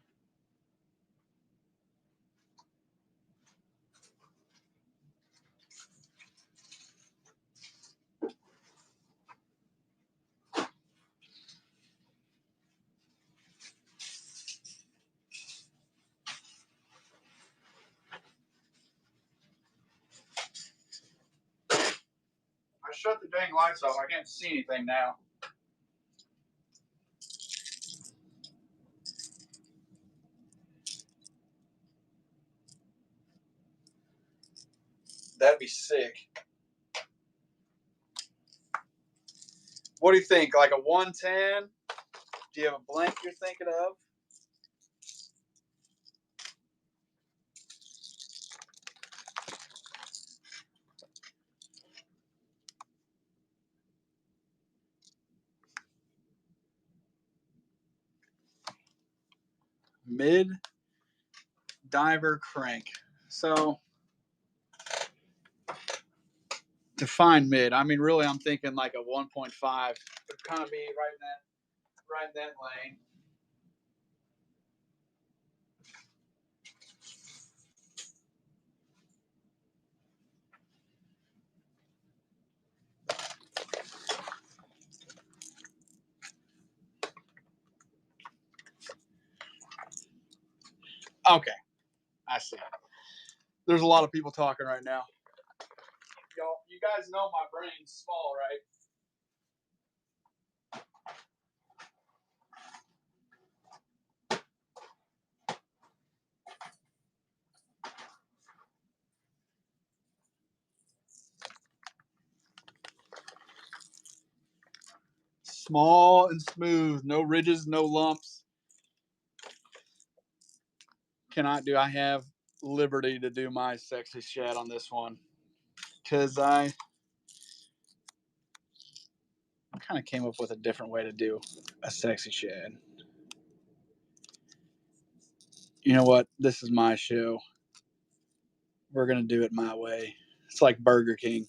I shut the dang lights off. I can't see anything now. That'd be sick. What do you think? Like a 110? Do you have a blank you're thinking of? Mid diver crank. So to find mid, I mean, really, I'm thinking like a 1.5 would kind of be right in that lane. Okay, I see. There's a lot of people talking right now. Y'all, you guys know my brain's small, right? Small and smooth, no ridges, no lumps. I have liberty to do my sexy shad on this one? Because I kind of came up with a different way to do a sexy shad. You know what? This is my show. We're going to do it my way. It's like Burger King.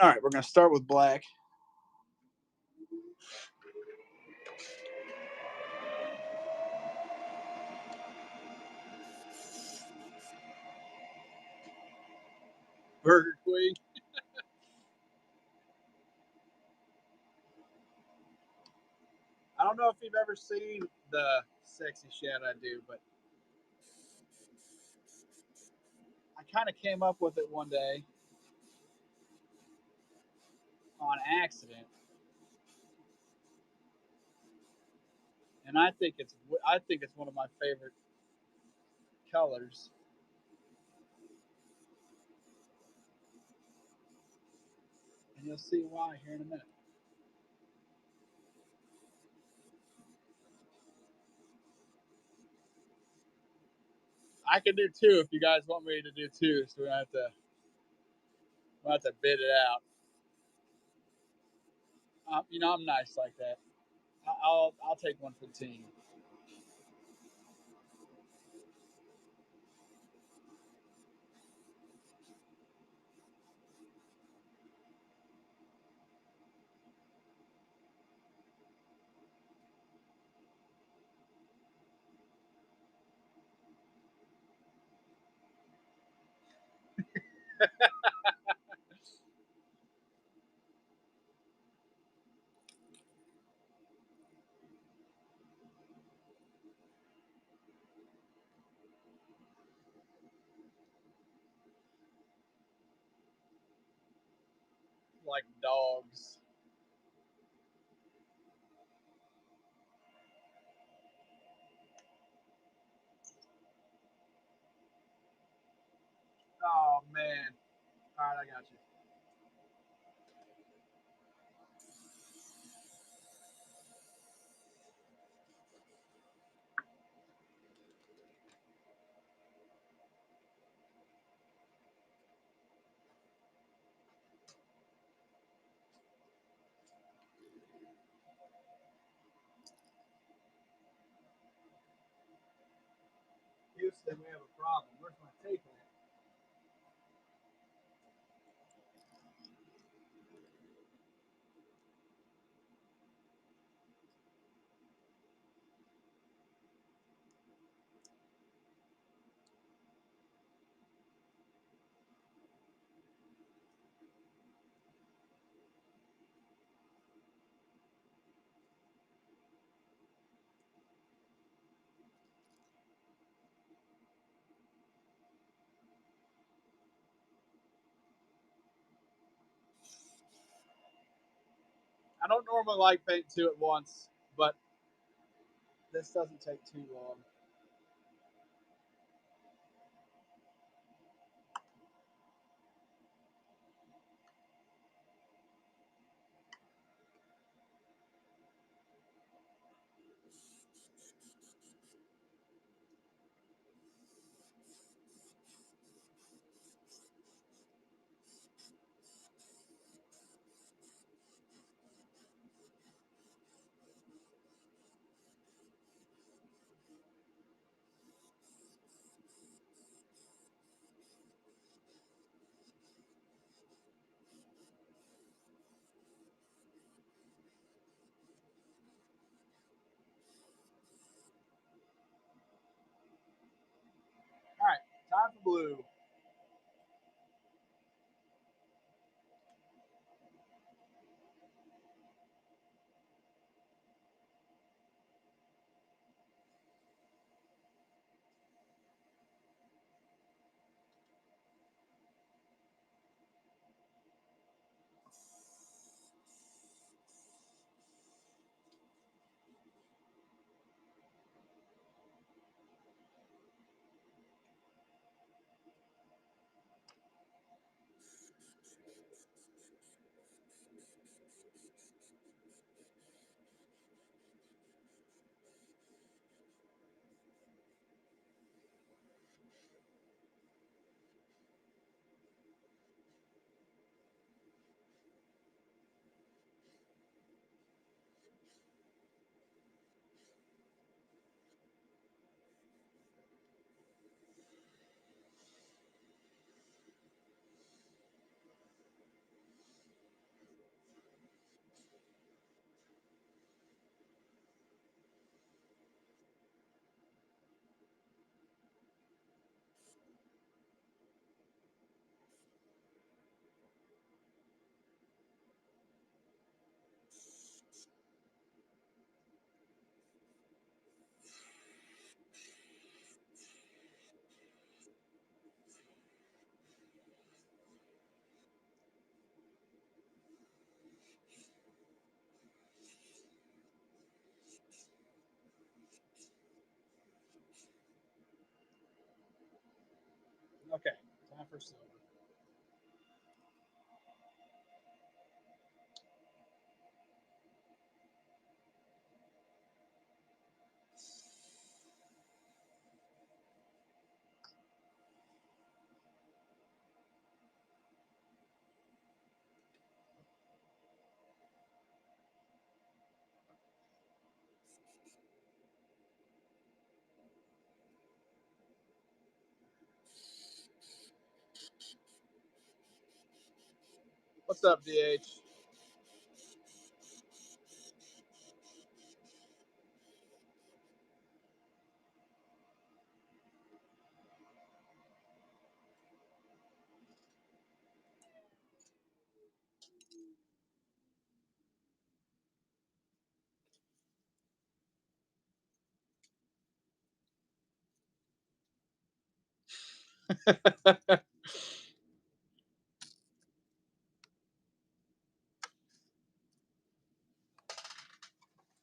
All right, we're going to start with black. Burger Queen. I don't know if you've ever seen the sexy shad I do, but I kind of came up with it one day on accident, and I think it's one of my favorite colors. And you'll see why here in a minute. I can do two if you guys want me to do two, so we'll have to bid it out. I'm nice like that. I'll take one for the team. Like dogs. Oh man. All right, I got you. Houston, we have a problem. Where's my tape at? I don't normally like paint two at once, but this doesn't take too long. All right, time for blue. Okay, time for silver. What's up, DH?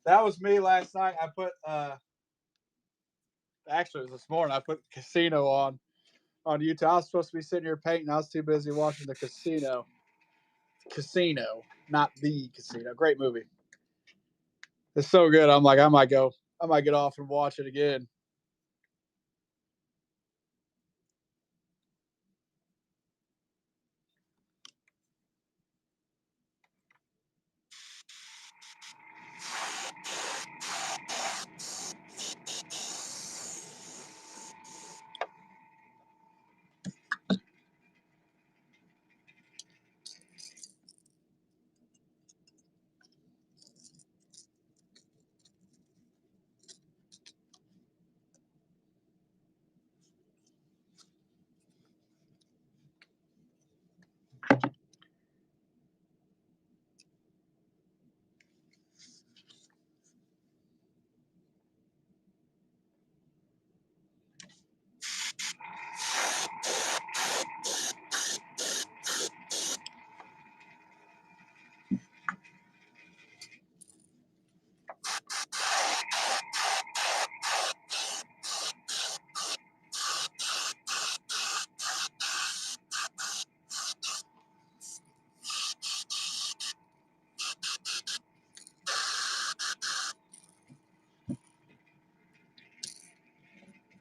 That was me last night. I put actually it was this morning. I put Casino on Utah. I was supposed to be sitting here painting. I was too busy watching the Casino. Casino, not the Casino. Great movie. It's so good. I'm like, I might go. I might get off and watch it again.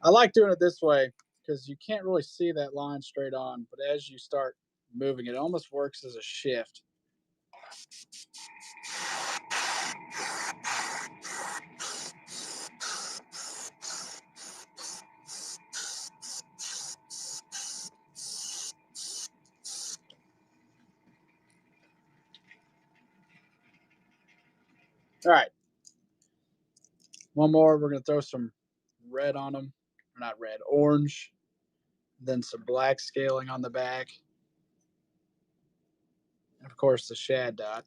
I like doing it this way because you can't really see that line straight on, but as you start moving, it almost works as a shift. All right, one more. We're gonna throw some red on them, or not red, orange, then some black scaling on the back, and of course the shad dot.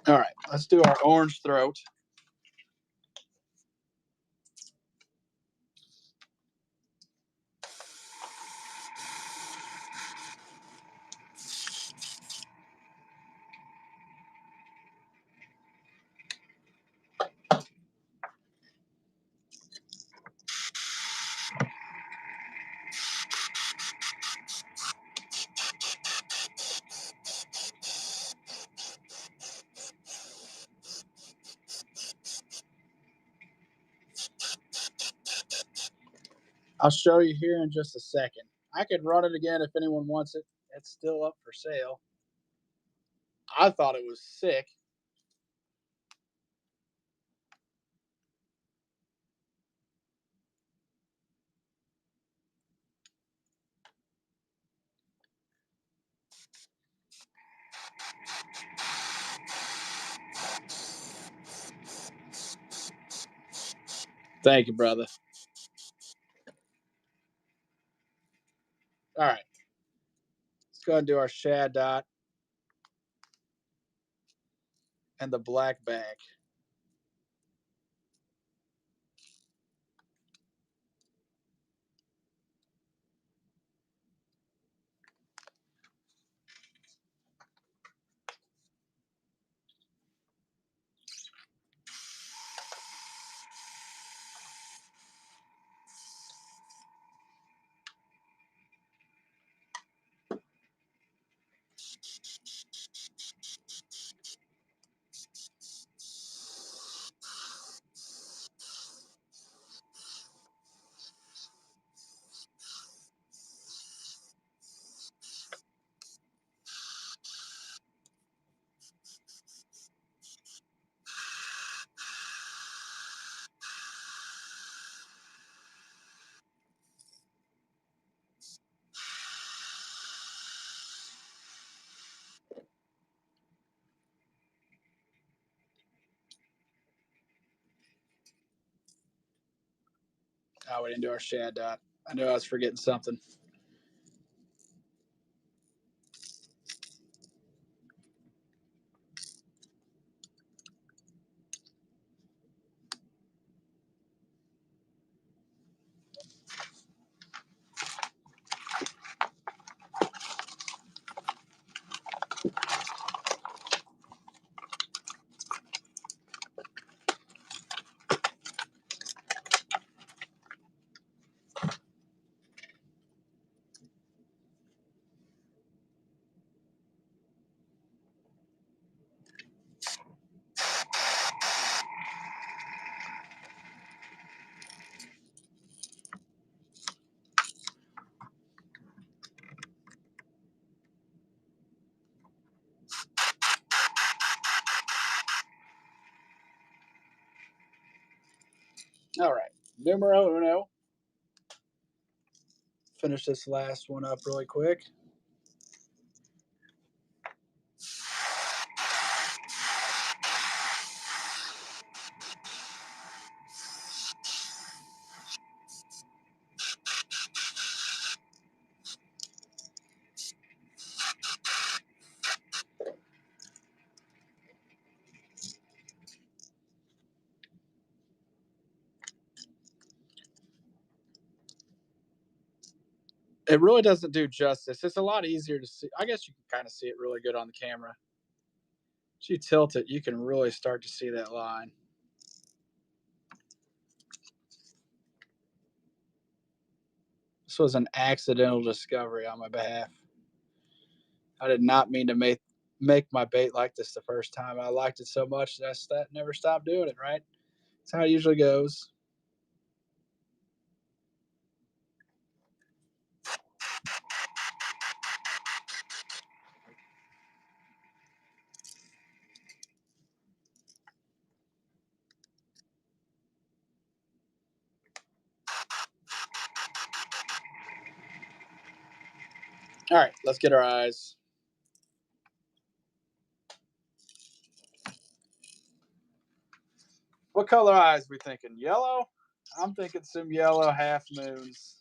All right, let's do our orange throat. I'll show you here in just a second. I could run it again if anyone wants it. It's still up for sale. I thought it was sick. Thank you, brother. All right. Let's go ahead and do our shad dot and the black bag. Oh, we didn't do our shad dot. I knew I was forgetting something. All right. Numero uno. Finish this last one up really quick. It really doesn't do justice. It's a lot easier to see. I guess you can kind of see it really good on the camera. If you tilt it, you can really start to see that line. This was an accidental discovery on my behalf. I did not mean to make my bait like this the first time. I liked it so much that I never stopped doing it, right? That's how it usually goes. All right, let's get our eyes. What color eyes we thinking? Yellow? I'm thinking some yellow half moons.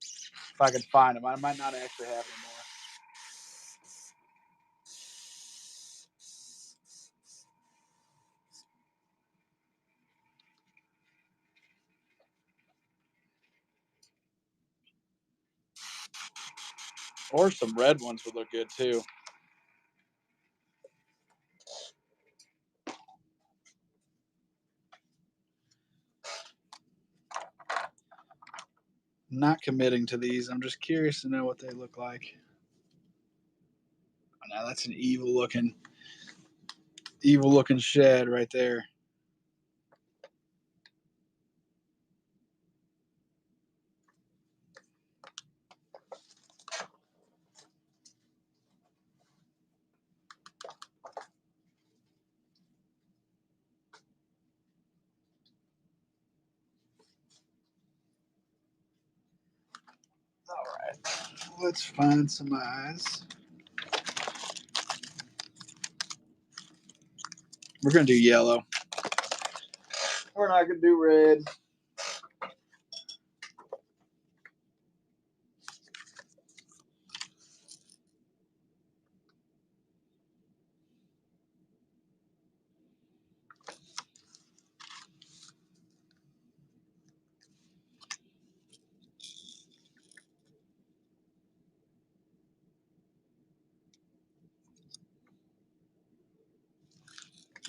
If I can find them, I might not actually have anymore. Or some red ones would look good too. Not committing to these. I'm just curious to know what they look like. Oh, now that's an evil looking shad right there. All right, let's find some eyes. We're gonna do yellow. We're not gonna do red.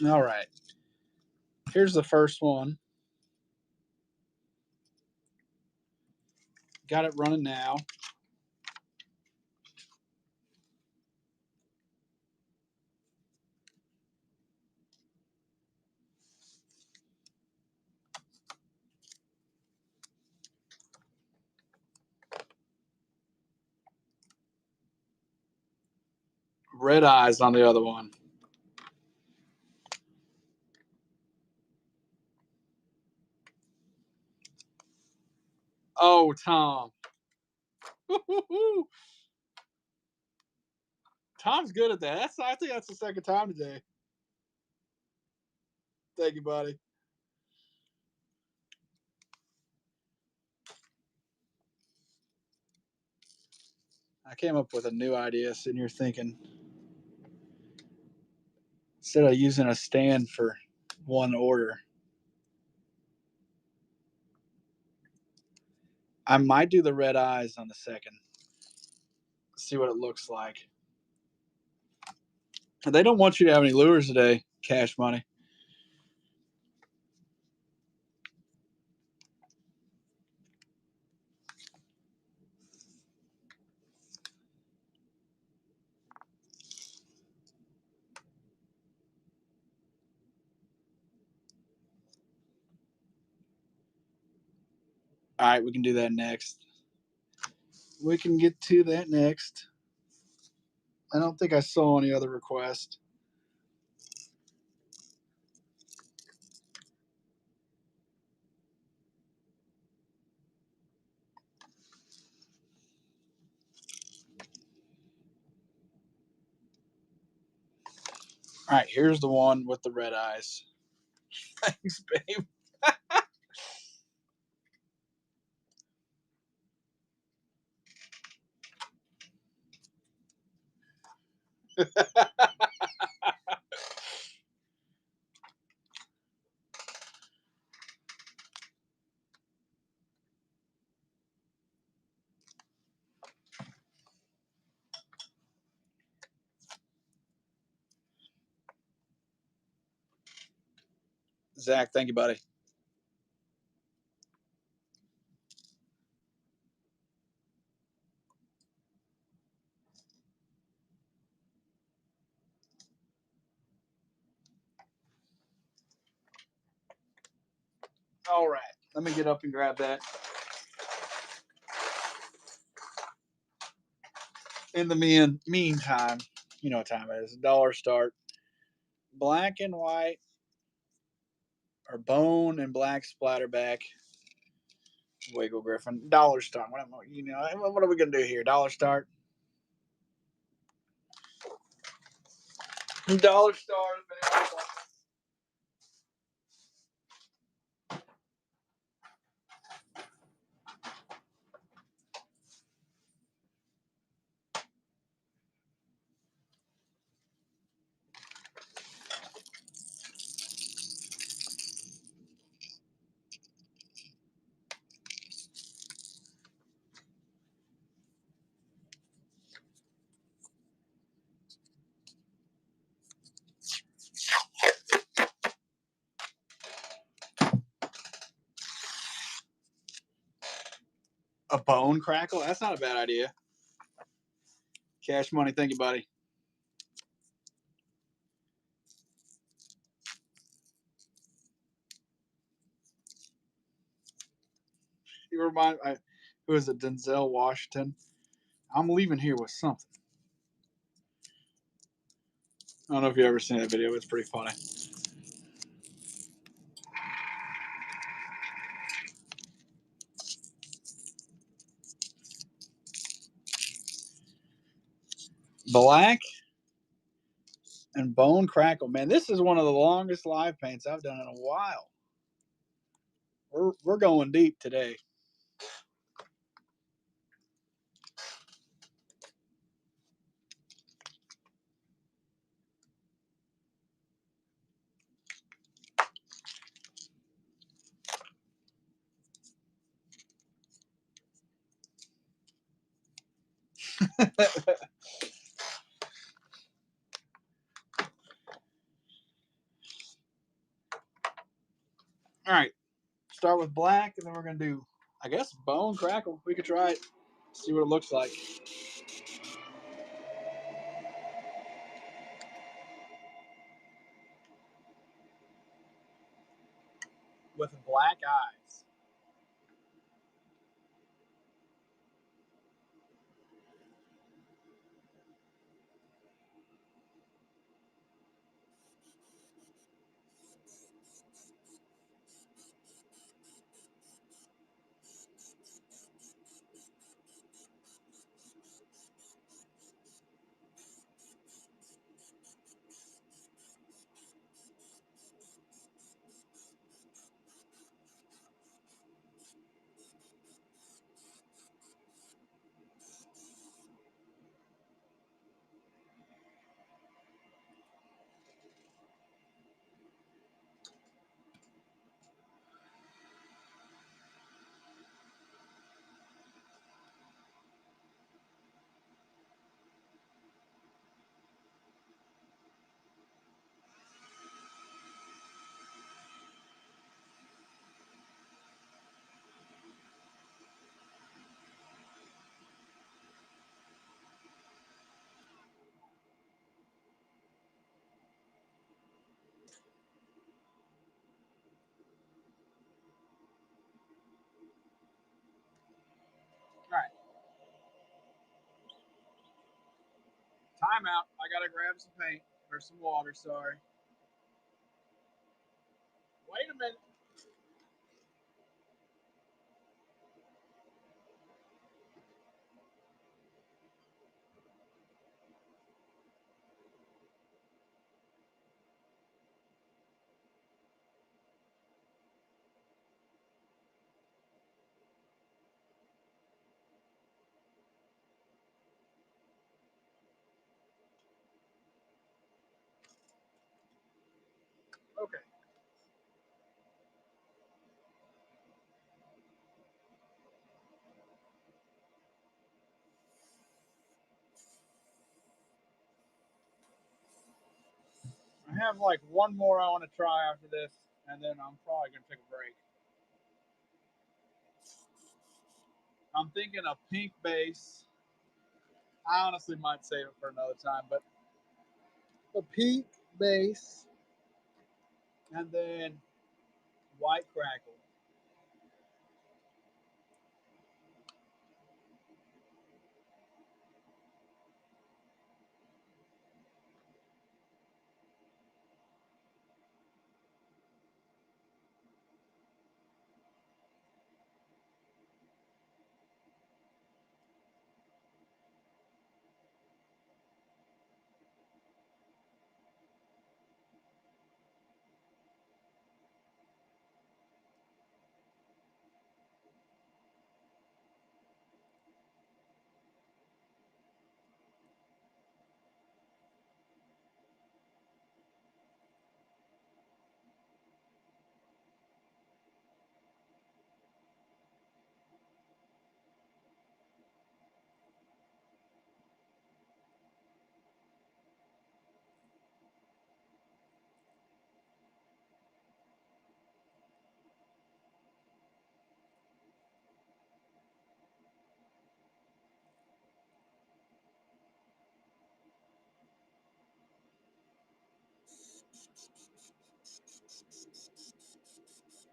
All right. Here's the first one. Got it running now. Red eyes on the other one. Oh, Tom. Tom's good at that. I think that's the second time today. Thank you, buddy. I came up with a new idea sitting here thinking. Instead of using a stand for one order, I might do the red eyes on the second. See what it looks like. They don't want you to have any lures today, Cash Money. All right, we can do that next. We can get to that next. I don't think I saw any other requests. All right, here's the one with the red eyes. Thanks, babe. Zach, thank you, buddy. All right, let me get up and grab that. In the meantime, you know what time it is. Dollar Start. Black and white or bone and black splatterback. Wiggle Griffin. Dollar Start. What are we gonna do here? Dollar Start. Dollar Start. A bone crackle? That's not a bad idea. Cash Money, thank you, buddy. You remind me, who is it? Denzel Washington. I'm leaving here with something. I don't know if you ever seen that video. It's pretty funny. Black and bone crackle. Man, this is one of the longest live paints I've done in a while. We're going deep today. All right, start with black, and then we're gonna do, I guess, bone crackle. We could try it, see what it looks like. With black eyes. All right, timeout. I gotta grab some paint or some water. Sorry. Wait a minute. Okay. I have like one more I want to try after this, and then I'm probably gonna take a break. I'm thinking a pink base. I honestly might save it for another time, but a pink base and then white crackle.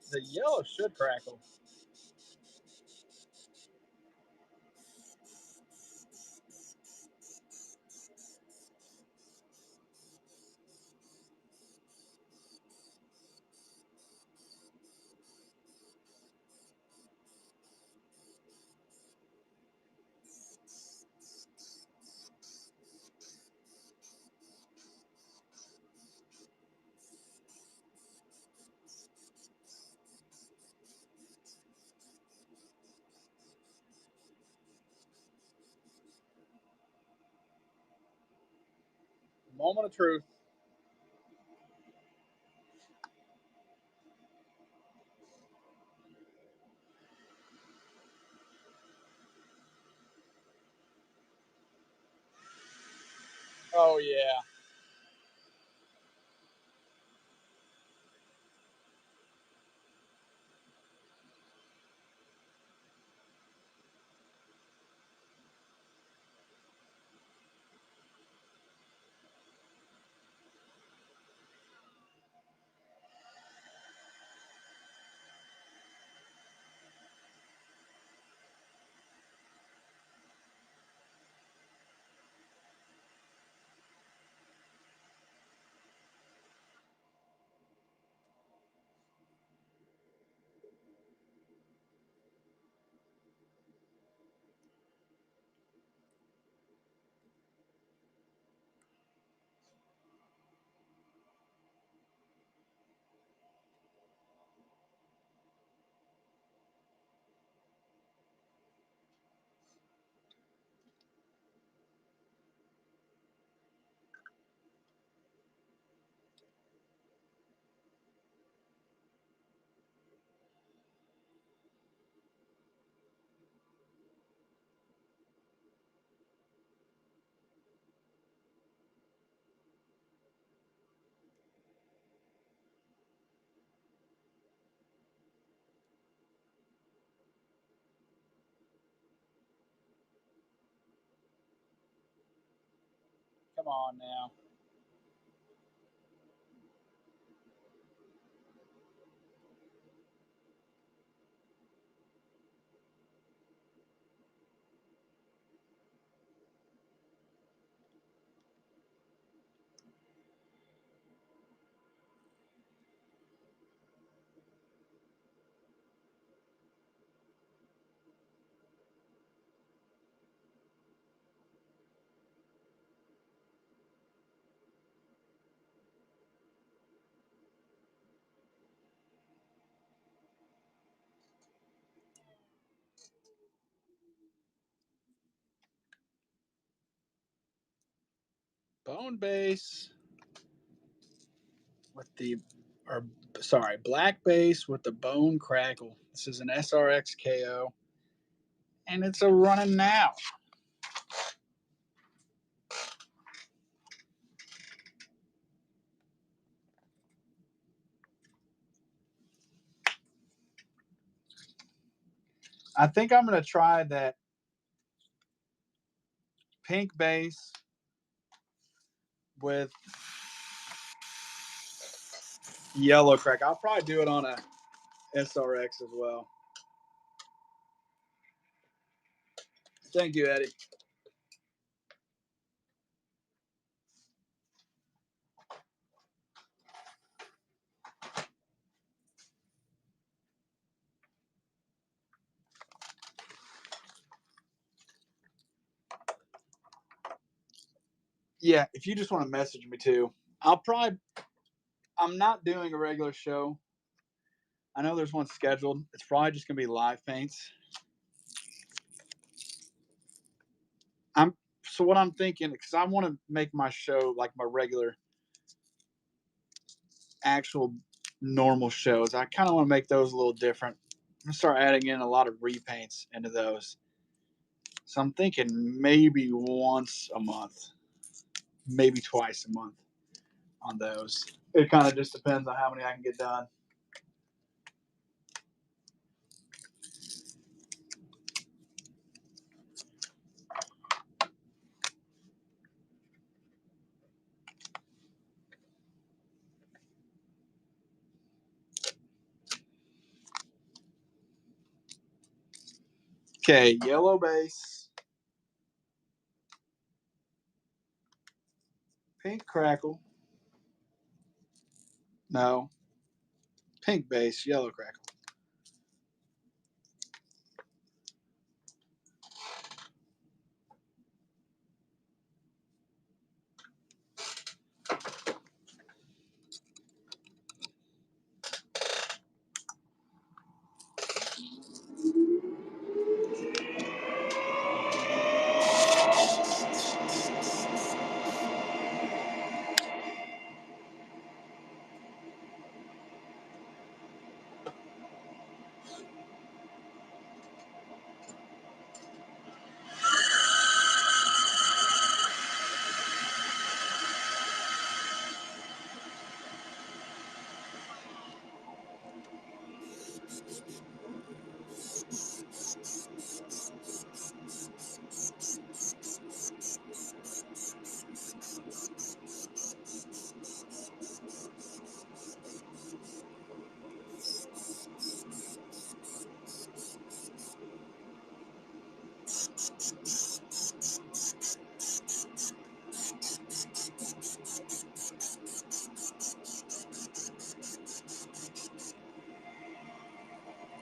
The yellow should crackle. moment of truth. Oh, yeah. Come on now. Bone base with the, or sorry, black base with the bone crackle. This is an SRX KO, and it's a running now. I think I'm going to try that pink base with yellow crack. I'll probably do it on a SRX as well. Thank you, Eddie. Yeah, if you just want to message me too, I'm not doing a regular show. I know there's one scheduled. It's probably just gonna be live paints. So what I'm thinking, because I want to make my show like my regular, actual, normal shows. I kind of want to make those a little different. I'm gonna start adding in a lot of repaints into those. So I'm thinking maybe once a month, maybe twice a month on those. It kind of just depends on how many I can get done. Okay, yellow base, pink crackle. No, pink base, yellow crackle.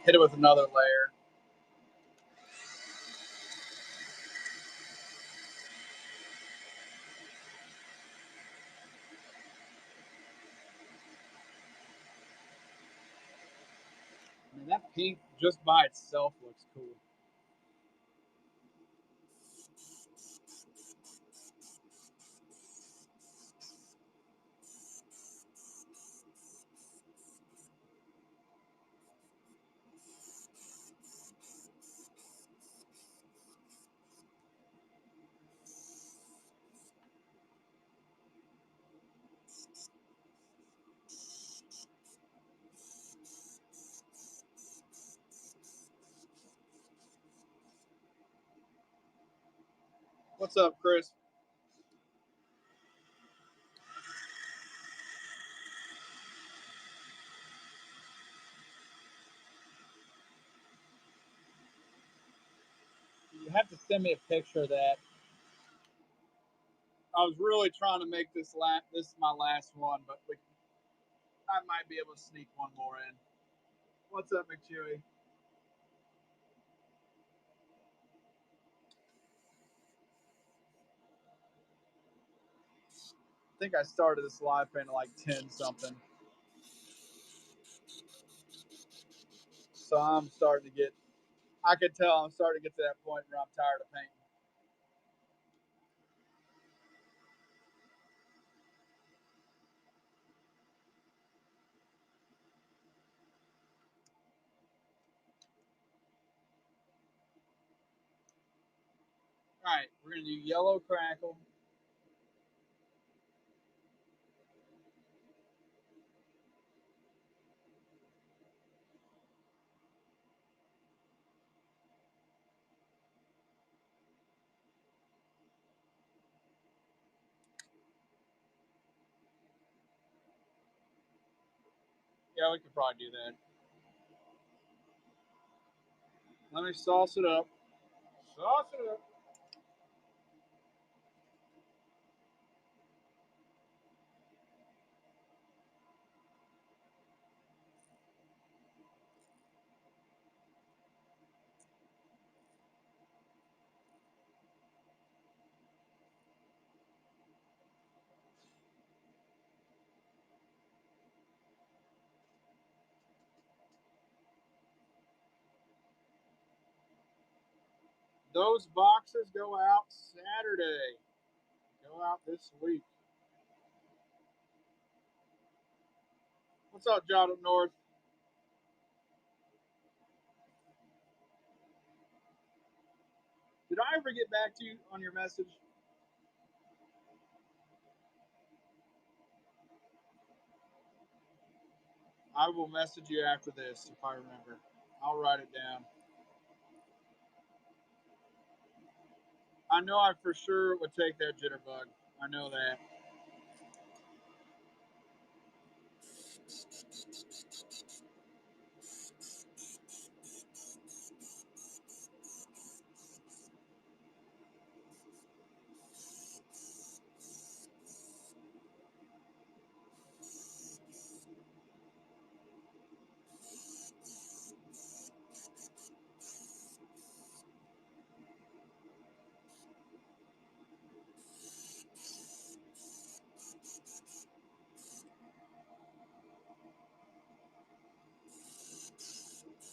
Hit it with another layer. Man, that pink just by itself looks cool. What's up, Chris? You have to send me a picture of that. I was really trying to make this my last one, but I might be able to sneak one more in. What's up, McChewy? I think I started this live painting like 10 something. So I'm starting to get, I can tell I'm starting to get to that point where I'm tired of painting. All right, we're going to do yellow crackle. Yeah, we could probably do that. Let me sauce it up. Sauce it up. Those boxes go out Saturday. Go out this week. What's up, John up north? Did I ever get back to you on your message? I will message you after this if I remember. I'll write it down. I know I for sure would take that jitterbug. I know that.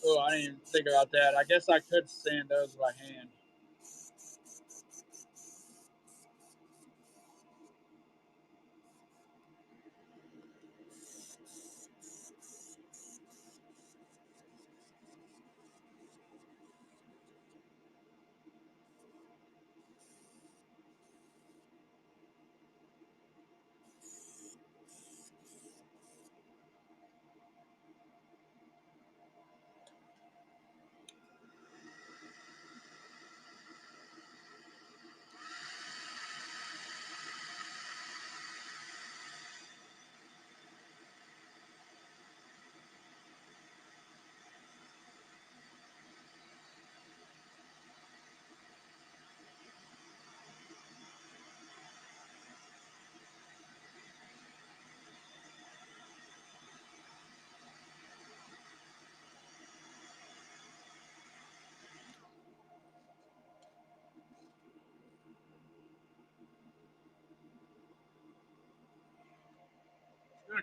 Oh, I didn't even think about that. I guess I could sand those by hand.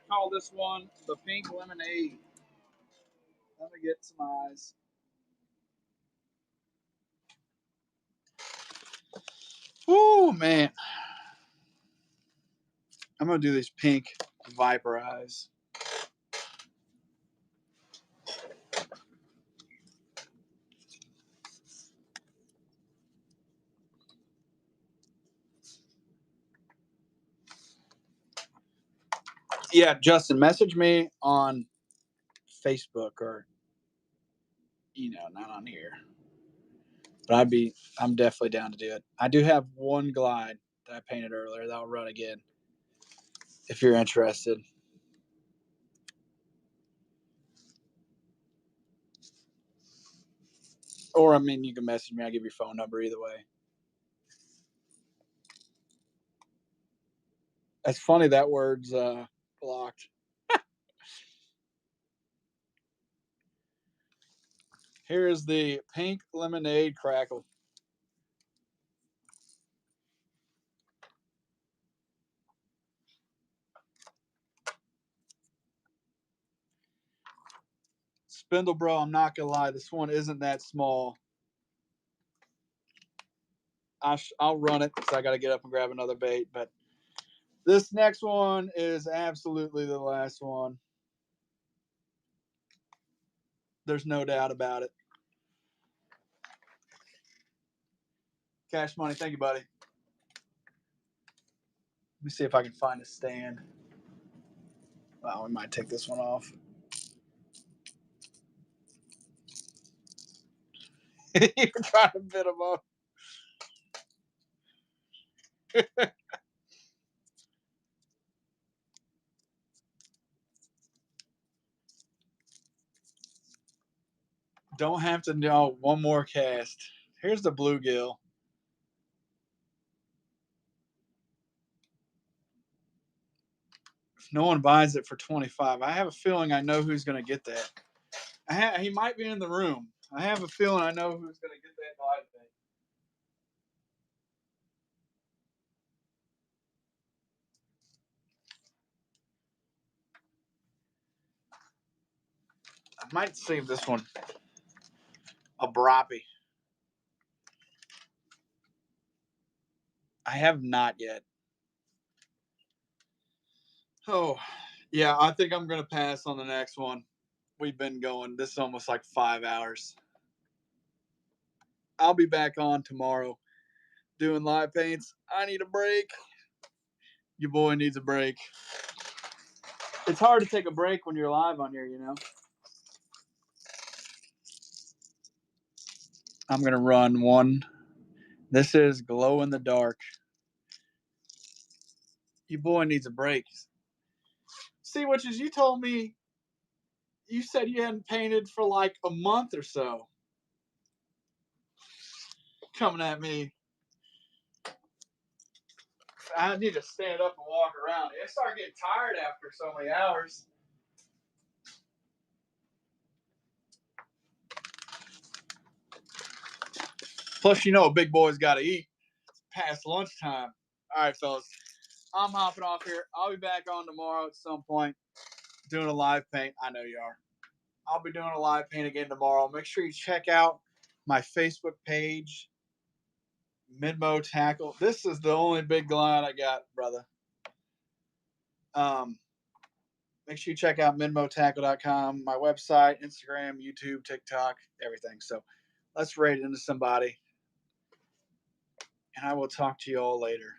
call this one the pink lemonade. Let me get some eyes. Oh man, I'm gonna do these pink viper eyes. Yeah, Justin, message me on Facebook or not on here. But I'm definitely down to do it. I do have one glide that I painted earlier that I'll run again if you're interested. Or I mean, you can message me. I'll give your phone number either way. That's funny. That word's blocked. Here is the pink lemonade crackle. Spindle Bro, I'm not gonna lie, this one isn't that small. I'll run it because I got to get up and grab another bait. But this next one is absolutely the last one. There's no doubt about it. Cash Money, thank you, buddy. Let me see if I can find a stand. Wow, we might take this one off. You're trying to bit him up. Don't have to know one more cast. Here's the bluegill. If no one buys it for 25, I have a feeling I know who's going to get that. He might be in the room. I have a feeling I know who's going to get that glide bait. I might save this one. A Brappy. I have not yet. Oh, yeah, I think I'm going to pass on the next one. We've been going. This is almost like 5 hours. I'll be back on tomorrow doing live paints. I need a break. Your boy needs a break. It's hard to take a break when you're live on here, you know? I'm going to run one. This is Glow in the Dark. Your boy needs a break. See, which is you told me you said you hadn't painted for like a month or so. Coming at me. I need to stand up and walk around. I start getting tired after so many hours. Plus, a big boy's got to eat. It's past lunchtime. All right, fellas. I'm hopping off here. I'll be back on tomorrow at some point doing a live paint. I know you are. I'll be doing a live paint again tomorrow. Make sure you check out my Facebook page, Midmo Tackle. This is the only big glide I got, brother. Make sure you check out midmotackle.com, my website, Instagram, YouTube, TikTok, everything. So let's rate into somebody. And I will talk to you all later.